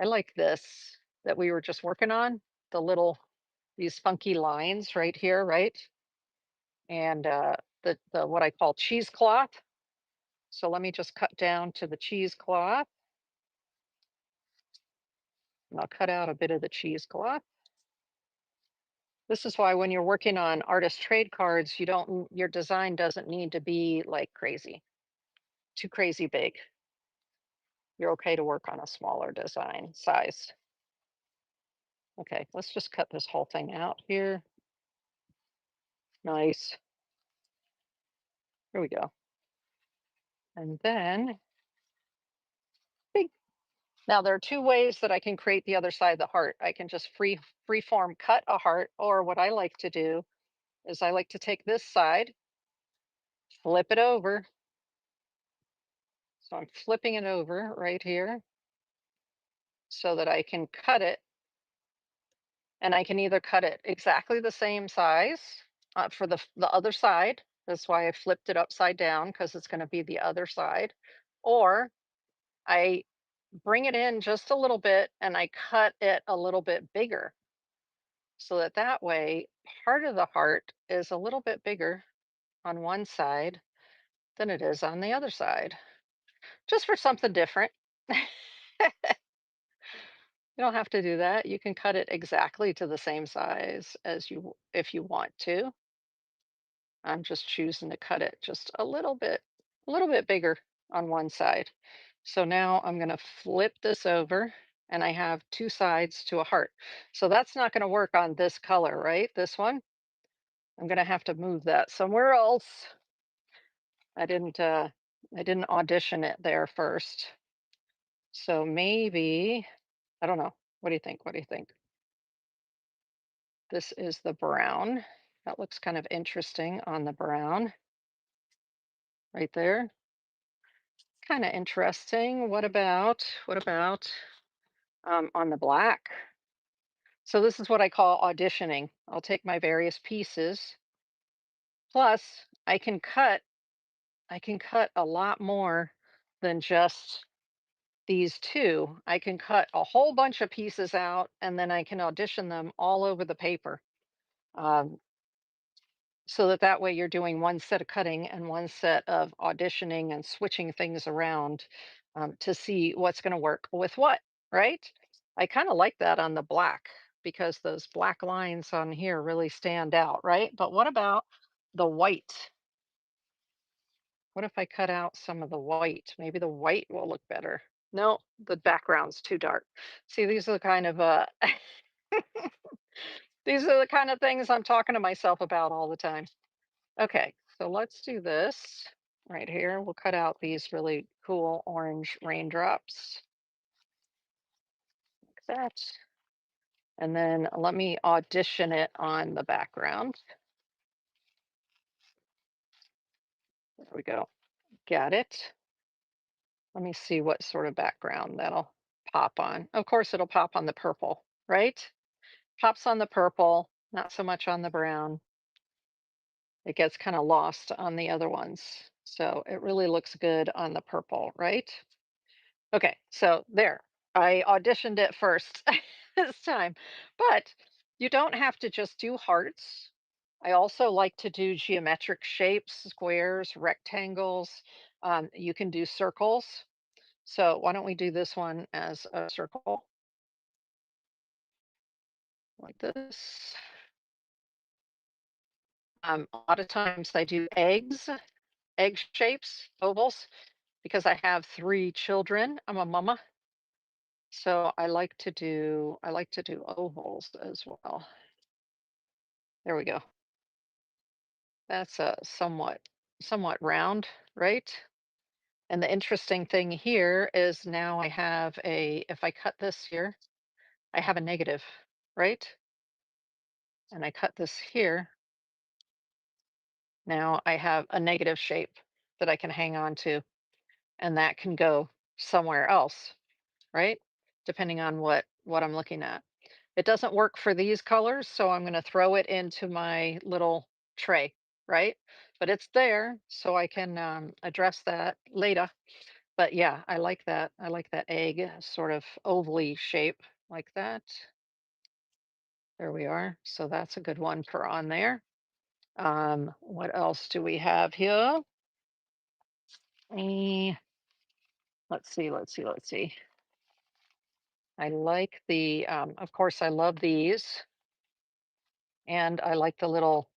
I like this that we were just working on, the these funky lines right here, right? And the what I call cheesecloth. So let me just cut down to the cheesecloth. And I'll cut out a bit of the cheesecloth. This is why when you're working on artist trade cards, your design doesn't need to be like too crazy big. You're okay to work on a smaller design size. Okay, let's just cut this whole thing out here. Nice. Here we go. And then, big. Now there are two ways that I can create the other side of the heart. I can just free form cut a heart, or what I like to do is I like to take this side, flip it over. So I'm flipping it over right here so that I can cut it, and I can either cut it exactly the same size for the other side. That's why I flipped it upside down, because it's going to be the other side. Or I bring it in just a little bit and I cut it a little bit bigger, so that way part of the heart is a little bit bigger on one side than it is on the other side, just for something different. You don't have to do that. You can cut it exactly to the same size as if you want to. I'm just choosing to cut it just a little bit bigger on one side. So now I'm going to flip this over and I have two sides to a heart. So that's not going to work on this color, right? This one. I'm going to have to move that somewhere else. I didn't uh I didn't audition it there first. So maybe, I don't know. What do you think? What do you think? This is the brown. That looks kind of interesting on the brown right there. Kind of interesting. What about on the black? So this is what I call auditioning. I'll take my various pieces. Plus, I can cut a lot more than just these two. I can cut a whole bunch of pieces out and then I can audition them all over the paper. Um, so that way you're doing one set of cutting and one set of auditioning and switching things around to see what's going to work with what, right? I kind of like that on the black because those black lines on here really stand out, right? But what about the white? What if I cut out some of the white? Maybe the white will look better. No, the background's too dark. See, these are the kind of these are the kind of things I'm talking to myself about all the time. Okay, so let's do this right here. We'll cut out these really cool orange raindrops like that. And then let me audition it on the background. There we go. Got it. Let me see what sort of background that'll pop on. Of course, it'll pop on the purple, right? Pops on the purple, not so much on the brown. It gets kind of lost on the other ones. So it really looks good on the purple, right? Okay, so there. I auditioned it first this time, but you don't have to just do hearts. I also like to do geometric shapes, squares, rectangles. You can do circles. So why don't we do this one as a circle like this? A lot of times I do egg shapes, ovals, because I have three children. I'm a mama. So I like to do ovals as well. There we go. That's a somewhat round, right? And the interesting thing here is now I have a if I cut this here, I have a negative, right? And I cut this here, now I have a negative shape that I can hang on to, and that can go somewhere else, right? Depending on what I'm looking at. It doesn't work for these colors, so I'm going to throw it into my little tray, right? But it's there, so I can address that later. But yeah, I like that. I like that egg sort of ovally shape like that. There we are. So that's a good one for on there. What else do we have here? Eh, let's see. I like of course, I love these, and I like the little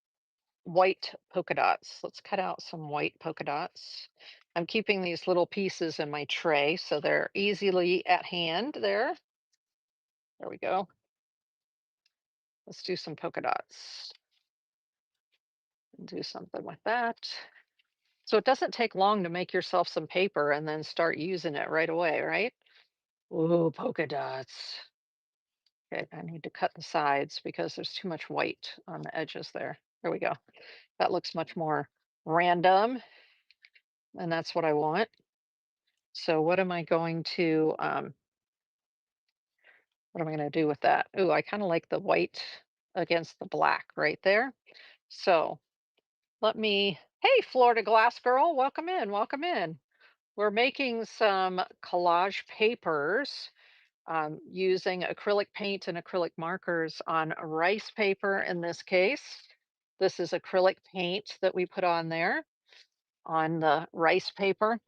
white polka dots. Let's cut out some white polka dots. I'm keeping these little pieces in my tray so they're easily at hand there. There we go. Let's do some polka dots and do something with that. So it doesn't take long to make yourself some paper and then start using it right away, right? Ooh, polka dots. Okay, I need to cut the sides because there's too much white on the edges there. There we go. That looks much more random, and that's what I want. So what am I going to do with that? Ooh, I kind of like the white against the black right there. So hey, Florida Glass Girl, welcome in, welcome in. We're making some collage papers using acrylic paint and acrylic markers on rice paper in this case. This is acrylic paint that we put on there on the rice paper.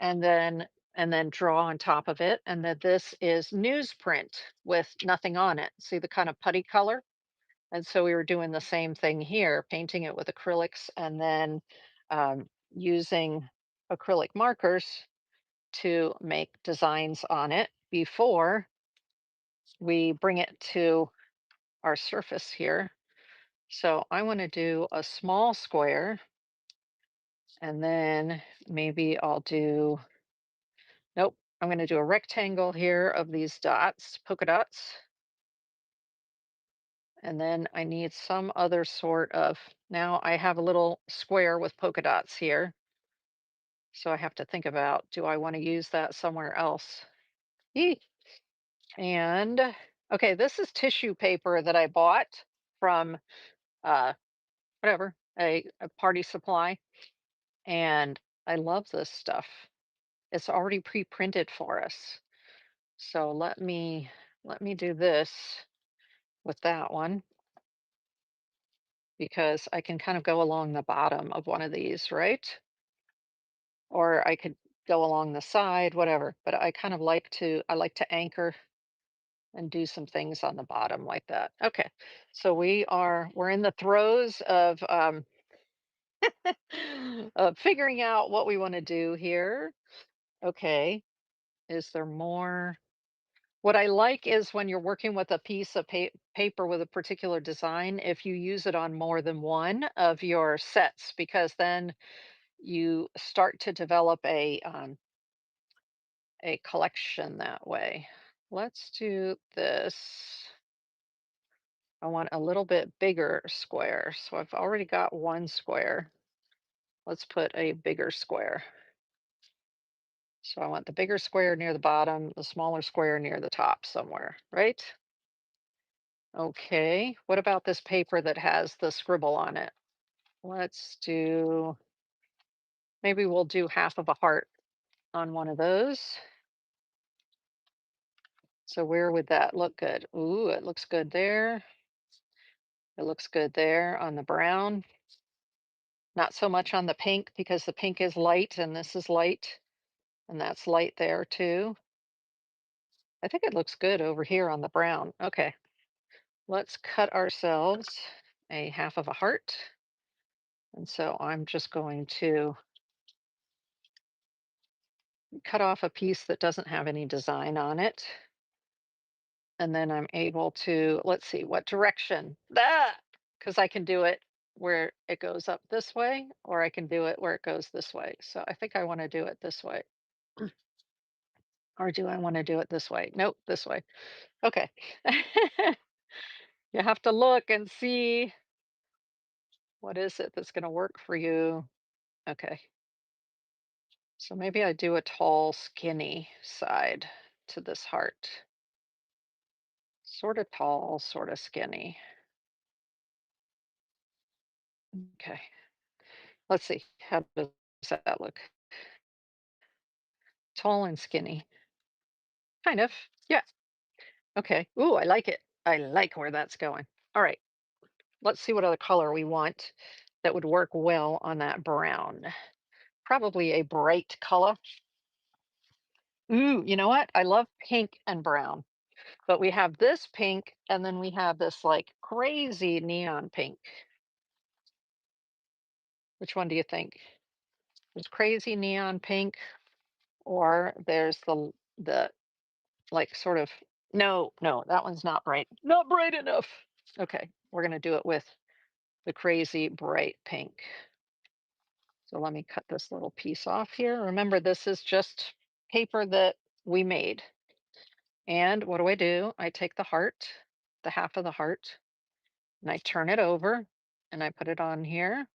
And then and then draw on top of it. And then this is newsprint with nothing on it. See the kind of putty color? And so we were doing the same thing here, painting it with acrylics and then using acrylic markers to make designs on it before we bring it to our surface here. So I want to do a small square and then maybe I'll do, nope, I'm going to do a rectangle here of these dots, polka dots. And then I need some other sort of, now I have a little square with polka dots here. So I have to think about, do I want to use that somewhere else? Eek. And okay, this is tissue paper that I bought from uh whatever, a party supply. And I love this stuff. It's already pre-printed for us. So let me do this with that one because I can kind of go along the bottom of one of these, right? Or I could go along the side, whatever. But I like to anchor and do some things on the bottom like that. Okay. So we're in the throes of figuring out what we want to do here. Okay. Is there more? What I like is when you're working with a piece of paper with a particular design, if you use it on more than one of your sets, because then you start to develop a collection that way. Let's do this. I want a little bit bigger square. So I've already got one square. Let's put a bigger square. So I want the bigger square near the bottom, the smaller square near the top somewhere, right? Okay, what about this paper that has the scribble on it? Let's do, maybe we'll do half of a heart on one of those. So where would that look good? Ooh, it looks good there. It looks good there on the brown. Not so much on the pink because the pink is light and this is light and that's light there too. I think it looks good over here on the brown. Okay, let's cut ourselves a half of a heart. And so I'm just going to cut off a piece that doesn't have any design on it. And then I'm able to, let's see, what direction? That, because I can do it where it goes up this way, or I can do it where it goes this way. So I think I want to do it this way. Or do I want to do it this way? Nope, this way. Okay. You have to look and see what is it that's going to work for you. Okay. So maybe I do a tall, skinny side to this heart. Sort of tall, sort of skinny. Okay. Let's see. How does that look? Tall and skinny. Kind of. Yeah. Okay. Ooh, I like it. I like where that's going. All right. Let's see what other color we want that would work well on that brown. Probably a bright color. Ooh, you know what? I love pink and brown. But we have this pink and then we have this like crazy neon pink. Which one do you think? There's crazy neon pink or there's the like sort of, no, no, that one's not bright. Not bright enough. Okay, we're going to do it with the crazy bright pink. So let me cut this little piece off here. Remember, this is just paper that we made. And what do? I take the heart, the half of the heart, and I turn it over and I put it on here.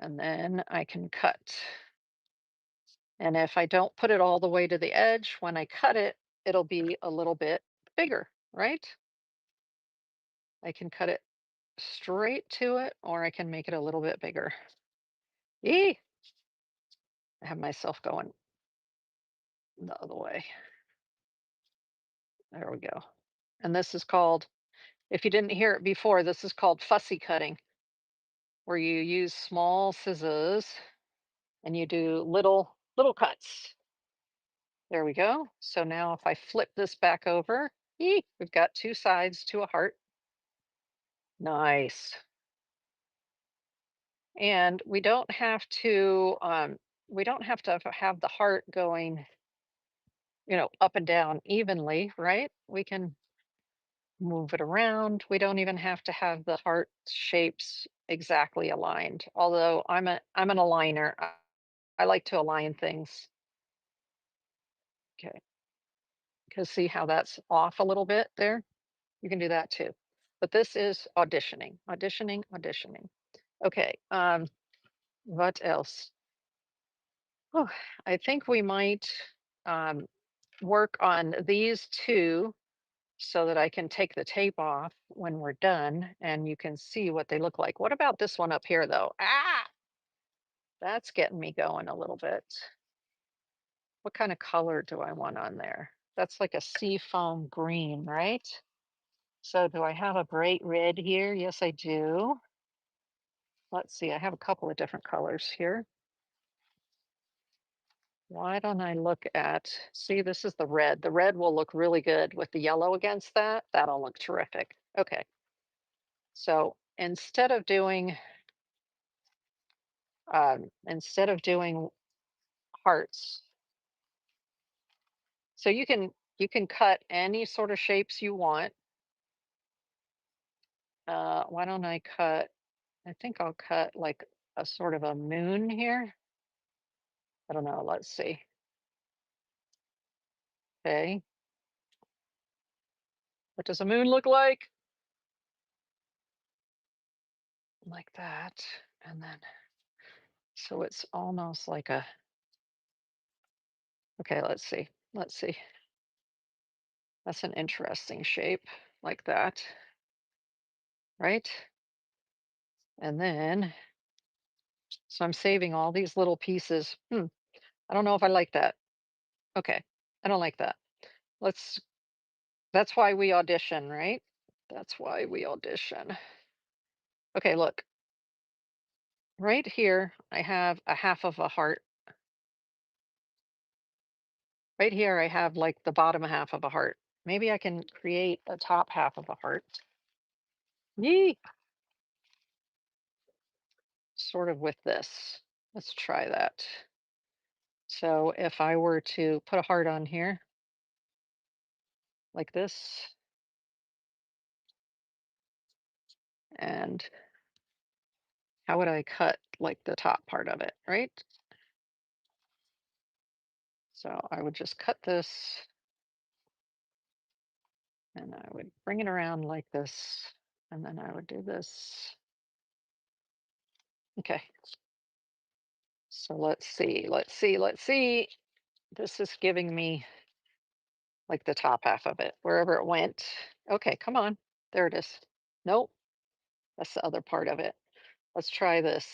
And then I can cut. And if I don't put it all the way to the edge, when I cut it, it'll be a little bit bigger, right? I can cut it straight to it, or I can make it a little bit bigger. Eee! I have myself going the other way. There we go. And this is called, if you didn't hear it before, this is called fussy cutting, where you use small scissors and you do little little cuts. There we go. So now if I flip this back over, we've got two sides to a heart. Nice. And we don't have to have the heart going, up and down evenly, right? We can move it around. We don't even have to have the heart shapes exactly aligned. Although I'm an aligner. I like to align things. Okay. Because see how that's off a little bit there? You can do that too. But this is auditioning, auditioning, auditioning. Okay. What else? Oh, I think we might um, work on these two so that I can take the tape off when we're done and you can see what they look like. What about this one up here though? Ah, that's getting me going a little bit. What kind of color do I want on there? That's like a sea foam green, right? So do I have a bright red here? Yes, I do. Let's see, I have a couple of different colors here. Why don't I look at, see, this is the red. The red will look really good with the yellow against that. That'll look terrific. Okay. So instead of doing hearts, so you can cut any sort of shapes you want. Why don't I think I'll cut like a sort of a moon here. I don't know. Let's see. Okay. What does a moon look like? Like that. And then, so it's almost like a, okay, let's see. Let's see. That's an interesting shape like that, right? And then, so I'm saving all these little pieces. I don't know if I like that. Okay. I don't like that. Let's, that's why we audition, right? That's why we audition. Okay, look, right here, I have a half of a heart. Right here, I have like the bottom half of a heart. Maybe I can create a top half of a heart. Yee! Sort of with this. Let's try that. So if I were to put a heart on here, like this, and how would I cut like the top part of it, right? So I would just cut this and I would bring it around like this, and then I would do this. Okay. So let's see, let's see, let's see. This is giving me like the top half of it, wherever it went. Okay, come on. There it is. Nope, that's the other part of it. Let's try this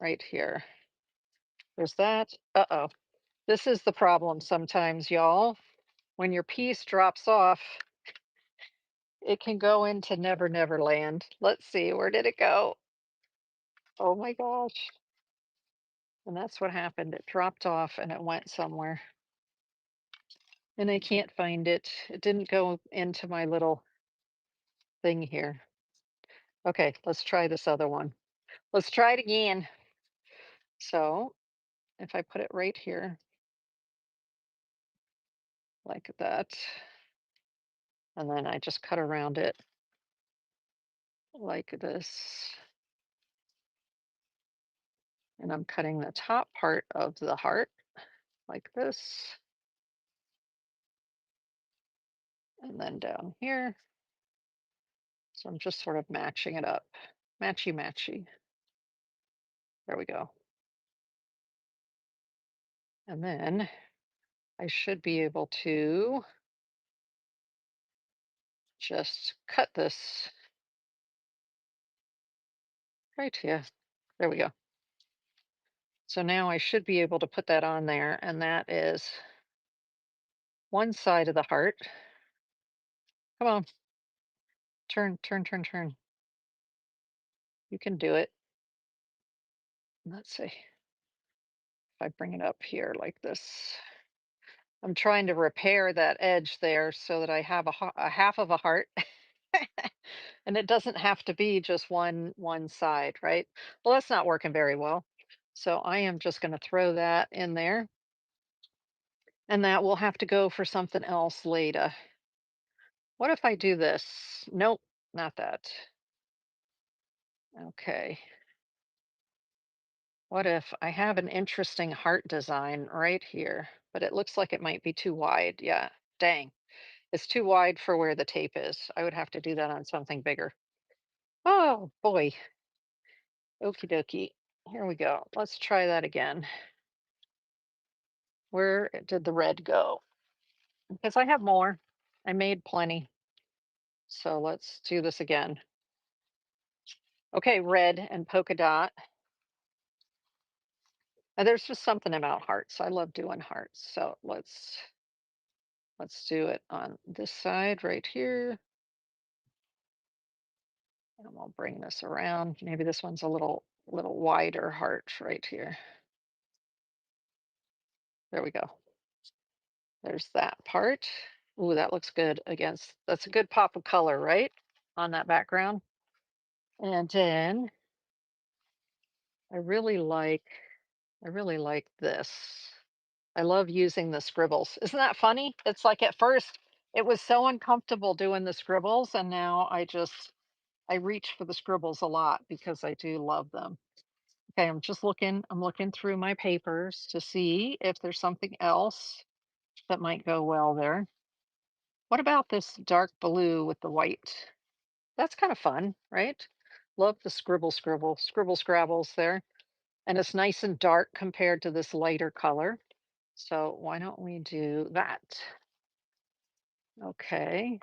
right here. There's that. Uh-oh. This is the problem sometimes, y'all. When your piece drops off, it can go into Never Never Land. Let's see, where did it go? Oh my gosh. And that's what happened. It dropped off and it went somewhere. And I can't find it. It didn't go into my little thing here. Okay, let's try this other one. Let's try it again. So if I put it right here, like that, and then I just cut around it like this, and I'm cutting the top part of the heart like this, and then down here. So I'm just sort of matching it up, matchy matchy. There we go. And then I should be able to just cut this right here. There we go. So now I should be able to put that on there, and that is one side of the heart. Come on, turn, turn, turn, turn. You can do it. Let's see. If I bring it up here like this, I'm trying to repair that edge there so that I have a half of a heart. And it doesn't have to be just one side, right? Well, that's not working very well. So I am just going to throw that in there, and that will have to go for something else later. What if I do this? Nope, not that. Okay. What if I have an interesting heart design right here, but it looks like it might be too wide. Yeah, dang. It's too wide for where the tape is. I would have to do that on something bigger. Oh boy. Okie dokie. Here we go. Let's try that again. Where did the red go? Because I have more. I made plenty. So let's do this again. Okay, red and polka dot. And there's just something about hearts. I love doing hearts. So let's do it on this side right here. And we'll bring this around. Maybe this one's a little wider heart right here. There we go. There's that part. Ooh, that looks good against, that's a good pop of color, right? On that background. And then I really like I really like this. I love using the scribbles. Isn't that funny? It's like at first it was so uncomfortable doing the scribbles, and now I reach for the scribbles a lot because I do love them. Okay, I'm looking through my papers to see if there's something else that might go well there. What about this dark blue with the white? That's kind of fun, right? Love the scribble scrabbles there. And it's nice and dark compared to this lighter color. So why don't we do that? Okay,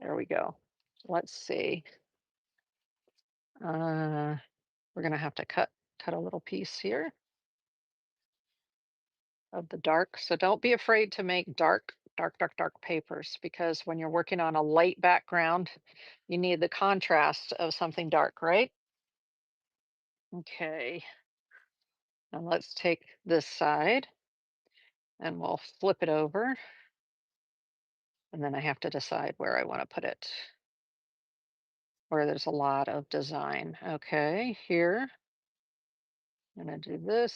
there we go. Let's see. Uh, we're gonna have to cut a little piece here of the dark. So don't be afraid to make dark papers, because when you're working on a light background, you need the contrast of something dark, right? Okay, and let's take this side and we'll flip it over. And then I have to decide where I want to put it, where there's a lot of design. Okay, here, I'm going to do this.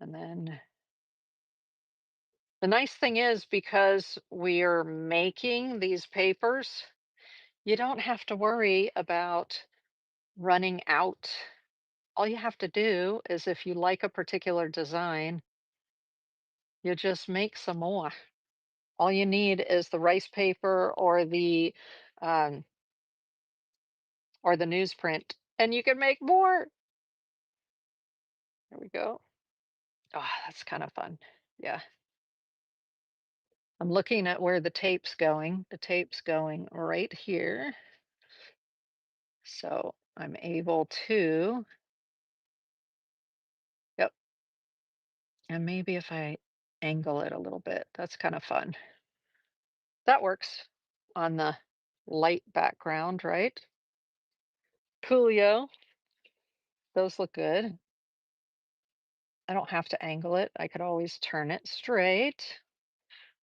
And then the nice thing is, because we are making these papers, you don't have to worry about running out. All you have to do is, if you like a particular design, you just make some more. All you need is the rice paper um, or the newsprint, and you can make more. There we go. Oh, that's kind of fun. Yeah. I'm looking at where the tape's going. The tape's going right here. So I'm able to, yep. And maybe if I angle it a little bit, that's kind of fun. That works on the light background, right? Coolio. Those look good. I don't have to angle it. I could always turn it straight,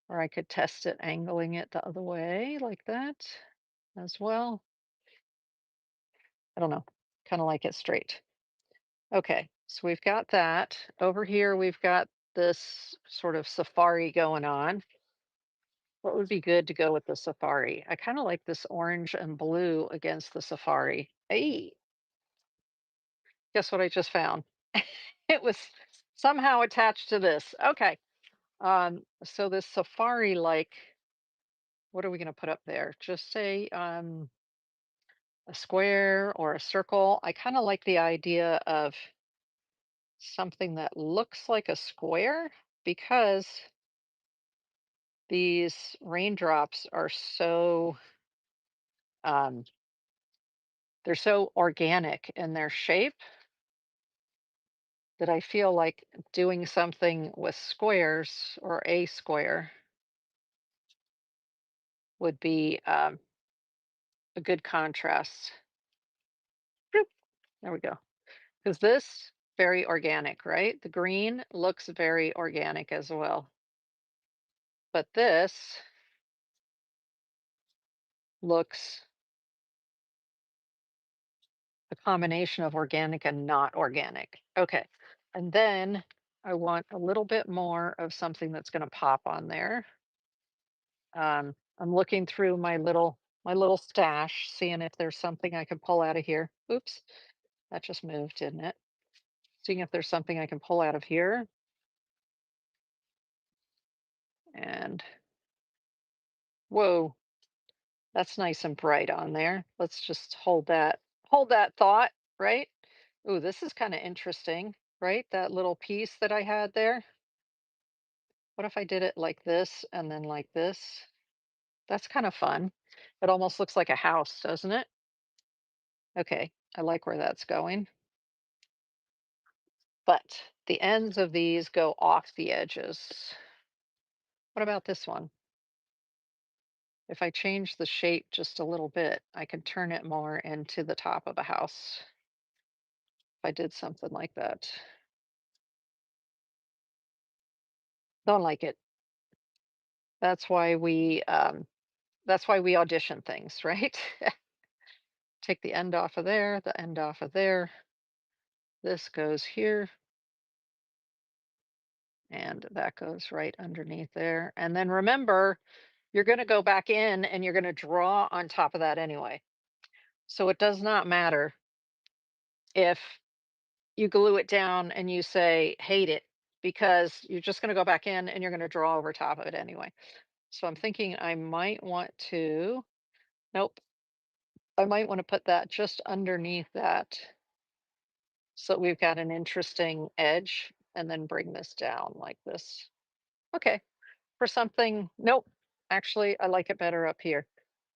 or I could test it angling it the other way like that as well. I don't know. Kind of like it straight. Okay, so we've got that. Over here, we've got this sort of safari going on. What would be good to go with the safari? I kind of like this orange and blue against the safari. Hey, guess what I just found? It was somehow attached to this. Okay. So this safari, like, what are we going to put up there? Just say a square or a circle. I kind of like the idea of something that looks like a square, because these raindrops are so um, they're so organic in their shape that I feel like doing something with squares or a square would be a good contrast. Boop. There we go. Because this, very organic, right? The green looks very organic as well. But this looks a combination of organic and not organic. Okay. And then I want a little bit more of something that's going to pop on there. I'm looking through my little stash, seeing if there's something I can pull out of here. Oops, that just moved, didn't it? Seeing if there's something I can pull out of here. And whoa, that's nice and bright on there. Let's just hold that thought, right? Ooh, this is kind of interesting, right? That little piece that I had there. What if I did it like this and then like this? That's kind of fun. It almost looks like a house, doesn't it? Okay, I like where that's going. But the ends of these go off the edges. What about this one? If I change the shape just a little bit, I can turn it more into the top of a house. If I did something like that. Don't like it. That's why we audition things, right? Take the end off of there, the end off of there. This goes here, and that goes right underneath there. And then remember, you're going to go back in and you're going to draw on top of that anyway. So it does not matter if you glue it down and you say hate it, because you're just going to go back in and you're going to draw over top of it anyway. So I'm thinking I might want to, nope, I might want to put that just underneath that so that we've got an interesting edge, and then bring this down like this. Okay, for something, nope, actually, I like it better up here.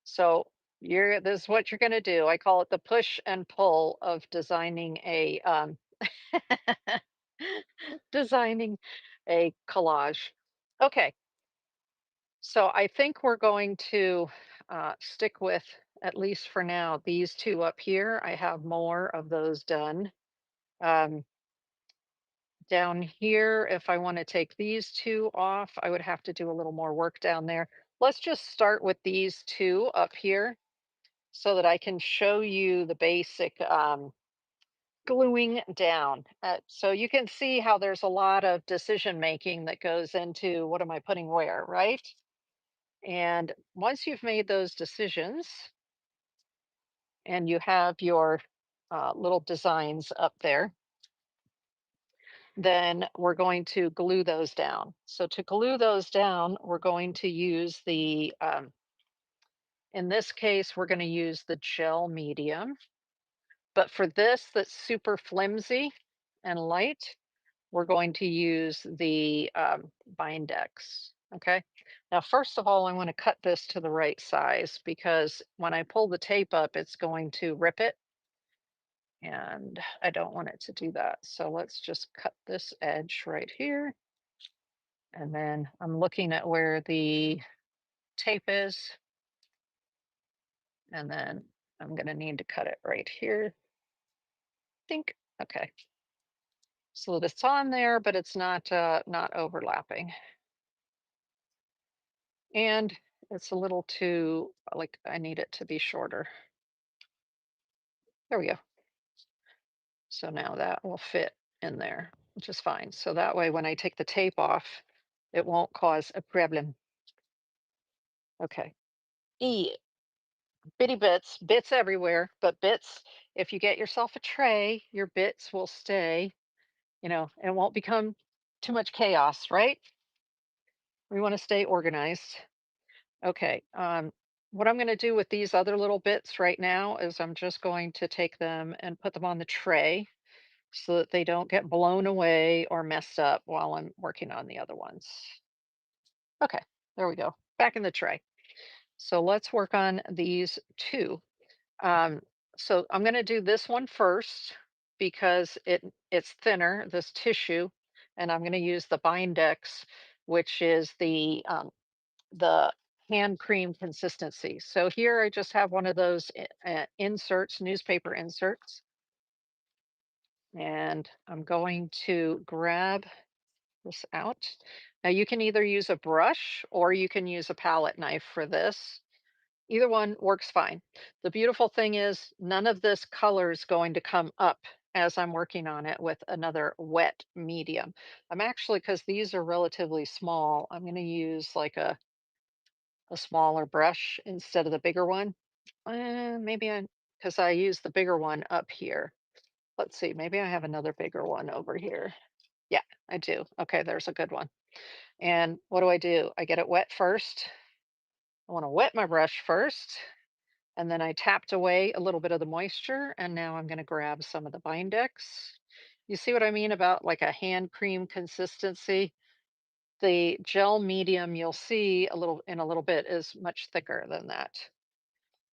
So this is what you're going to do. I call it the push and pull of designing a designing a collage. Okay, so I think we're going to stick with, at least for now, these two up here. I have more of those done. Um, Down here, if I want to take these two off, I would have to do a little more work down there. Let's just start with these two up here so that I can show you the basic gluing down. So you can see how there's a lot of decision making that goes into what am I putting where, right? And once you've made those decisions and you have your little designs up there, then we're going to glue those down. So to glue those down, we're going to use in this case, we're going to use the gel medium. But for this that's super flimsy and light, we're going to use the Bindex. Okay. Now, first of all, I want to cut this to the right size because when I pull the tape up, it's going to rip it. And I don't want it to do that. So let's just cut this edge right here. And then I'm looking at where the tape is. And then I'm going to need to cut it right here. I think, okay. So that it's on there, but it's not overlapping. And it's a little too, like, I need it to be shorter. There we go. So now that will fit in there, which is fine. So that way, when I take the tape off, it won't cause a problem. Okay. E bitty bits everywhere, but bits, if you get yourself a tray, your bits will stay, and won't become too much chaos, right? We want to stay organized. Okay. What I'm going to do with these other little bits right now is I'm just going to take them and put them on the tray so that they don't get blown away or messed up while I'm working on the other ones. Okay, there we go. Back in the tray. So let's work on these two. Um, so I'm going to do this one first because it's thinner, this tissue, and I'm going to use the Bindex, which is the hand cream consistency. So here I just have one of those inserts, newspaper inserts, And I'm going to grab this out. Now you can either use a brush or you can use a palette knife for this. Either one works fine. The beautiful thing is none of this color is going to come up as I'm working on it with another wet medium. I'm actually, because these are relatively small, I'm going to use like a smaller brush instead of the bigger one. Maybe I, because I use the bigger one up here. Let's see, maybe I have another bigger one over here. Yeah, I do. Okay, there's a good one. And what do? I get it wet first. I want to wet my brush first. And then I tapped away a little bit of the moisture. And now I'm going to grab some of the Bindex. You see what I mean about like a hand cream consistency? The gel medium you'll see a little in a little bit is much thicker than that.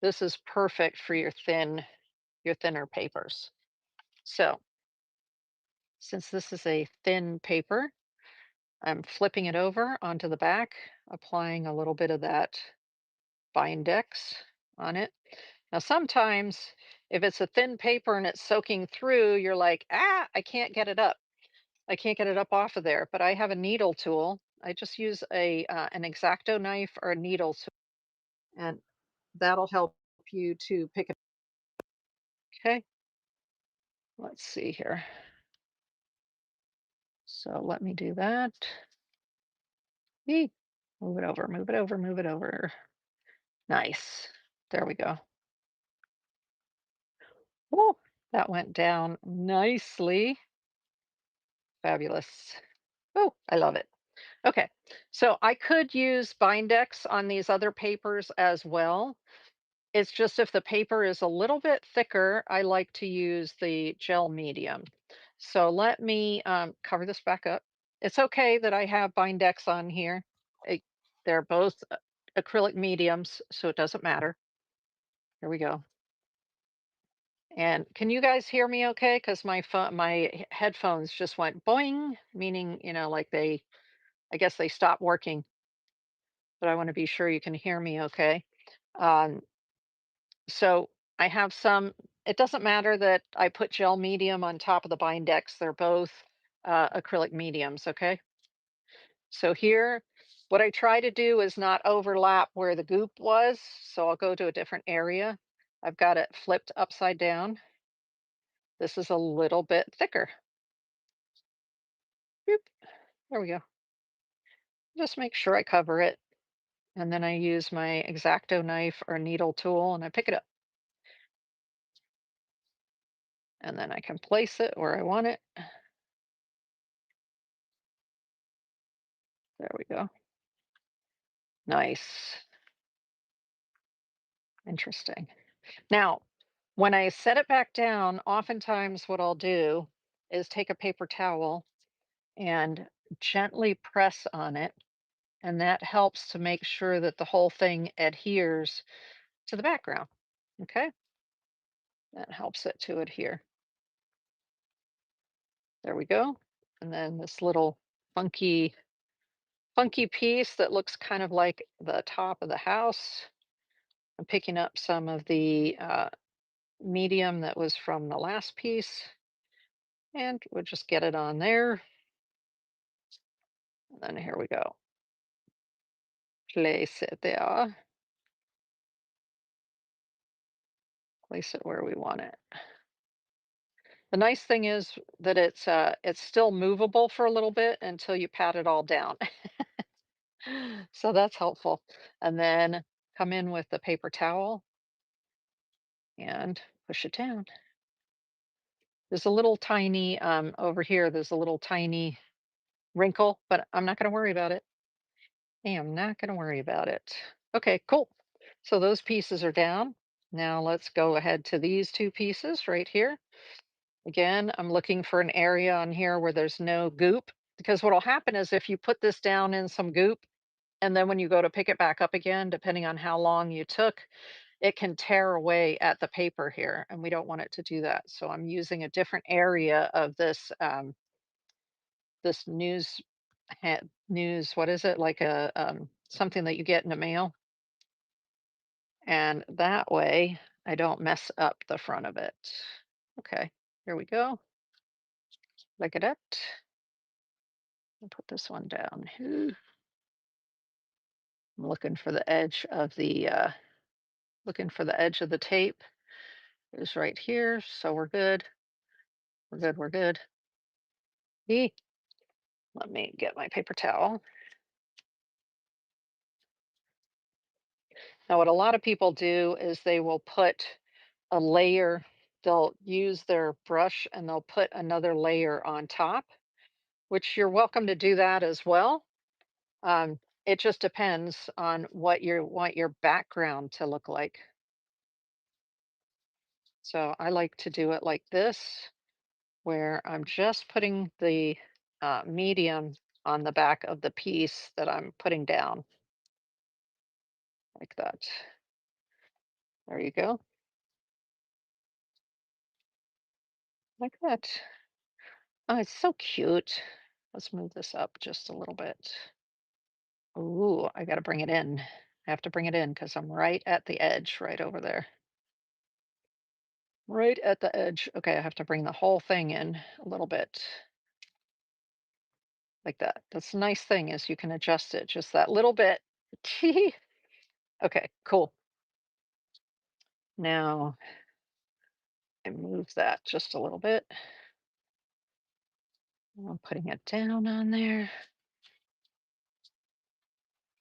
This is perfect for your thinner papers. So since this is a thin paper, I'm flipping it over onto the back, applying a little bit of that Bindex on it. Now, sometimes if it's a thin paper and it's soaking through, you're like, ah, I can't get it up. I can't get it up off of there. But I have a needle tool. I just use a an X-Acto knife or a needle tool, and that'll help you to pick it. Okay, let's see here. So let me do that. Eee, move it over, move it over, move it over. Nice. There we go. Oh, that went down nicely. Fabulous. Oh, I love it. Okay, so I could use Bindex on these other papers as well. It's just if the paper is a little bit thicker, I like to use the gel medium. So let me cover this back up. It's okay that I have Bindex on here. It- they're both acrylic mediums, so it doesn't matter. Here we go. And can you guys hear me okay? Because my headphones just went boing, meaning, like I guess they stopped working, but I want to be sure you can hear me okay. Um, so I have some, it doesn't matter that I put gel medium on top of the Bindex. They're both acrylic mediums, okay? So here, what I try to do is not overlap where the goop was. So I'll go to a different area. I've got it flipped upside down. This is a little bit thicker. Boop, there we go. Just make sure I cover it. And then I use my X-Acto knife or needle tool and I pick it up. And then I can place it where I want it. There we go. Nice. Interesting. Now, when I set it back down, oftentimes what I'll do is take a paper towel and gently press on it. And that helps to make sure that the whole thing adheres to the background. Okay. That helps it to adhere. There we go. And then this little funky, funky piece that looks kind of like the top of the house. I'm picking up some of the medium that was from the last piece, and we'll just get it on there. And then here we go. Place it there. Place it where we want it. The nice thing is that it's still movable for a little bit until you pat it all down. So that's helpful. And then come in with the paper towel and push it down. There's a little tiny over here, there's a little tiny wrinkle, but I'm not going to worry about it. I am not going to worry about it. Okay, cool. So those pieces are down. Now let's go ahead to these two pieces right here. Again, I'm looking for an area on here where there's no goop, because what'll happen is if you put this down in some goop and then when you go to pick it back up again, depending on how long you took, it can tear away at the paper here, and we don't want it to do that. So I'm using a different area of this this news, what is it? Like a something that you get in the mail. And that way I don't mess up the front of it. Okay, here we go. Like it. I'll put this one down. I'm looking for the edge of the tape. It's right here, so we're good. We're good. We're good. Eeh. Let me get my paper towel. Now, what a lot of people do is they will put a layer, they'll use their brush and they'll put another layer on top, which you're welcome to do that as well. It just depends on what you want your background to look like. So I like to do it like this, where I'm just putting the medium on the back of the piece that I'm putting down, like that. There you go, like that. Oh, it's so cute. Let's move this up just a little bit. Ooh, I gotta bring it in. I have to bring it in because I'm right at the edge, right over there. Right at the edge. Okay, I have to bring the whole thing in a little bit, like that. That's the nice thing is you can adjust it just that little bit. Okay, cool. Now I move that just a little bit. I'm putting it down on there.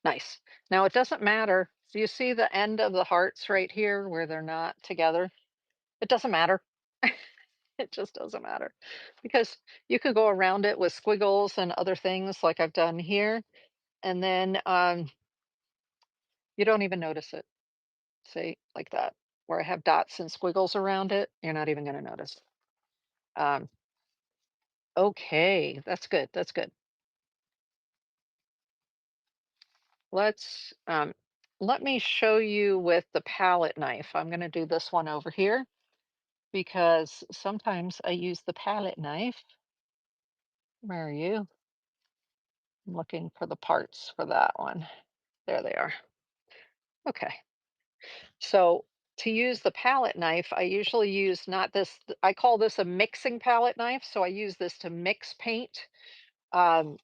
Nice. Now it doesn't matter. Do you see the end of the hearts right here where they're not together? It doesn't matter. It just doesn't matter because you can go around it with squiggles and other things like I've done here, and then you don't even notice it. See, like that, where I have dots and squiggles around it, you're not even going to notice. Um, okay, that's good. That's good. Let's let me show you with the palette knife. I'm going to do this one over here because sometimes I use the palette knife. Where are you? I'm looking for the parts for that one. There they are. Okay. So to use the palette knife, I usually use not this, I call this a mixing palette knife. So I use this to mix paint. Um,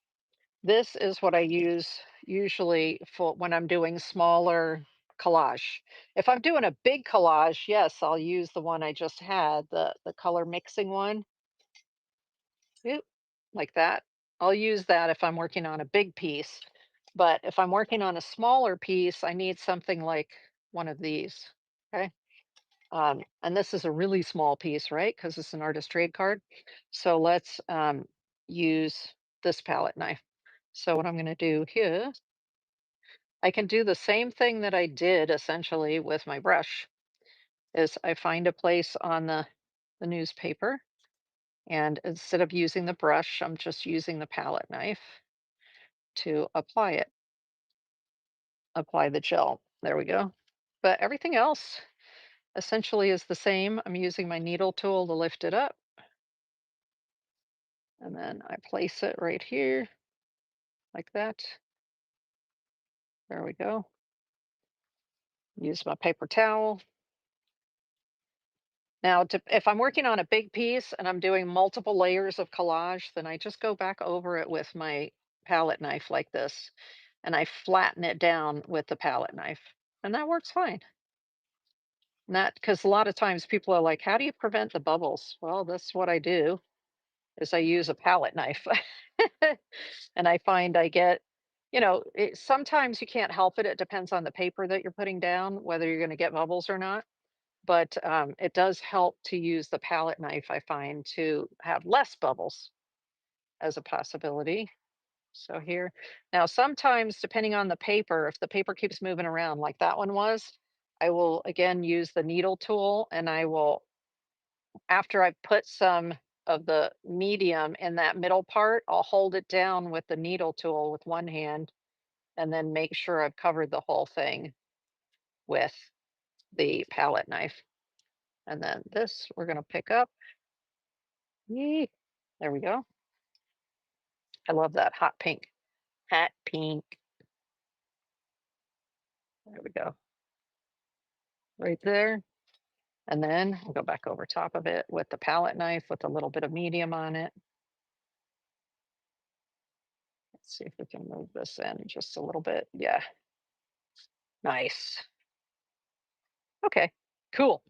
this is what I use usually for when I'm doing smaller collage. If I'm doing a big collage, yes, I'll use the one I just had, the color mixing one. Oop, like that. I'll use that if I'm working on a big piece. But if I'm working on a smaller piece, I need something like one of these. Okay. And this is a really small piece, right? Because it's an artist trade card. So let's use this palette knife. So what I'm going to do here, I can do the same thing that I did essentially with my brush, is I find a place on the newspaper, and instead of using the brush, I'm just using the palette knife to apply the gel. There we go. But everything else essentially is the same. I'm using my needle tool to lift it up. And then I place it right here like that. There we go. Use my paper towel. Now, if I'm working on a big piece and I'm doing multiple layers of collage, then I just go back over it with my palette knife like this, and I flatten it down with the palette knife, and that works fine. Not because a lot of times people are like, "How do you prevent the bubbles?" Well, that's what I do is I use a palette knife, and I find I get, sometimes you can't help it. It depends on the paper that you're putting down, whether you're going to get bubbles or not. But it does help to use the palette knife, I find, to have less bubbles as a possibility. So here, now sometimes depending on the paper, if the paper keeps moving around like that one was, I will again use the needle tool and I will, after I've put some of the medium in that middle part, I'll hold it down with the needle tool with one hand and then make sure I've covered the whole thing with the palette knife. And then this we're going to pick up. Yee. There we go. I love that hot pink. Hot pink. There we go. Right there. And then I'll go back over top of it with the palette knife with a little bit of medium on it. see if we can move this in just a little bit. Yeah, nice. Okay, cool.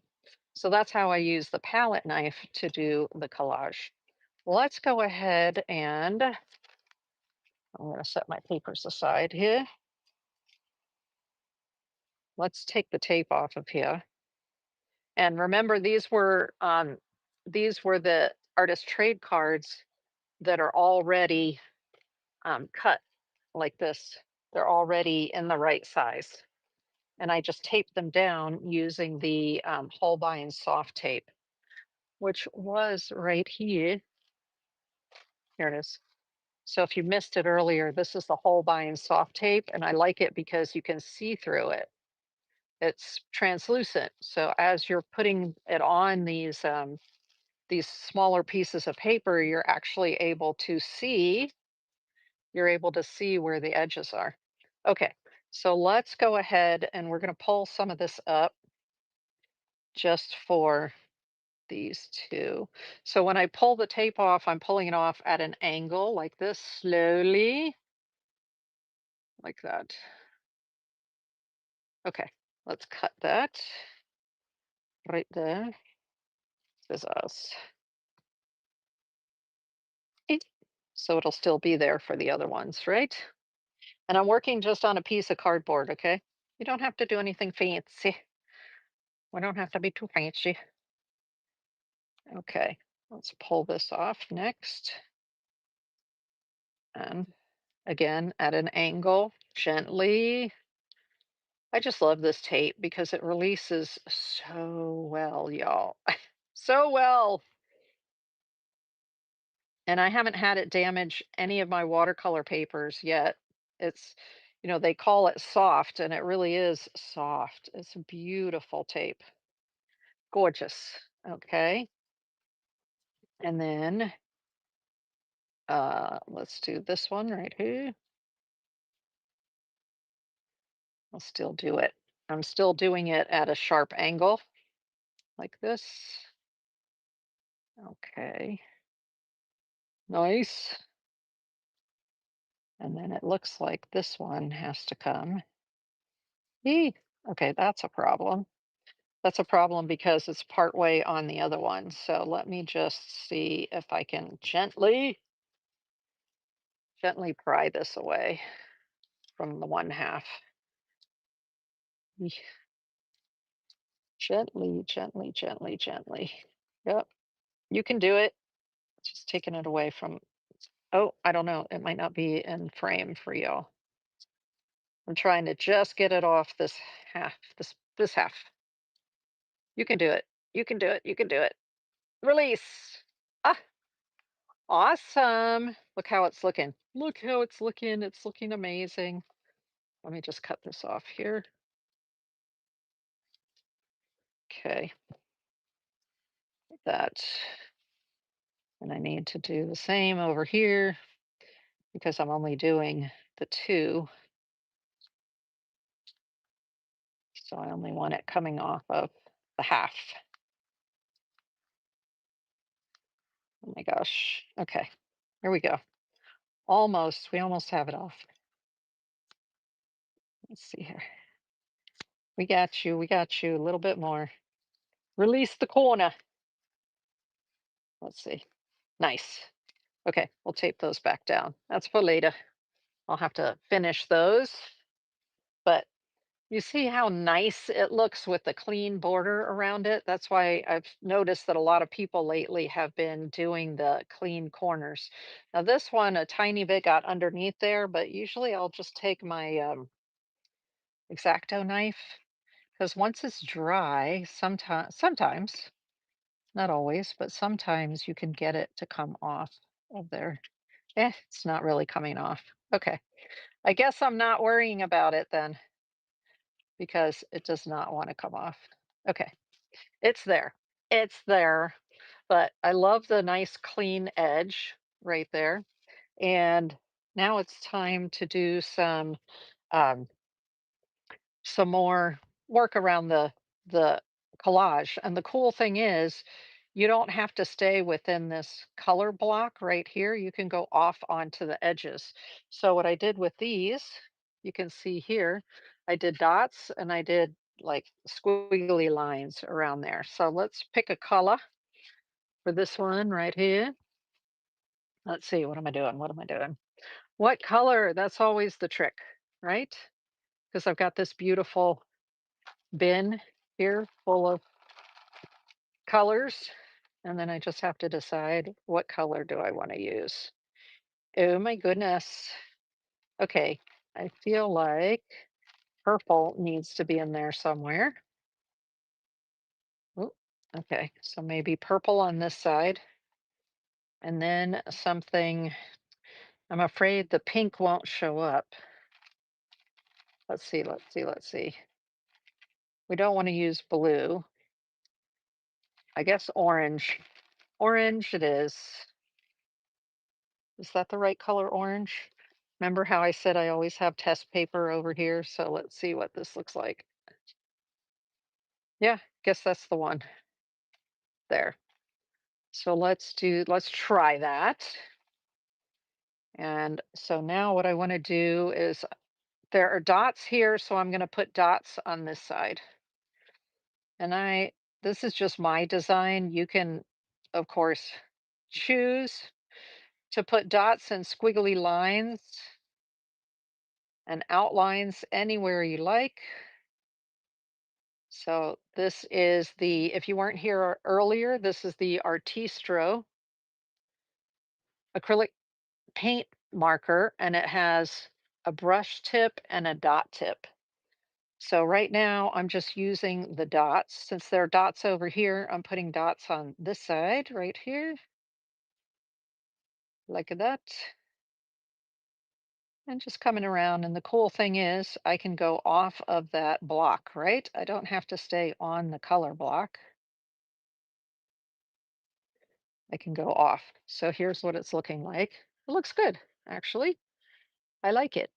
So that's how I use the palette knife to do the collage. Let's go ahead and I'm going to set my papers aside here. Let's take the tape off of here. And remember, these were the artist trade cards that are already cut like this. They're already in the right size. And I just taped them down using the Holbein soft tape, which was right here. Here it is. So if you missed it earlier, this is the Holbein soft tape, and I like it because you can see through it. It's translucent. So as you're putting it on these smaller pieces of paper, you're able to see where the edges are. Okay, so let's go ahead and we're going to pull some of this up just for these two. So when I pull the tape off, I'm pulling it off at an angle like this, slowly, like that. Okay, let's cut that right there. Scissors. Eh, so it'll still be there for the other ones, right? And I'm working just on a piece of cardboard, okay? You don't have to do anything fancy. We don't have to be too fancy. Okay, let's pull this off next. And again, at an angle, gently. I just love this tape because it releases so well, y'all. So well. And I haven't had it damage any of my watercolor papers yet. It's, they call it soft, and it really is soft. It's a beautiful tape. Gorgeous. Okay. And then let's do this one right here. I'll still do it. I'm still doing it at a sharp angle like this. Okay. Nice. And then it looks like this one has to come. Eee. Okay, that's a problem. That's a problem because it's partway on the other one. So let me just see if I can gently pry this away from the one half. Eeh. Gently, gently, gently, gently. Yep, you can do it. Just taking it away from, oh, I don't know. It might not be in frame for you. I'm trying to just get it off this half, this half. You can do it. You can do it. You can do it. Release. Ah, awesome. Look how it's looking. Look how it's looking. It's looking amazing. Let me just cut this off here. Okay. Like that. And I need to do the same over here because I'm only doing the two. So I only want it coming off of the half. Oh my gosh. Okay. Here we go. Almost. We almost have it off. Let's see here. We got you. We got you. A little bit more. Release the corner. Let's see. Nice. Okay, we'll tape those back down. That's for later. I'll have to finish those. But you see how nice it looks with the clean border around it? That's why I've noticed that a lot of people lately have been doing the clean corners. Now, this one, a tiny bit got underneath there, but usually I'll just take my X-Acto knife because once it's dry, sometimes, not always, but sometimes you can get it to come off of there. It's not really coming off. Okay. I guess I'm not worrying about it then because it does not want to come off. Okay. It's there. It's there. But I love the nice clean edge right there. And now it's time to do um, some more work around the collage. And the cool thing is you don't have to stay within this color block right here. You can go off onto the edges. So what I did with these, you can see here, I did dots and I did like squiggly lines around there. So let's pick a color for this one right here. Let's see, what am I doing? What am I doing? What color? That's always the trick, right? Because I've got this beautiful bin here full of colors, and then I just have to decide what color do I want to use. Oh my goodness. Okay, I feel like purple needs to be in there somewhere. Ooh, okay, so maybe purple on this side, and then something. I'm afraid the pink won't show up. Let's see, let's see, let's see. We don't want to use blue. I guess orange. Orange it is. Is that the right color orange? Remember how I said I always have test paper over here? So let's see what this looks like. Yeah, guess that's the one there. So let's try that. And so now what I want to do is there are dots here, so I'm going to put dots on this side. And this is just my design. You can, of course, choose to put dots and squiggly lines and outlines anywhere you like. So this is if you weren't here earlier, this is the Artistro acrylic paint marker, and it has a brush tip and a dot tip. So right now I'm just using the dots. Since there are dots over here, I'm putting dots on this side right here, like that, and just coming around. And the cool thing is I can go off of that block, right? I don't have to stay on the color block. I can go off. So here's what it's looking like. It looks good, actually. I like it.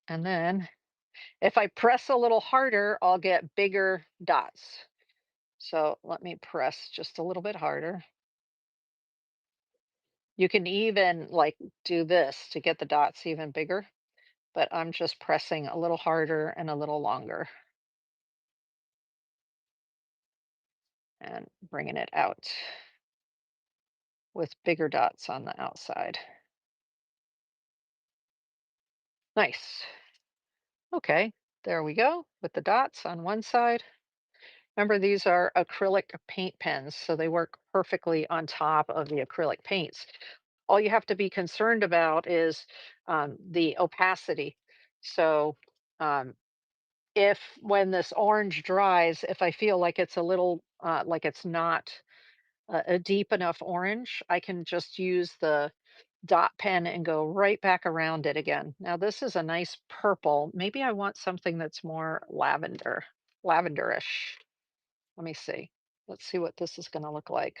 And then if I press a little harder, I'll get bigger dots. So let me press just a little bit harder. You can even like do this to get the dots even bigger, but I'm just pressing a little harder and a little longer and bringing it out with bigger dots on the outside. Nice. Okay, there we go with the dots on one side. Remember, these are acrylic paint pens, so they work perfectly on top of the acrylic paints. All you have to be concerned about is the opacity. So um, if when this orange dries, if I feel like it's a little like it's not a deep enough orange, I can just use the dot pen and go right back around it again. Now this is a nice purple. Maybe I want something that's more lavenderish. Let me see. Let's see what this is going to look like.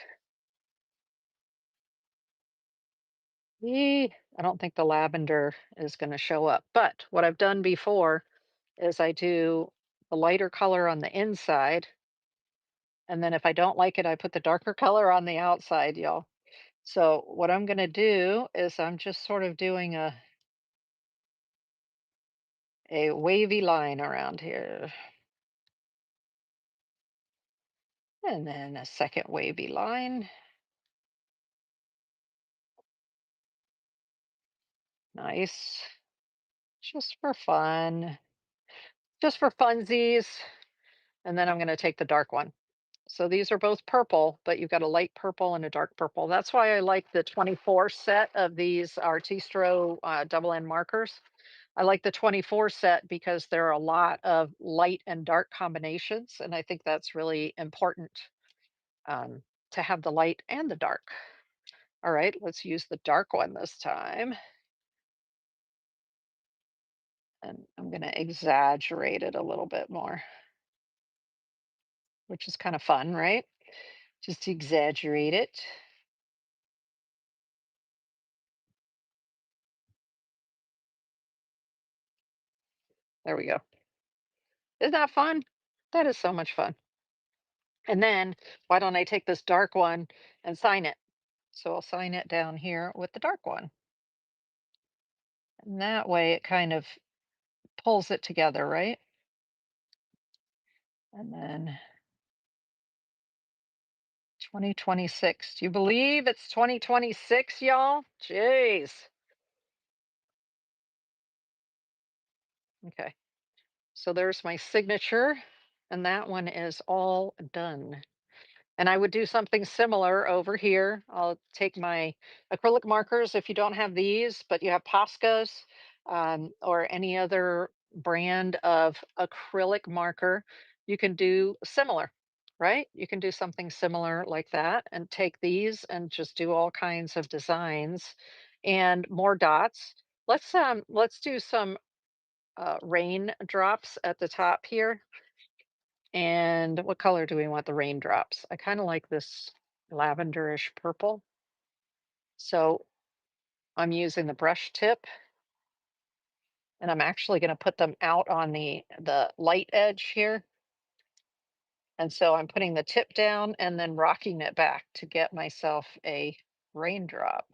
I don't think the lavender is going to show up. But what I've done before is I do the lighter color on the inside. And then if I don't like it, I put the darker color on the outside, y'all. So what I'm going to do is I'm just sort of doing a wavy line around here. And then a second wavy line. Nice. Just for fun. Just for funsies. And then I'm going to take the dark one. So these are both purple, but you've got a light purple and a dark purple. That's why I like the 24 set of these Artistro double end markers. I like the 24 set because there are a lot of light and dark combinations, and I think that's really important um, to have the light and the dark. All right, let's use the dark one this time. And I'm going to exaggerate it a little bit more, which is kind of fun, right? Just exaggerate it. There we go. Isn't that fun? That is so much fun. And then why don't I take this dark one and sign it? So I'll sign it down here with the dark one. And that way it kind of pulls it together, right? And then 2026. Do you believe it's 2026, y'all? Jeez. Okay. So there's my signature, and that one is all done. And I would do something similar over here. I'll take my acrylic markers if you don't have these, but you have Poscas or any other brand of acrylic marker, you can do similar, right? You can do something similar like that and take these and just do all kinds of designs and more dots. Let's do some rain drops at the top here. And what color do we want the raindrops? I kind of like this lavenderish purple. So I'm using the brush tip and I'm actually going to put them out on the light edge here. And so I'm putting the tip down and then rocking it back to get myself a raindrop.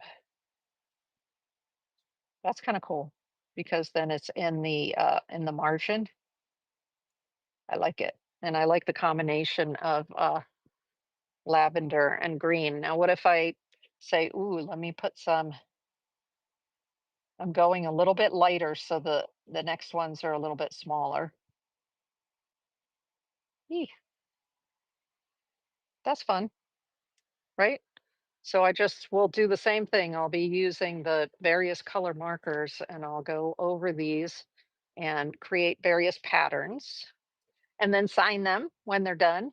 That's kind of cool because then it's in the margin. I like it. And I like the combination of lavender and green. Now, what if I say, ooh, let me put some, I'm going a little bit lighter so the next ones are a little bit smaller. Eeh, that's fun, right? So I just will do the same thing. I'll be using the various color markers and I'll go over these and create various patterns and then sign them when they're done.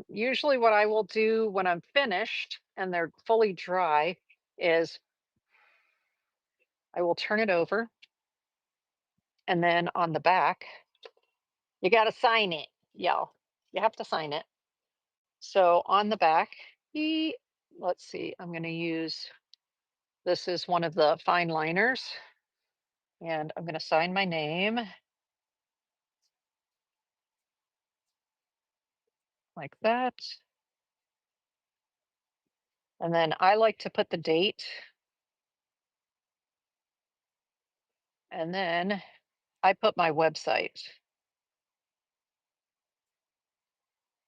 Usually, what I will do when I'm finished and they're fully dry is I will turn it over and then on the back, you got to sign it, y'all. You have to sign it. So on the back, he, let's see, I'm going to use, this is one of the fine liners, and I'm going to sign my name like that. And then I like to put the date, and then I put my website.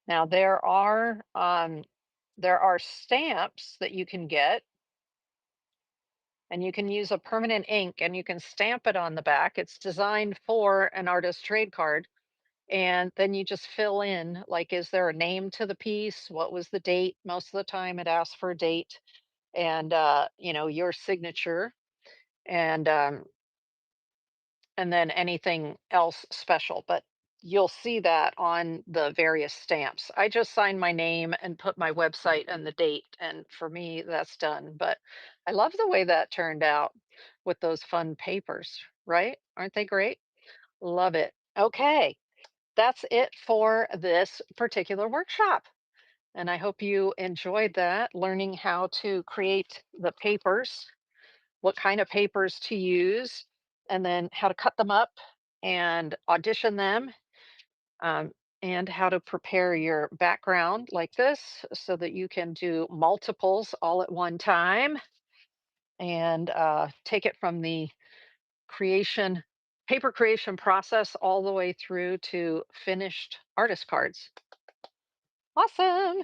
Now there are stamps that you can get, and you can use a permanent ink and you can stamp it on the back. It's designed for an artist trade card. And then you just fill in, like, is there a name to the piece? What was the date? Most of the time it asks for a date and, your signature and, and then anything else special. But you'll see that on the various stamps. I just sign my name and put my website and the date. And for me, that's done. But I love the way that turned out with those fun papers, right? Aren't they great? Love it. Okay. That's it for this particular workshop. And I hope you enjoyed that, learning how to create the papers, what kind of papers to use, and then how to cut them up and audition them, um, and how to prepare your background like this so that you can do multiples all at one time and take it from the creation, paper creation process all the way through to finished artist cards. Awesome.